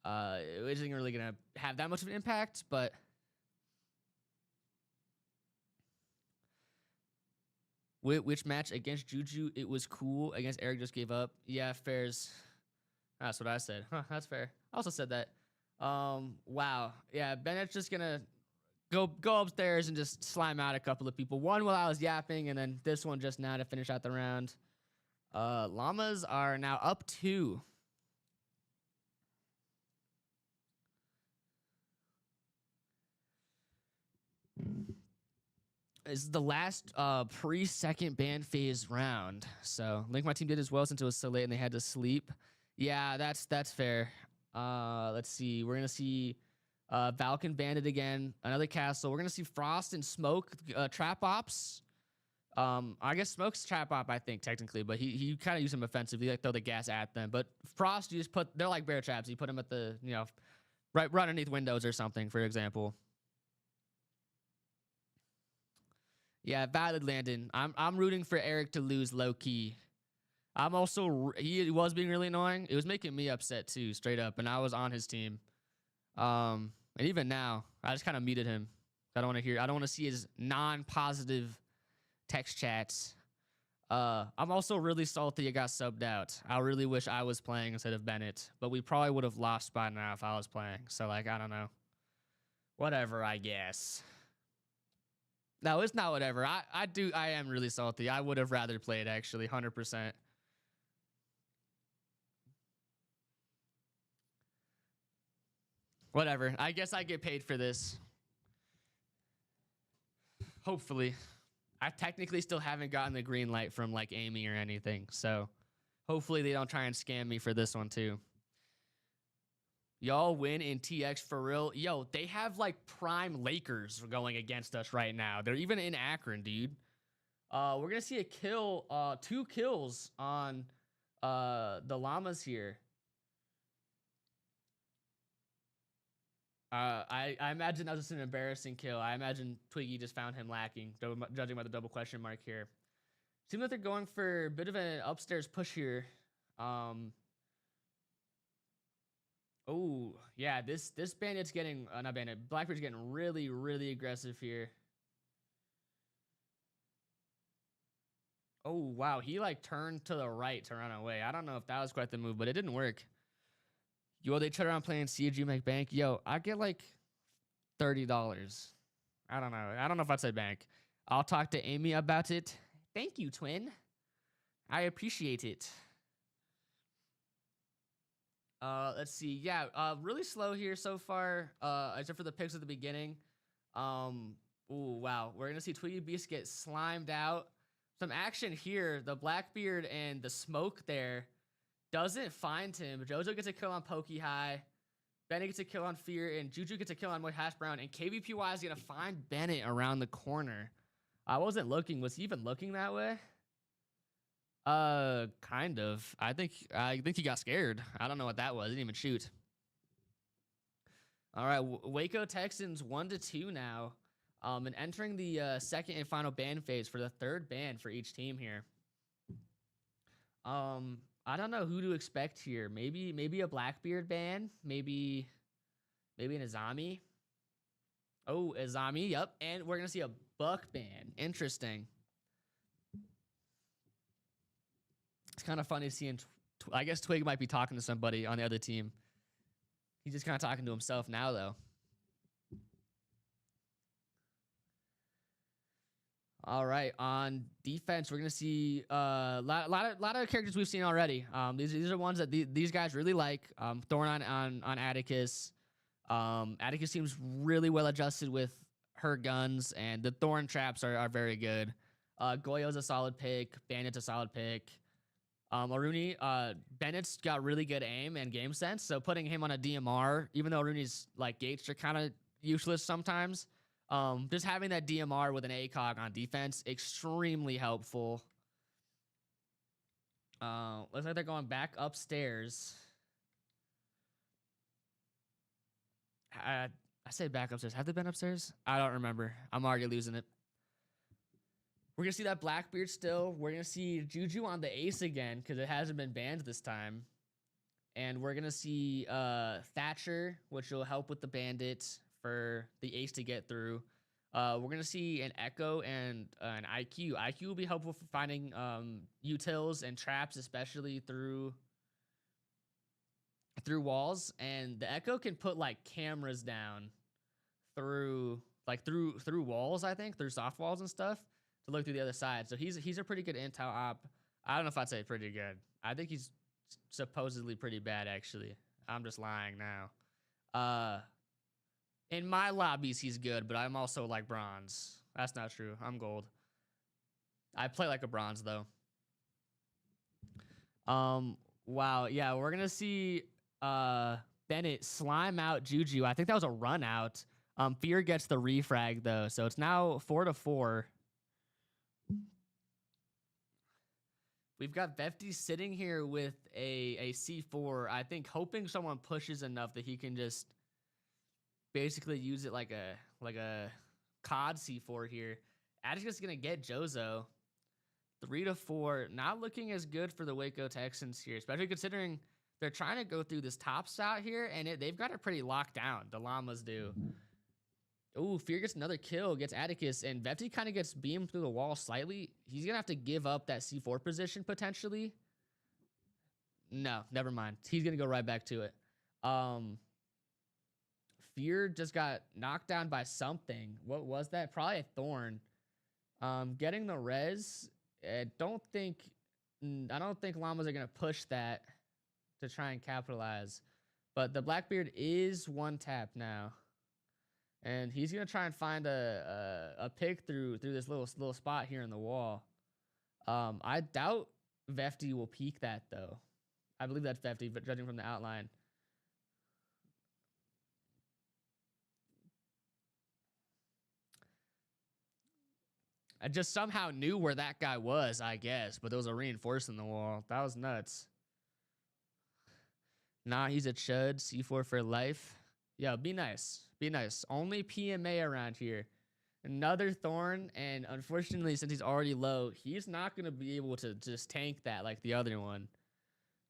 It isn't really gonna have that much of an impact, but which match against Juju? It was cool. Against Eric just gave up. Yeah, fairs. That's what I said. Huh, that's fair. I also said that. Wow. Yeah, Bennett's just gonna go upstairs and just slime out a couple of people. One while I was yapping, and then this one just now to finish out the round. Llamas are now up 2. is the last pre-second ban phase round. So I think my team did as well since it was so late and they had to sleep. Yeah, that's fair. Let's see. We're gonna see Valken Bandit again, another castle. We're gonna see Frost and Smoke trap ops. I guess Smoke's trap op, I think technically, but he kind of used them offensively, like throw the gas at them. But Frost, you just they're like bear traps. You put them at the right underneath windows or something, for example. Yeah, valid, Landon. I'm rooting for Eric to lose low key. I'm also he was being really annoying. It was making me upset too, straight up, and I was on his team. And even now, I just kind of muted him. I don't want to see his non-positive text chats. I'm also really salty it got subbed out. I really wish I was playing instead of Bennett, but we probably would have lost by now if I was playing. So like, I don't know. Whatever, I guess. No, it's not whatever. I am really salty. I would have rather played actually, 100%. Whatever. I guess I get paid for this. Hopefully. I technically still haven't gotten the green light from like Amy or anything. So hopefully they don't try and scam me for this one too. Y'all win in TX for real. Yo, they have like prime Lakers going against us right now. They're even in Akron, dude. We're going to see a kill, 2 kills on the Llamas here. I imagine that was just an embarrassing kill. I imagine Twiggy just found him lacking, judging by the double question mark here. Seems like they're going for a bit of an upstairs push here. Oh, yeah, this bandit's getting, not bandit, Blackbeard's getting really, really aggressive here. Oh, wow, he like turned to the right to run away. I don't know if that was quite the move, but it didn't work. Yo, they tried around playing CG make bank. Yo, I get like $30. I don't know. I don't know if I'd say bank. I'll talk to Amy about it. Thank you, twin. I appreciate it. Let's see. Yeah, really slow here so far, except for the picks at the beginning. Ooh, wow. We're going to see Twiggy Beast get slimed out. Some action here. The Blackbeard and the Smoke there doesn't find him. Jojo gets a kill on Pokey High. Bennett gets a kill on Fear, and Juju gets a kill on Moy Hash Brown. And KVPY is going to find Bennett around the corner. I wasn't looking. Was he even looking that way? Kind of. I think he got scared. I don't know what that was. He didn't even shoot. All right, Waco Texans 1-2 now. And entering the second and final ban phase for the third ban for each team here. I don't know who to expect here. Maybe a Blackbeard ban. Maybe an Azami. Oh, Azami. Yep. And we're gonna see a Buck ban. Interesting. It's kind of funny seeing. I guess Twig might be talking to somebody on the other team. He's just kind of talking to himself now, though. All right, on defense, we're gonna see a lot of characters we've seen already. These are ones that these guys really like. Thorn on Atticus. Atticus seems really well adjusted with her guns, and the Thorn traps are very good. Goyo's a solid pick. Bandit's a solid pick. Aruni, Bennett's got really good aim and game sense, so putting him on a DMR, even though Aruni's like gates are kind of useless sometimes. Just having that DMR with an ACOG on defense, extremely helpful. Looks like they're going back upstairs. I say back upstairs. Have they been upstairs? I don't remember. I'm already losing it. We're going to see that Blackbeard still. We're going to see Juju on the Ace again because it hasn't been banned this time. And we're going to see Thatcher, which will help with the Bandit for the Ace to get through. We're going to see an Echo and an IQ. IQ will be helpful for finding utils and traps, especially through walls. And the Echo can put like cameras down through walls, I think, through soft walls and stuff to look through the other side. So he's a pretty good intel op. I don't know if I'd say pretty good. I think he's supposedly pretty bad, actually. I'm just lying now. In my lobbies, he's good, but I'm also like bronze. That's not true. I'm gold. I play like a bronze though. Wow. Yeah, we're gonna see Bennett slime out Juju. I think that was a run out. Fear gets the refrag though, so it's now 4-4. We've got Vefty sitting here with a C4. I think hoping someone pushes enough that he can just basically use it like a COD C4 here. Atticus gonna get Jozo. 3-4. Not looking as good for the Waco Texans here, especially considering they're trying to go through this top shot here, and they've got it pretty locked down. The Llamas do. Ooh, Fear gets another kill, gets Atticus, and Vefty kind of gets beamed through the wall slightly. He's going to have to give up that C4 position potentially. No, never mind. He's going to go right back to it. Fear just got knocked down by something. What was that? Probably a thorn. Getting the res. I don't think Llamas are going to push that to try and capitalize. But the Blackbeard is one tap now. And he's gonna try and find a pick through this little spot here in the wall. I doubt Vefty will peek that though. I believe that's Vefty, but judging from the outline. I just somehow knew where that guy was, I guess, but there was a reinforcing the wall. That was nuts. Nah, he's a chud. C4 for life. Yeah, be nice. Be nice. Only PMA around here. Another thorn, and unfortunately, since he's already low, he's not going to be able to just tank that like the other one.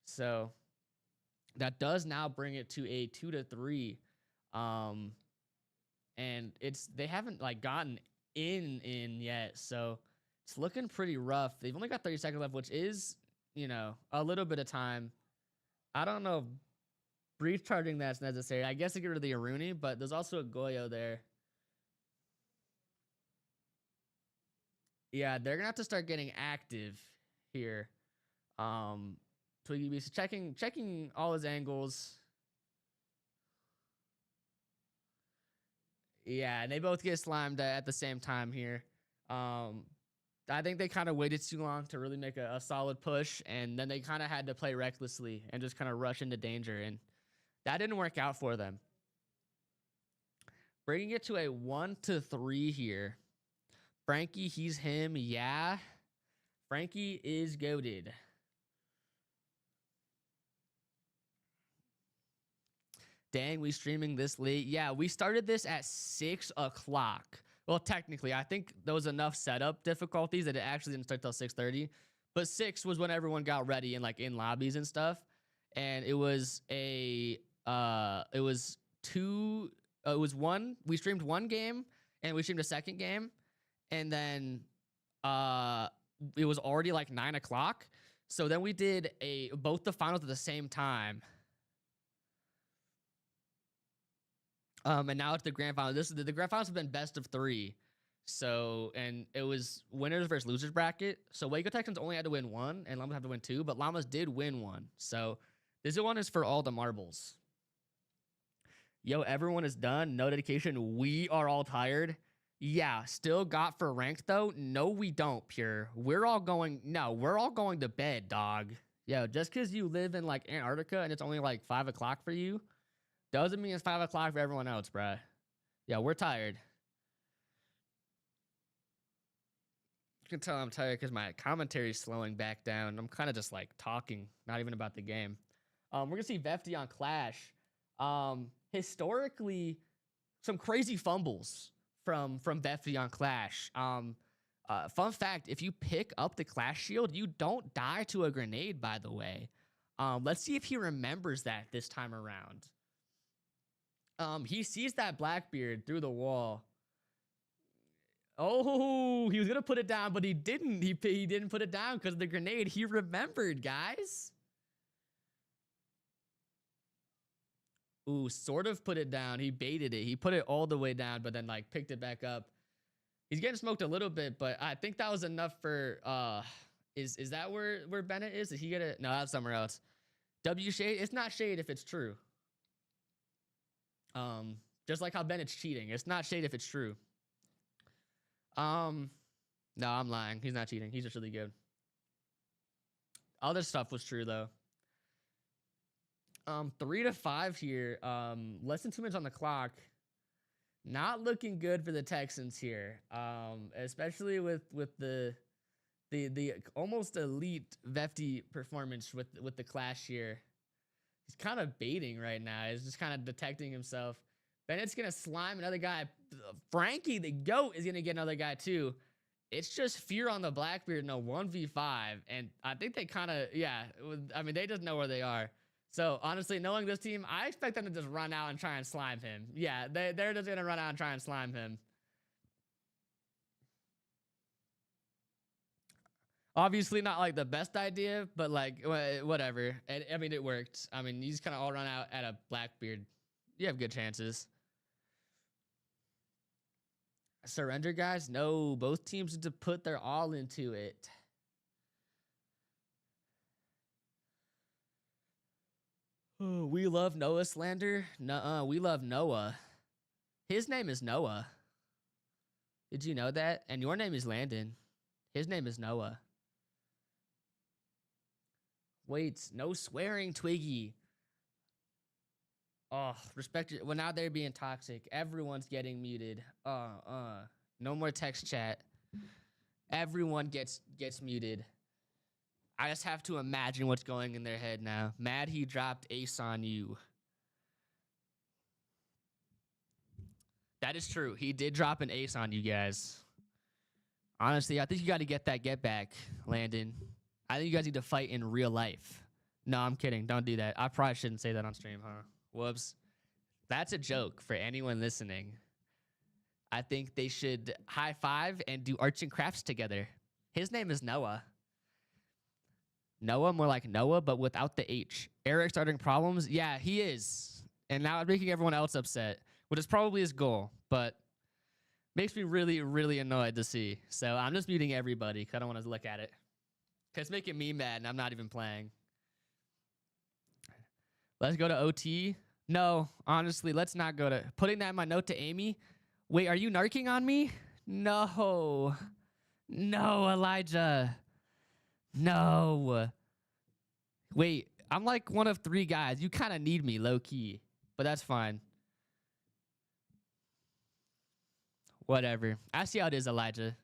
So that does now bring it to a 2-3. And they haven't like gotten in yet, so it's looking pretty rough. They've only got 30 seconds left, which is, a little bit of time. I don't know if breach charging that's necessary. I guess to get rid of the Aruni, but there's also a Goyo there. Yeah, they're gonna have to start getting active here. Twiggy Beast checking all his angles. Yeah, and they both get slimed at the same time here. I think they kind of waited too long to really make a solid push, and then they kind of had to play recklessly and just kind of rush into danger, and that didn't work out for them. Bringing it to a 1-3 here. Frankie, he's him. Yeah. Frankie is goated. Dang, we streaming this late. Yeah, we started this at 6 o'clock. Well, technically, I think there was enough setup difficulties that it actually didn't start till 6:30. But 6 was when everyone got ready and like in lobbies and stuff. And it was one. We streamed one game and we streamed a second game, and then it was already like 9 o'clock. So then we did both the finals at the same time. And now it's the grand final. The grand finals have been best of 3. So, and it was winners versus losers bracket. So Waco Texans only had to win 1, and Llamas had to win 2, but Llamas did win 1. So this one is for all the marbles. Yo, everyone is done. No dedication. We are all tired. Yeah, still got for ranked though. No, we don't, Pure. We're all going to bed, dog. Yo, just because you live in like Antarctica and it's only like 5 o'clock for you, doesn't mean it's 5 o'clock for everyone else, bruh. Yeah, we're tired. You can tell I'm tired because my commentary is slowing back down. I'm kind of just like talking, not even about the game. We're going to see Vefty on Clash. Historically, some crazy fumbles from Vefty on Clash. Fun fact, if you pick up the Clash shield, you don't die to a grenade, by the way. Let's see if he remembers that this time around. He sees that Blackbeard through the wall. Oh, he was gonna put it down, but he didn't. He didn't put it down because of the grenade. He remembered, guys. Ooh, sort of put it down. He baited it. He put it all the way down, but then like picked it back up. He's getting smoked a little bit, but I think that was enough for is that where Bennett is? Did he get it? No, that's somewhere else. W shade. It's not shade if it's true. Just like how Bennett's cheating. It's not shade if it's true. No, I'm lying. He's not cheating. He's just really good. Other stuff was true though. 3 to 5 here. Less than 2 minutes on the clock. Not looking good for the Texans here. Especially with the almost elite Vefty performance with the clash here. He's kind of baiting right now. He's just kind of detecting himself. Bennett's gonna slime another guy. Frankie the GOAT is gonna get another guy too. It's just fear on the Blackbeard in a 1v5, and I think they kind of, yeah. I mean, they just know where they are. So honestly, knowing this team, I expect them to just run out and try and slime him. Yeah, they're just gonna run out and try and slime him. Obviously not like the best idea, but like whatever. And I mean, it worked. I mean, you just kind of all run out at a Blackbeard. You have good chances. Surrender, guys? No, both teams need to put their all into it. Oh, we love Noah slander? Nuh-uh, we love Noah. His name is Noah. Did you know that? And your name is Landon. His name is Noah. Wait, no swearing, Twiggy. Oh, respect it. Well, now they're being toxic. Everyone's getting muted. No more text chat. Everyone gets muted. I just have to imagine what's going in their head now. Mad he dropped ace on you. That is true. He did drop an ace on you guys. Honestly, I think you got to get that get back, Landon. I think you guys need to fight in real life. No, I'm kidding. Don't do that. I probably shouldn't say that on stream, huh? Whoops. That's a joke for anyone listening. I think they should high five and do arts and crafts together. His name is Noah. Noah, more like Noah, but without the H. Eric starting problems? Yeah, he is. And now I'm making everyone else upset, which is probably his goal, but makes me really, really annoyed to see. So I'm just muting everybody because I don't want to look at it. Because it's making me mad and I'm not even playing. Let's go to OT. No, honestly, let's not go to... Putting that in my note to Amy. Wait, are you narking on me? No. No, Elijah. No. Wait, I'm like one of 3 guys. You kind of need me, low-key. But that's fine. Whatever. I see how it is, Elijah.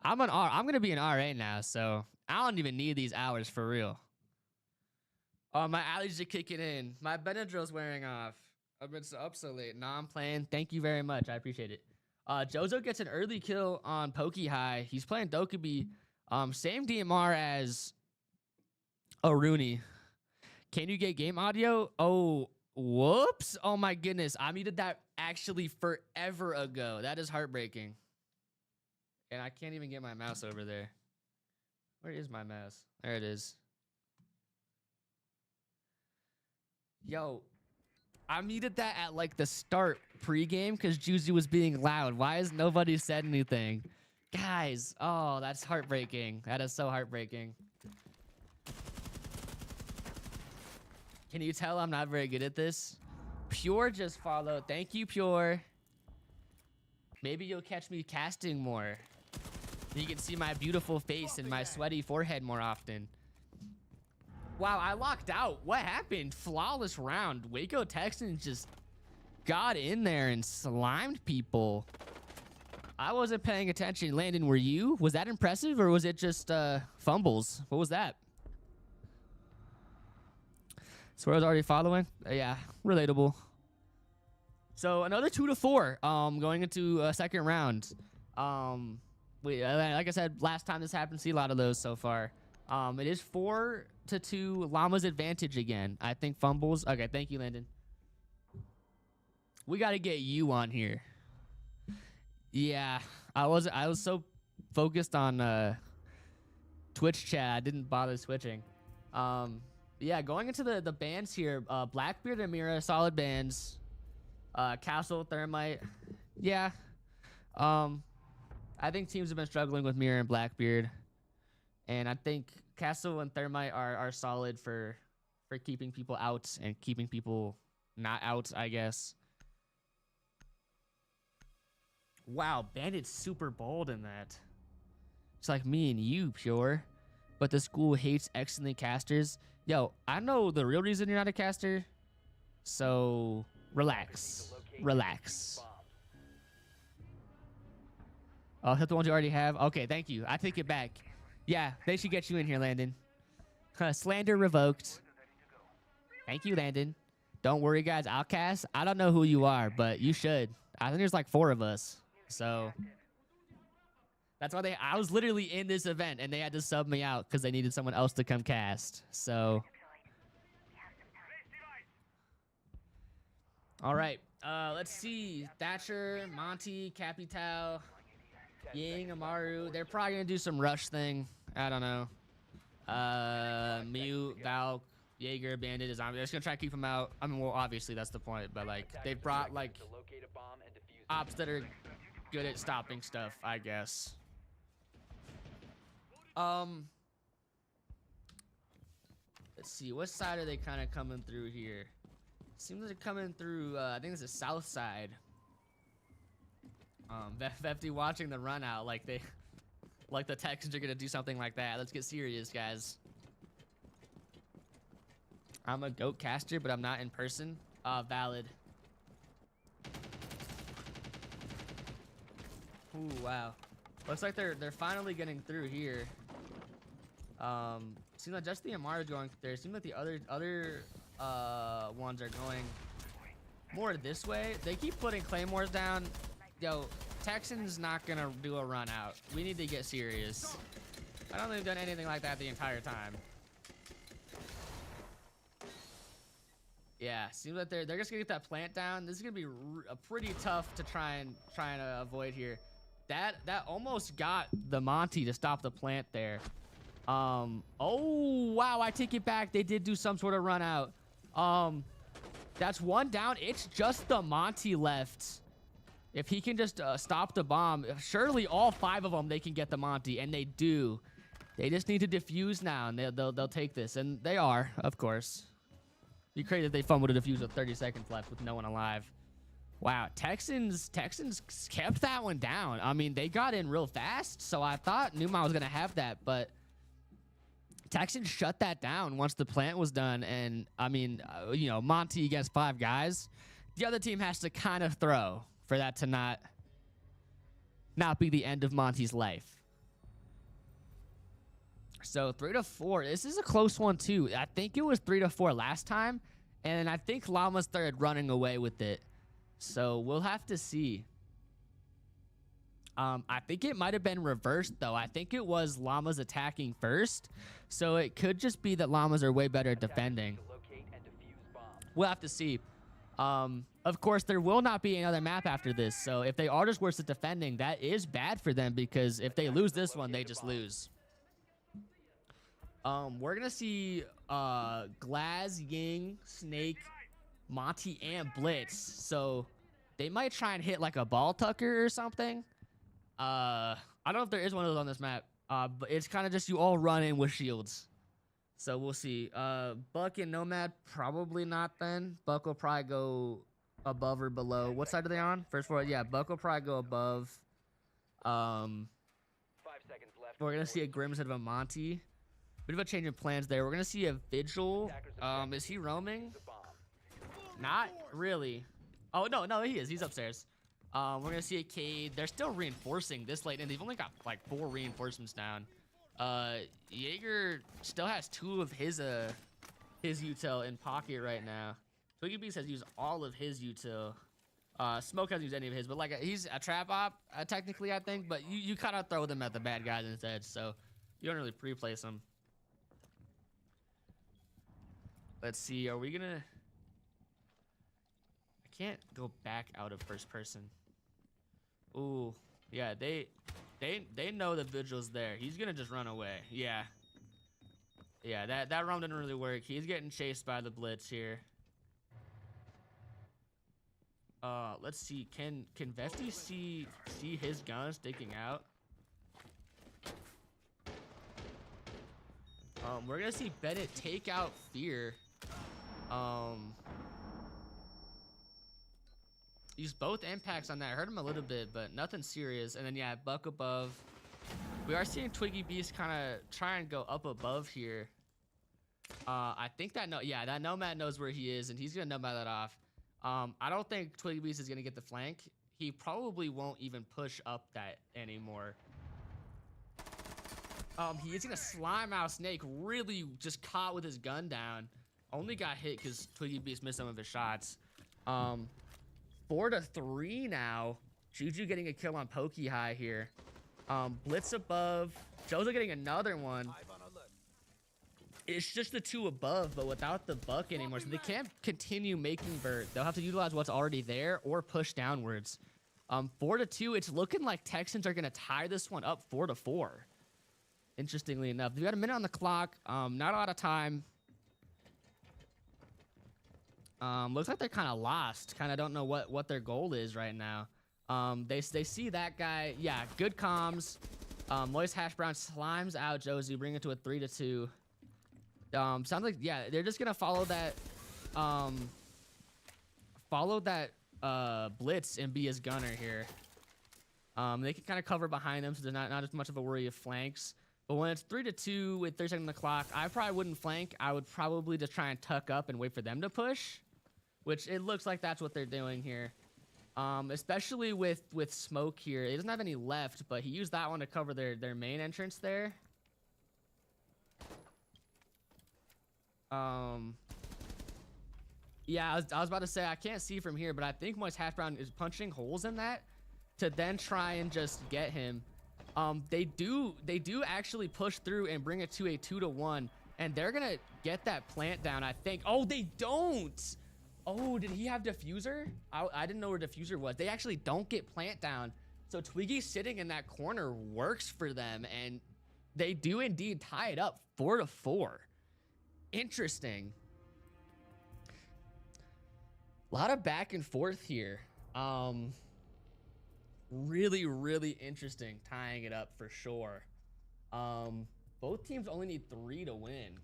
I'm an R. I'm going to be an RA now, so I don't even need these hours for real. Oh, my allergies are kicking in. My Benadryl's wearing off. I've been up so late. Nah, I'm playing. Thank you very much. I appreciate it. Jozo gets an early kill on Pokey High. He's playing Dokubi. Same DMR as Rooney. Can you get game audio? Oh, whoops. Oh, my goodness. I muted that actually forever ago. That is heartbreaking. And I can't even get my mouse over there. Where is my mouse? There it is. Yo, I muted that at like the start pregame because Juicy was being loud. Why has nobody said anything? Guys, oh, that's heartbreaking. That is so heartbreaking. Can you tell I'm not very good at this? Pure just followed. Thank you, Pure. Maybe you'll catch me casting more. You can see my beautiful face and my sweaty forehead more often. Wow, I locked out. What happened? Flawless round. Waco Texans just got in there and slimed people. I wasn't paying attention. Landon, were you? Was that impressive or was it just fumbles? What was that? Swear's already following? Yeah, relatable. So another 2 to 4 going into a second round. Like I said, last time this happened, see a lot of those so far. It is 4 to 2 Llama's advantage again. I think fumbles. Okay, thank you, Landon. We got to get you on here. Yeah, I was so focused on Twitch chat, I didn't bother switching. Yeah, going into the bands here, Blackbeard and Mira, solid bands. Castle, Thermite, yeah. I think teams have been struggling with Mira and Blackbeard. And I think Castle and Thermite are solid for keeping people out and keeping people not out, I guess. Wow, Bandit's super bold in that. It's like me and you, Pure. But the school hates excellent casters. Yo, I know the real reason you're not a caster. So, relax. Relax. Oh, hit the ones you already have? Okay, thank you. I take it back. Yeah, they should get you in here, Landon. Slander revoked. Thank you, Landon. Don't worry, guys. I'll cast. I don't know who you are, but you should. I think there's like 4 of us. So that's why I was literally in this event and they had to sub me out because they needed someone else to come cast. So all right. Let's see. Thatcher, Monty, Capital, Ying, Amaru. They're probably gonna do some rush thing. I don't know. Mew, Valk, Jaeger, Bandit is on. They're just gonna try to keep them out. I mean, well, obviously that's the point, but like they've brought like ops that are good at stopping stuff, I guess. Let's see. What side are they kind of coming through here? Seems like they're coming through. I think it's the south side. Vefty watching the run out like they, like the Texans are gonna do something like that. Let's get serious, guys. I'm a goat caster, but I'm not in person. Valid. Ooh, wow. Looks like they're finally getting through here. Seems like just the Amara is going there. Seems like the other ones are going more this way. They keep putting claymores down. Yo, Texans not gonna do a run out. We need to get serious. I don't think they've done anything like that the entire time. Yeah, seems like they're just gonna get that plant down. This is gonna be pretty tough to try and avoid here. That almost got the Monty to stop the plant there. Oh wow, I take it back. They did do some sort of run out. That's one down. It's just the Monty left. If he can just stop the bomb, surely all 5 of them they can get the Monty, and they do. They just need to defuse now, and they'll take this, and they are, of course. Be crazy if they fumbled a defuse with 30 seconds left with no one alive. Wow, Texans kept that one down. I mean, they got in real fast, so I thought Neumont was gonna have that, but Texans shut that down once the plant was done. And I mean, you know, Monty against 5 guys, the other team has to kind of throw for that to not be the end of Monty's life. So 3-4. This is a close one too. I think it was 3-4 last time, and I think Llama started running away with it. So we'll have to see. I think it might have been reversed though. I think it was Llamas attacking first, so it could just be that Llamas are way better at defending. We'll have to see. Of course, there will not be another map after this, so if they are just worse at defending, that is bad for them, because if they lose this one, they just lose. We're gonna see Glaz, Ying, Snake, Monty, and Blitz. So they might try and hit like a ball tucker or something. I don't know if there is one of those on this map. But it's kind of just you all run in with shields. So we'll see. Buck and Nomad, probably not then. Buck will probably go above or below. What side are they on? First floor. Yeah, Buck will probably go above. 5 seconds left. We're gonna see a Grim instead of a Monty. Bit of a change in plans there. We're gonna see a Vigil. Is he roaming? Not really. Oh no, he is. He's upstairs. We're gonna see a Cade. They're still reinforcing this late, and they've only got like 4 reinforcements down. Jaeger still has 2 of his util in pocket right now. Twiggy Beast has used all of his util. Smoke hasn't used any of his, but like he's a trap op technically, I think. But you kind of throw them at the bad guys instead, so you don't really pre-place them. Let's see. Are we gonna? I can't go back out of first person. Ooh, yeah. They know the Vigil's there. He's gonna just run away. Yeah. That roam didn't really work. He's getting chased by the Blitz here. Let's see. Can Vefty see his gun sticking out? We're gonna see Bennett take out Fear. used both impacts on that. I hurt him a little bit, but nothing serious. And then yeah, buck above. We are seeing Twiggy Beast kind of try and go up above here. I think that that Nomad knows where he is, and he's gonna Nomad that off. I don't think Twiggy Beast is gonna get the flank. He probably won't even push up that anymore. He is gonna slime out Snake, really just caught with his gun down. Only got hit because Twiggy Beast missed some of his shots. 4-3 now. Juju getting a kill on Pokey High here. Blitz above. Jozo getting another one. It's just the two above, but without the buck anymore. So they can't continue making vert. They'll have to utilize what's already there or push downwards. 4-2. It's looking like Texans are going to tie this one up 4-4. Interestingly enough. We've got a minute on the clock. Not a lot of time. Looks like they're kind of lost. Kind of don't know what their goal is right now. They see that guy. Yeah, good comms. Moist Hash Brown slimes out Josie, bring it to a 3-2. Sounds like, yeah, they're just gonna follow that blitz and be his gunner here. They can kind of cover behind them, so there's not as much of a worry of flanks. But when it's 3-2 with 30 seconds on the clock, I probably wouldn't flank. I would probably just try and tuck up and wait for them to push, which it looks like that's what they're doing here. Especially with smoke here. He doesn't have any left, but he used that one to cover their main entrance there. Yeah, I was about to say I can't see from here, but I think Moist Hash Brown is punching holes in that to then try and just get him. They do actually push through and bring it to a 2-1, and they're gonna get that plant down, I think. Oh, they don't. Oh, did he have diffuser? I didn't know where diffuser was. They actually don't get plant down. So Twiggy sitting in that corner works for them, and they do indeed tie it up 4-4. Interesting. A lot of back and forth here. Really, really interesting tying it up for sure. Both teams only need 3 to win.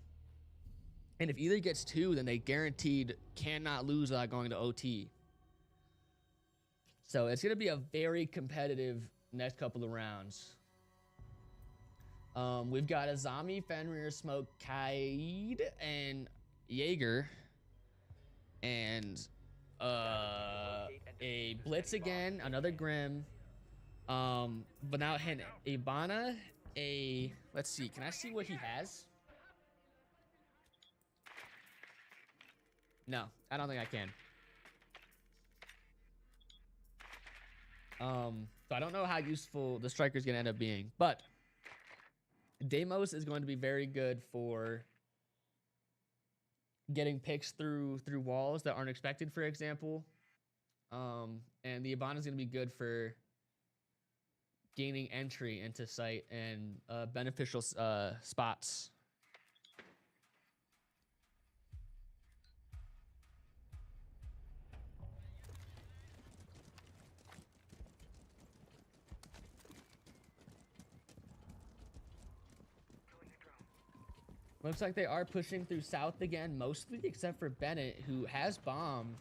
And if either gets 2, then they guaranteed cannot lose without going to OT. So it's going to be a very competitive next couple of rounds. We've got a Zombie, Fenrir, Smoke, Kaid, and Jaeger. And a Blitz again, another Grim. But now Ibana, let's see, can I see what he has? No, I don't think I can. So I don't know how useful the striker's gonna end up being, but Deimos is going to be very good for getting picks through walls that aren't expected, for example. And the Ibana is going to be good for gaining entry into site and beneficial spots. Looks like they are pushing through south again, mostly except for Bennett, who has bomb.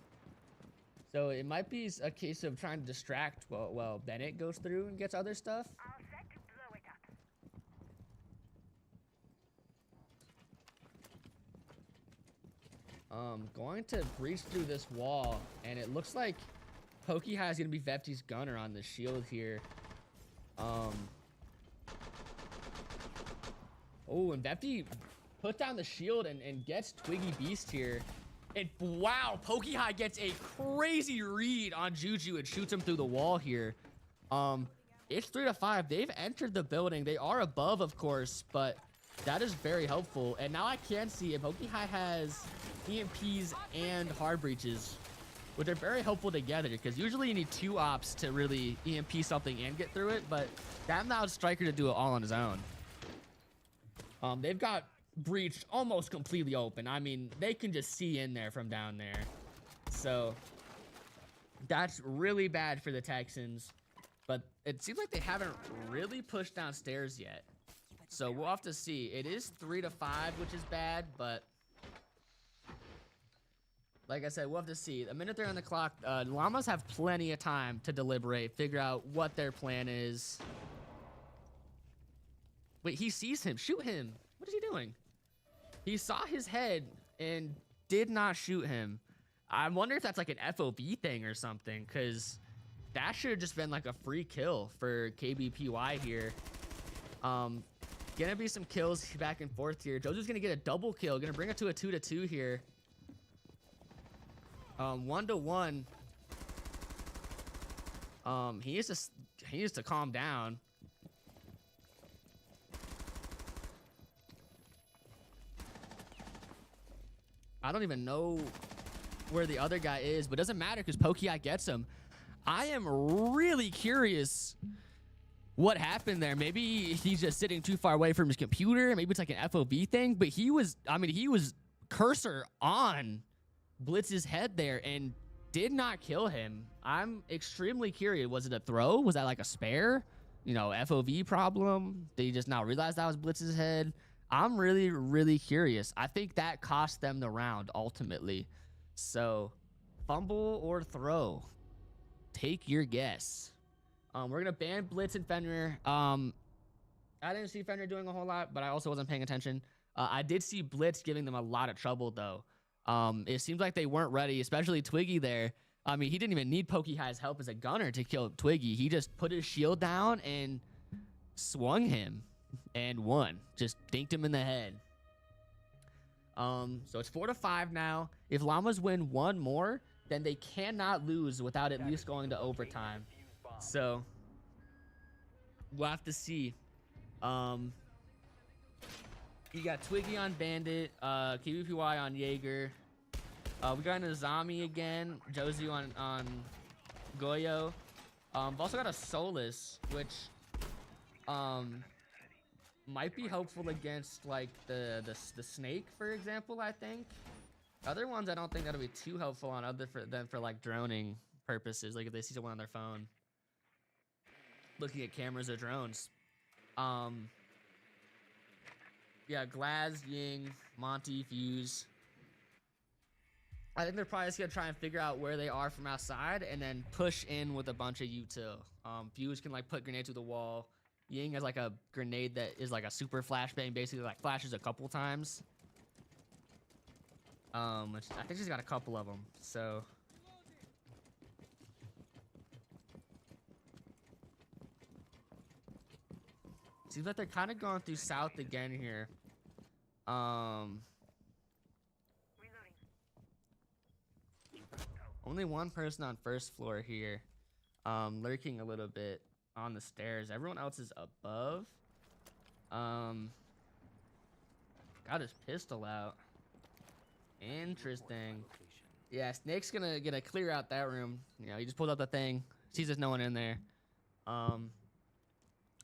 So it might be a case of trying to distract while Bennett goes through and gets other stuff. All set to blow it up. Going to breach through this wall, and it looks like Pokey High is going to be Vepti's gunner on the shield here. Oh, and Vepti put down the shield and gets Twiggy Beast here. And wow, Pokey High gets a crazy read on Juju and shoots him through the wall here. It's 3-5. They've entered the building. They are above, of course, but that is very helpful. And now I can see it. Pokey High has EMPs and hard breaches, which are very helpful together because usually you need 2 ops to really EMP something and get through it, but that allowed Striker to do it all on his own. They've got breached almost completely open. I mean, they can just see in there from down there. So that's really bad for the Texans, but it seems like they haven't really pushed downstairs yet. So we'll have to see. It is 3-5, which is bad, but like I said, we'll have to see. A minute there on the clock. Llamas have plenty of time to deliberate, figure out what their plan is. Wait, he sees him. Shoot him. What is he doing? He saw his head and did not shoot him. I wonder if that's like an FOV thing or something, because that should have just been like a free kill for KBPY here. Gonna be some kills back and forth here. Jojo's gonna get a double kill. Gonna bring it to a 2-2 here. 1-1. He needs to calm down. I don't even know where the other guy is, but it doesn't matter because Pokey gets him. I am really curious what happened there. Maybe he's just sitting too far away from his computer. Maybe it's like an FOV thing, but he was cursor on Blitz's head there and did not kill him. I'm extremely curious. Was it a throw? Was that like a spare? You know, FOV problem? Did he just not realize that was Blitz's head? I'm really, really curious. I think that cost them the round ultimately. So, fumble or throw? Take your guess. We're gonna ban Blitz and Fenrir. I didn't see Fenrir doing a whole lot, but I also wasn't paying attention. I did see Blitz giving them a lot of trouble though. It seems like they weren't ready, especially Twiggy there. I mean, he didn't even need Pokey-High's help as a gunner to kill Twiggy. He just put his shield down and swung him and won. Just dinked him in the head. So it's 4-5 now. If Llamas win one more, then they cannot lose without at least going to overtime. So we'll have to see. You got Twiggy on Bandit, KBPY on Jaeger. We got Nizami again, Jozu on Goyo. We've also got a Solus, which might be helpful against like the snake, for example. I think other ones I don't think that'll be too helpful on than for like droning purposes, like if they see someone on their phone looking at cameras or drones. Yeah, Glaz, Ying, Monty, Fuse. I think they're probably just gonna try and figure out where they are from outside and then push in with a bunch of util. Fuse can like put grenades to the wall. Ying has like a grenade that is like a super flashbang, basically like flashes a couple times. I think she's got a couple of them. So seems like they're kind of going through south again here. Only one person on first floor here, lurking a little bit on the stairs. Everyone else is above. Got his pistol out. Interesting. Yeah, Snake's gonna clear out that room. You know, he just pulled out the thing, sees there's no one in there.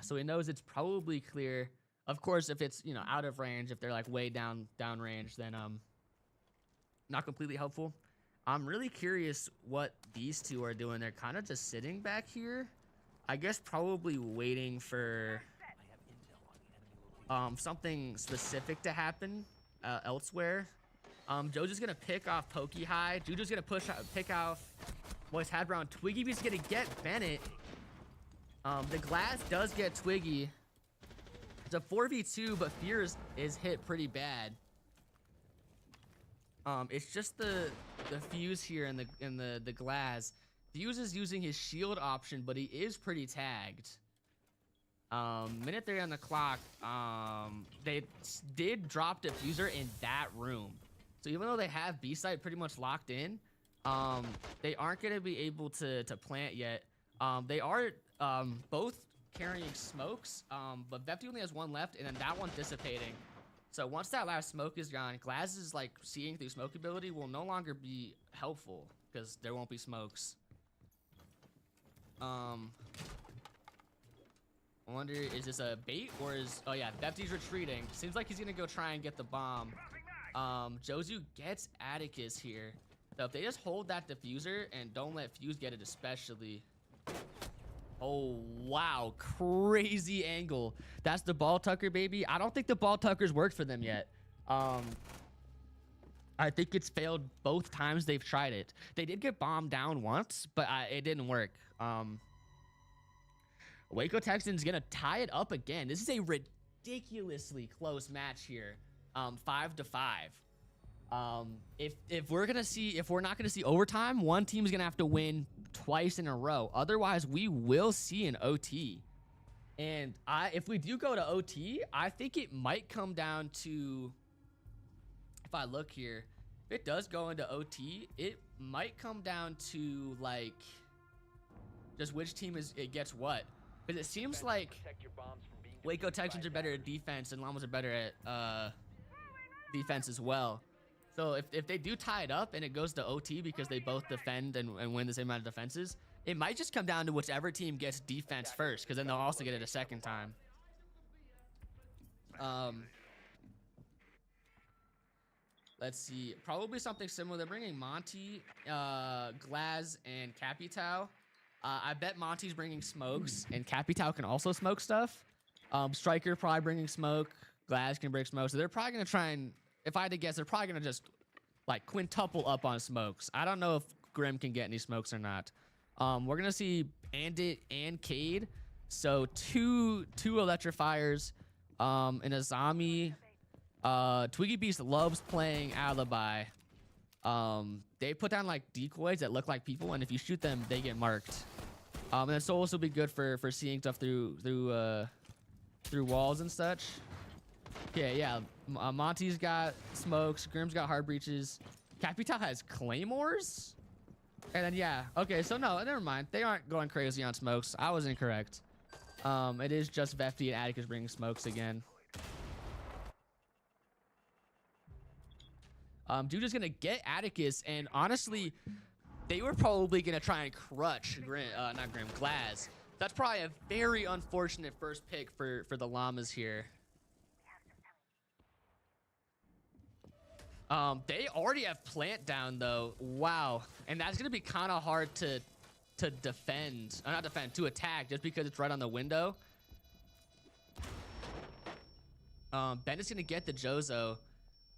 So he knows it's probably clear. Of course, if it's, you know, out of range, if they're like way down range, then not completely helpful. I'm really curious what these two are doing. They're kind of just sitting back here. I guess probably waiting for something specific to happen elsewhere. Jojo's gonna pick off Pokey High. Juju's gonna pick off Voice Had Brown. Twiggy is gonna get Bennett. The glass does get Twiggy. It's a 4v2, but Fear is hit pretty bad. It's just the Fuse here in the glass. Fuse is using his shield option, but he is pretty tagged. Minute 3 on the clock. They did drop Diffuser in that room. So even though they have B-site pretty much locked in, they aren't going to be able to plant yet. They are both carrying smokes, but Vefty only has one left, and then that one dissipating. So once that last smoke is gone, Glaz's like seeing through smoke ability will no longer be helpful because there won't be smokes. I wonder, is this a bait or is... Oh yeah, Vefty's retreating. Seems like he's gonna go try and get the bomb. Jozu gets Atticus here. So if they just hold that diffuser and don't let Fuse get it especially... Oh, wow. Crazy angle. That's the ball tucker, baby. I don't think the ball tuckers worked for them yet. I think it's failed both times they've tried it. They did get bombed down once, but it didn't work. Waco Texans gonna tie it up again. This is a ridiculously close match here, 5-5. If we're not gonna see overtime, one team is gonna have to win twice in a row. Otherwise, we will see an OT. And if we do go to OT, I think it might come down to, if I look here, if it does go into OT, it might come down to like just which team it gets what. Because it seems like Waco Texans are better at defense and Llamas are better at defense as well. So if they do tie it up and it goes to OT because they both defend and win the same amount of defenses, it might just come down to whichever team gets defense first, because then they'll also get it a second time. Let's see. Probably something similar. They're bringing Monty, Glaz, and Capital. I bet Monty's bringing smokes, and Capital can also smoke stuff. Striker probably bringing smoke. Glaz can bring smoke. So they're probably going to try and, if I had to guess, they're probably going to just like quintuple up on smokes. I don't know if Grim can get any smokes or not. We're going to see Bandit and Cade. So two electrifiers, and Azami. Twiggy Beast loves playing Alibi. They put down like decoys that look like people, and if you shoot them, they get marked. And then Souls will be good for seeing stuff through walls and such. Yeah. Monty's got smokes. Grim's got hard breaches. Capital has claymores. And then yeah, okay. So no, never mind. They aren't going crazy on smokes. I was incorrect. It is just Vefty and Atticus bringing smokes again. Juju's gonna get Atticus, and honestly, they were probably gonna try and crutch Glaz. That's probably a very unfortunate first pick for the Llamas here. They already have plant down though. Wow, and that's gonna be kind of hard to defend, not defend, to attack, just because it's right on the window. Ben is gonna get the Jozo.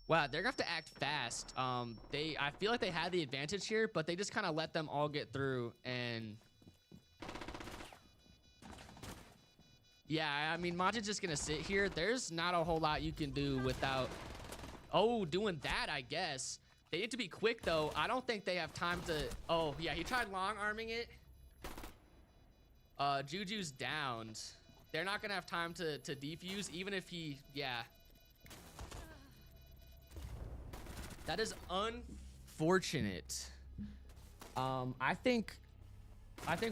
Wow, they're gonna have to act fast. I feel like they had the advantage here, but they just kind of let them all get through. And yeah, I mean, Monty's just gonna sit here. There's not a whole lot you can do without, doing that, I guess. They need to be quick though. I don't think they have time to, oh yeah, he tried long arming it. Juju's downed. They're not gonna have time to defuse, even if he, yeah. That is unfortunate. I think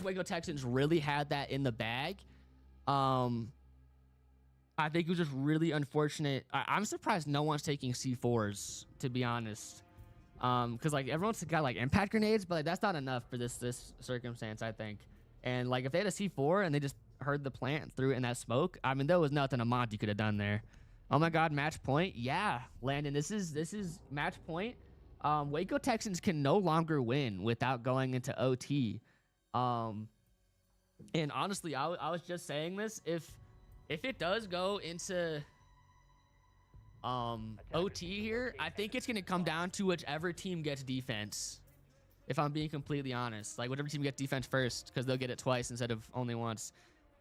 Waco Texans really had that in the bag. I think it was just really unfortunate. I'm surprised no one's taking C4s, to be honest. Because like everyone's got like impact grenades, but like, that's not enough for this circumstance, I think. And like if they had a C4 and they just heard the plant and threw it in that smoke, I mean there was nothing a Monty could have done there. Oh my God, match point. Yeah, Landon, this is match point. Waco Texans can no longer win without going into OT. And honestly, I was just saying this, if it does go into OT here, I think it's gonna come down to whichever team gets defense. If I'm being completely honest, like whichever team gets defense first, because they'll get it twice instead of only once.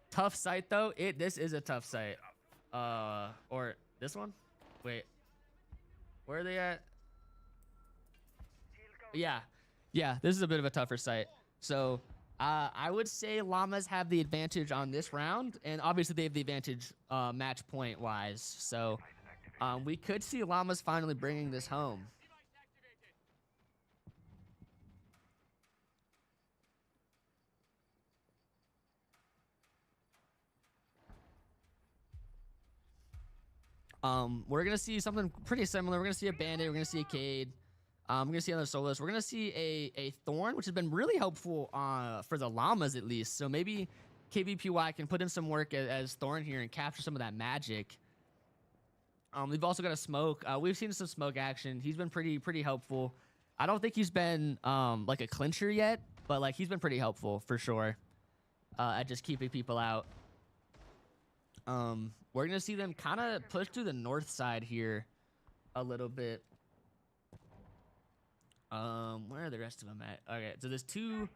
Tough site though. This is a tough site. Or this one? Wait. Where are they at? Yeah, this is a bit of a tougher site. So I would say Llamas have the advantage on this round, and obviously they have the advantage match point wise. So we could see Llamas finally bringing this home. We're gonna see something pretty similar. We're gonna see a Bandit. We're gonna see a Cade. We're gonna see another Solace. We're gonna see a Thorn, which has been really helpful for the Llamas at least. So maybe KBPY can put in some work as Thorn here and capture some of that magic. We've also got a Smoke. We've seen some Smoke action. He's been pretty helpful. I don't think he's been like a clincher yet, but like he's been pretty helpful for sure at just keeping people out. We're gonna see them kind of push to the north side here a little bit. Where are the rest of them at? Okay, so there's two.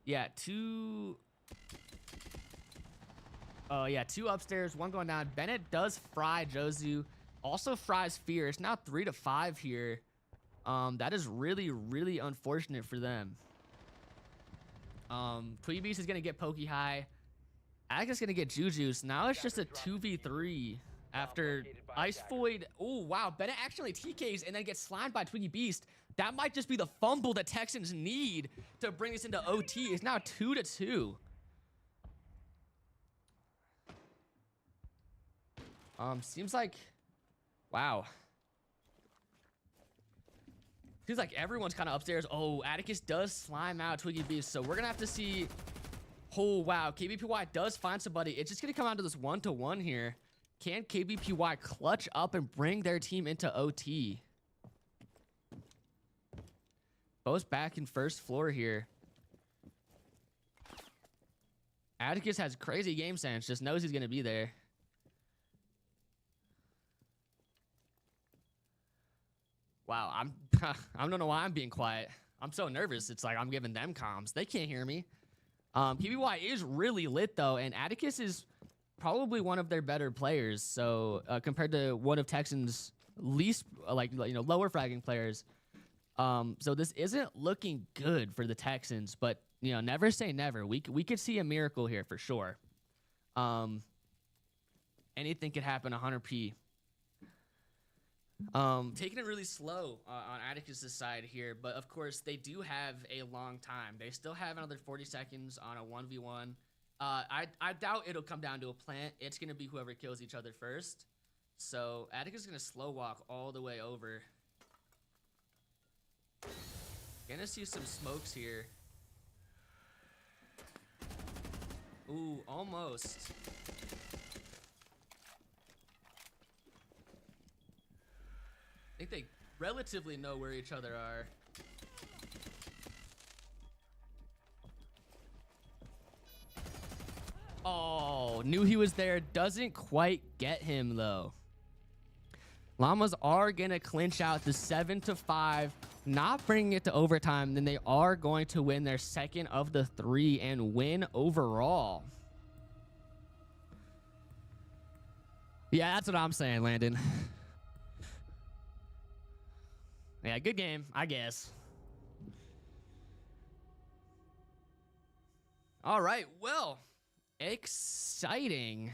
Yeah, two. Oh yeah, two upstairs, one going down. Bennett does fry Jozu, also fries Fear. It's now 3-5 here. That is really, really unfortunate for them. Twiggy Beast is gonna get Pokey High. Atticus gonna get Juju's. Now it's just a 2v3 after Ice Void. Oh wow, Bennett actually TKs and then gets slimed by Twiggy Beast. That might just be the fumble the Texans need to bring this into OT. It's now 2-2. Seems like, wow. Seems like everyone's kind of upstairs. Oh, Atticus does slime out Twiggy Beast, so we're gonna have to see. Oh wow, KBPY does find somebody. It's just gonna come down to this 1-1 here. Can KBPY clutch up and bring their team into OT? Bo's back in first floor here. Atticus has crazy game sense, just knows he's gonna be there. Wow, I don't know why I'm being quiet. I'm so nervous. It's like I'm giving them comms. They can't hear me. KBY is really lit though, and Atticus is probably one of their better players. So compared to one of Texans' least lower fragging players. So this isn't looking good for the Texans, but never say never. We could see a miracle here for sure. Anything could happen 100p. Taking it really slow on Atticus' side here, but of course they do have a long time. They still have another 40 seconds on a 1v1. I doubt it'll come down to a plant. It's gonna be whoever kills each other first. So Atticus is gonna slow walk all the way over. Gonna see some smokes here. Ooh, almost. I think they relatively know where each other are. Oh, knew he was there. Doesn't quite get him though. Llamas are gonna clinch out the 7-5, not bringing it to overtime. Then they are going to win their second of the 3 and win overall. Yeah, that's what I'm saying, Landon. Yeah, good game, I guess. All right, well, exciting.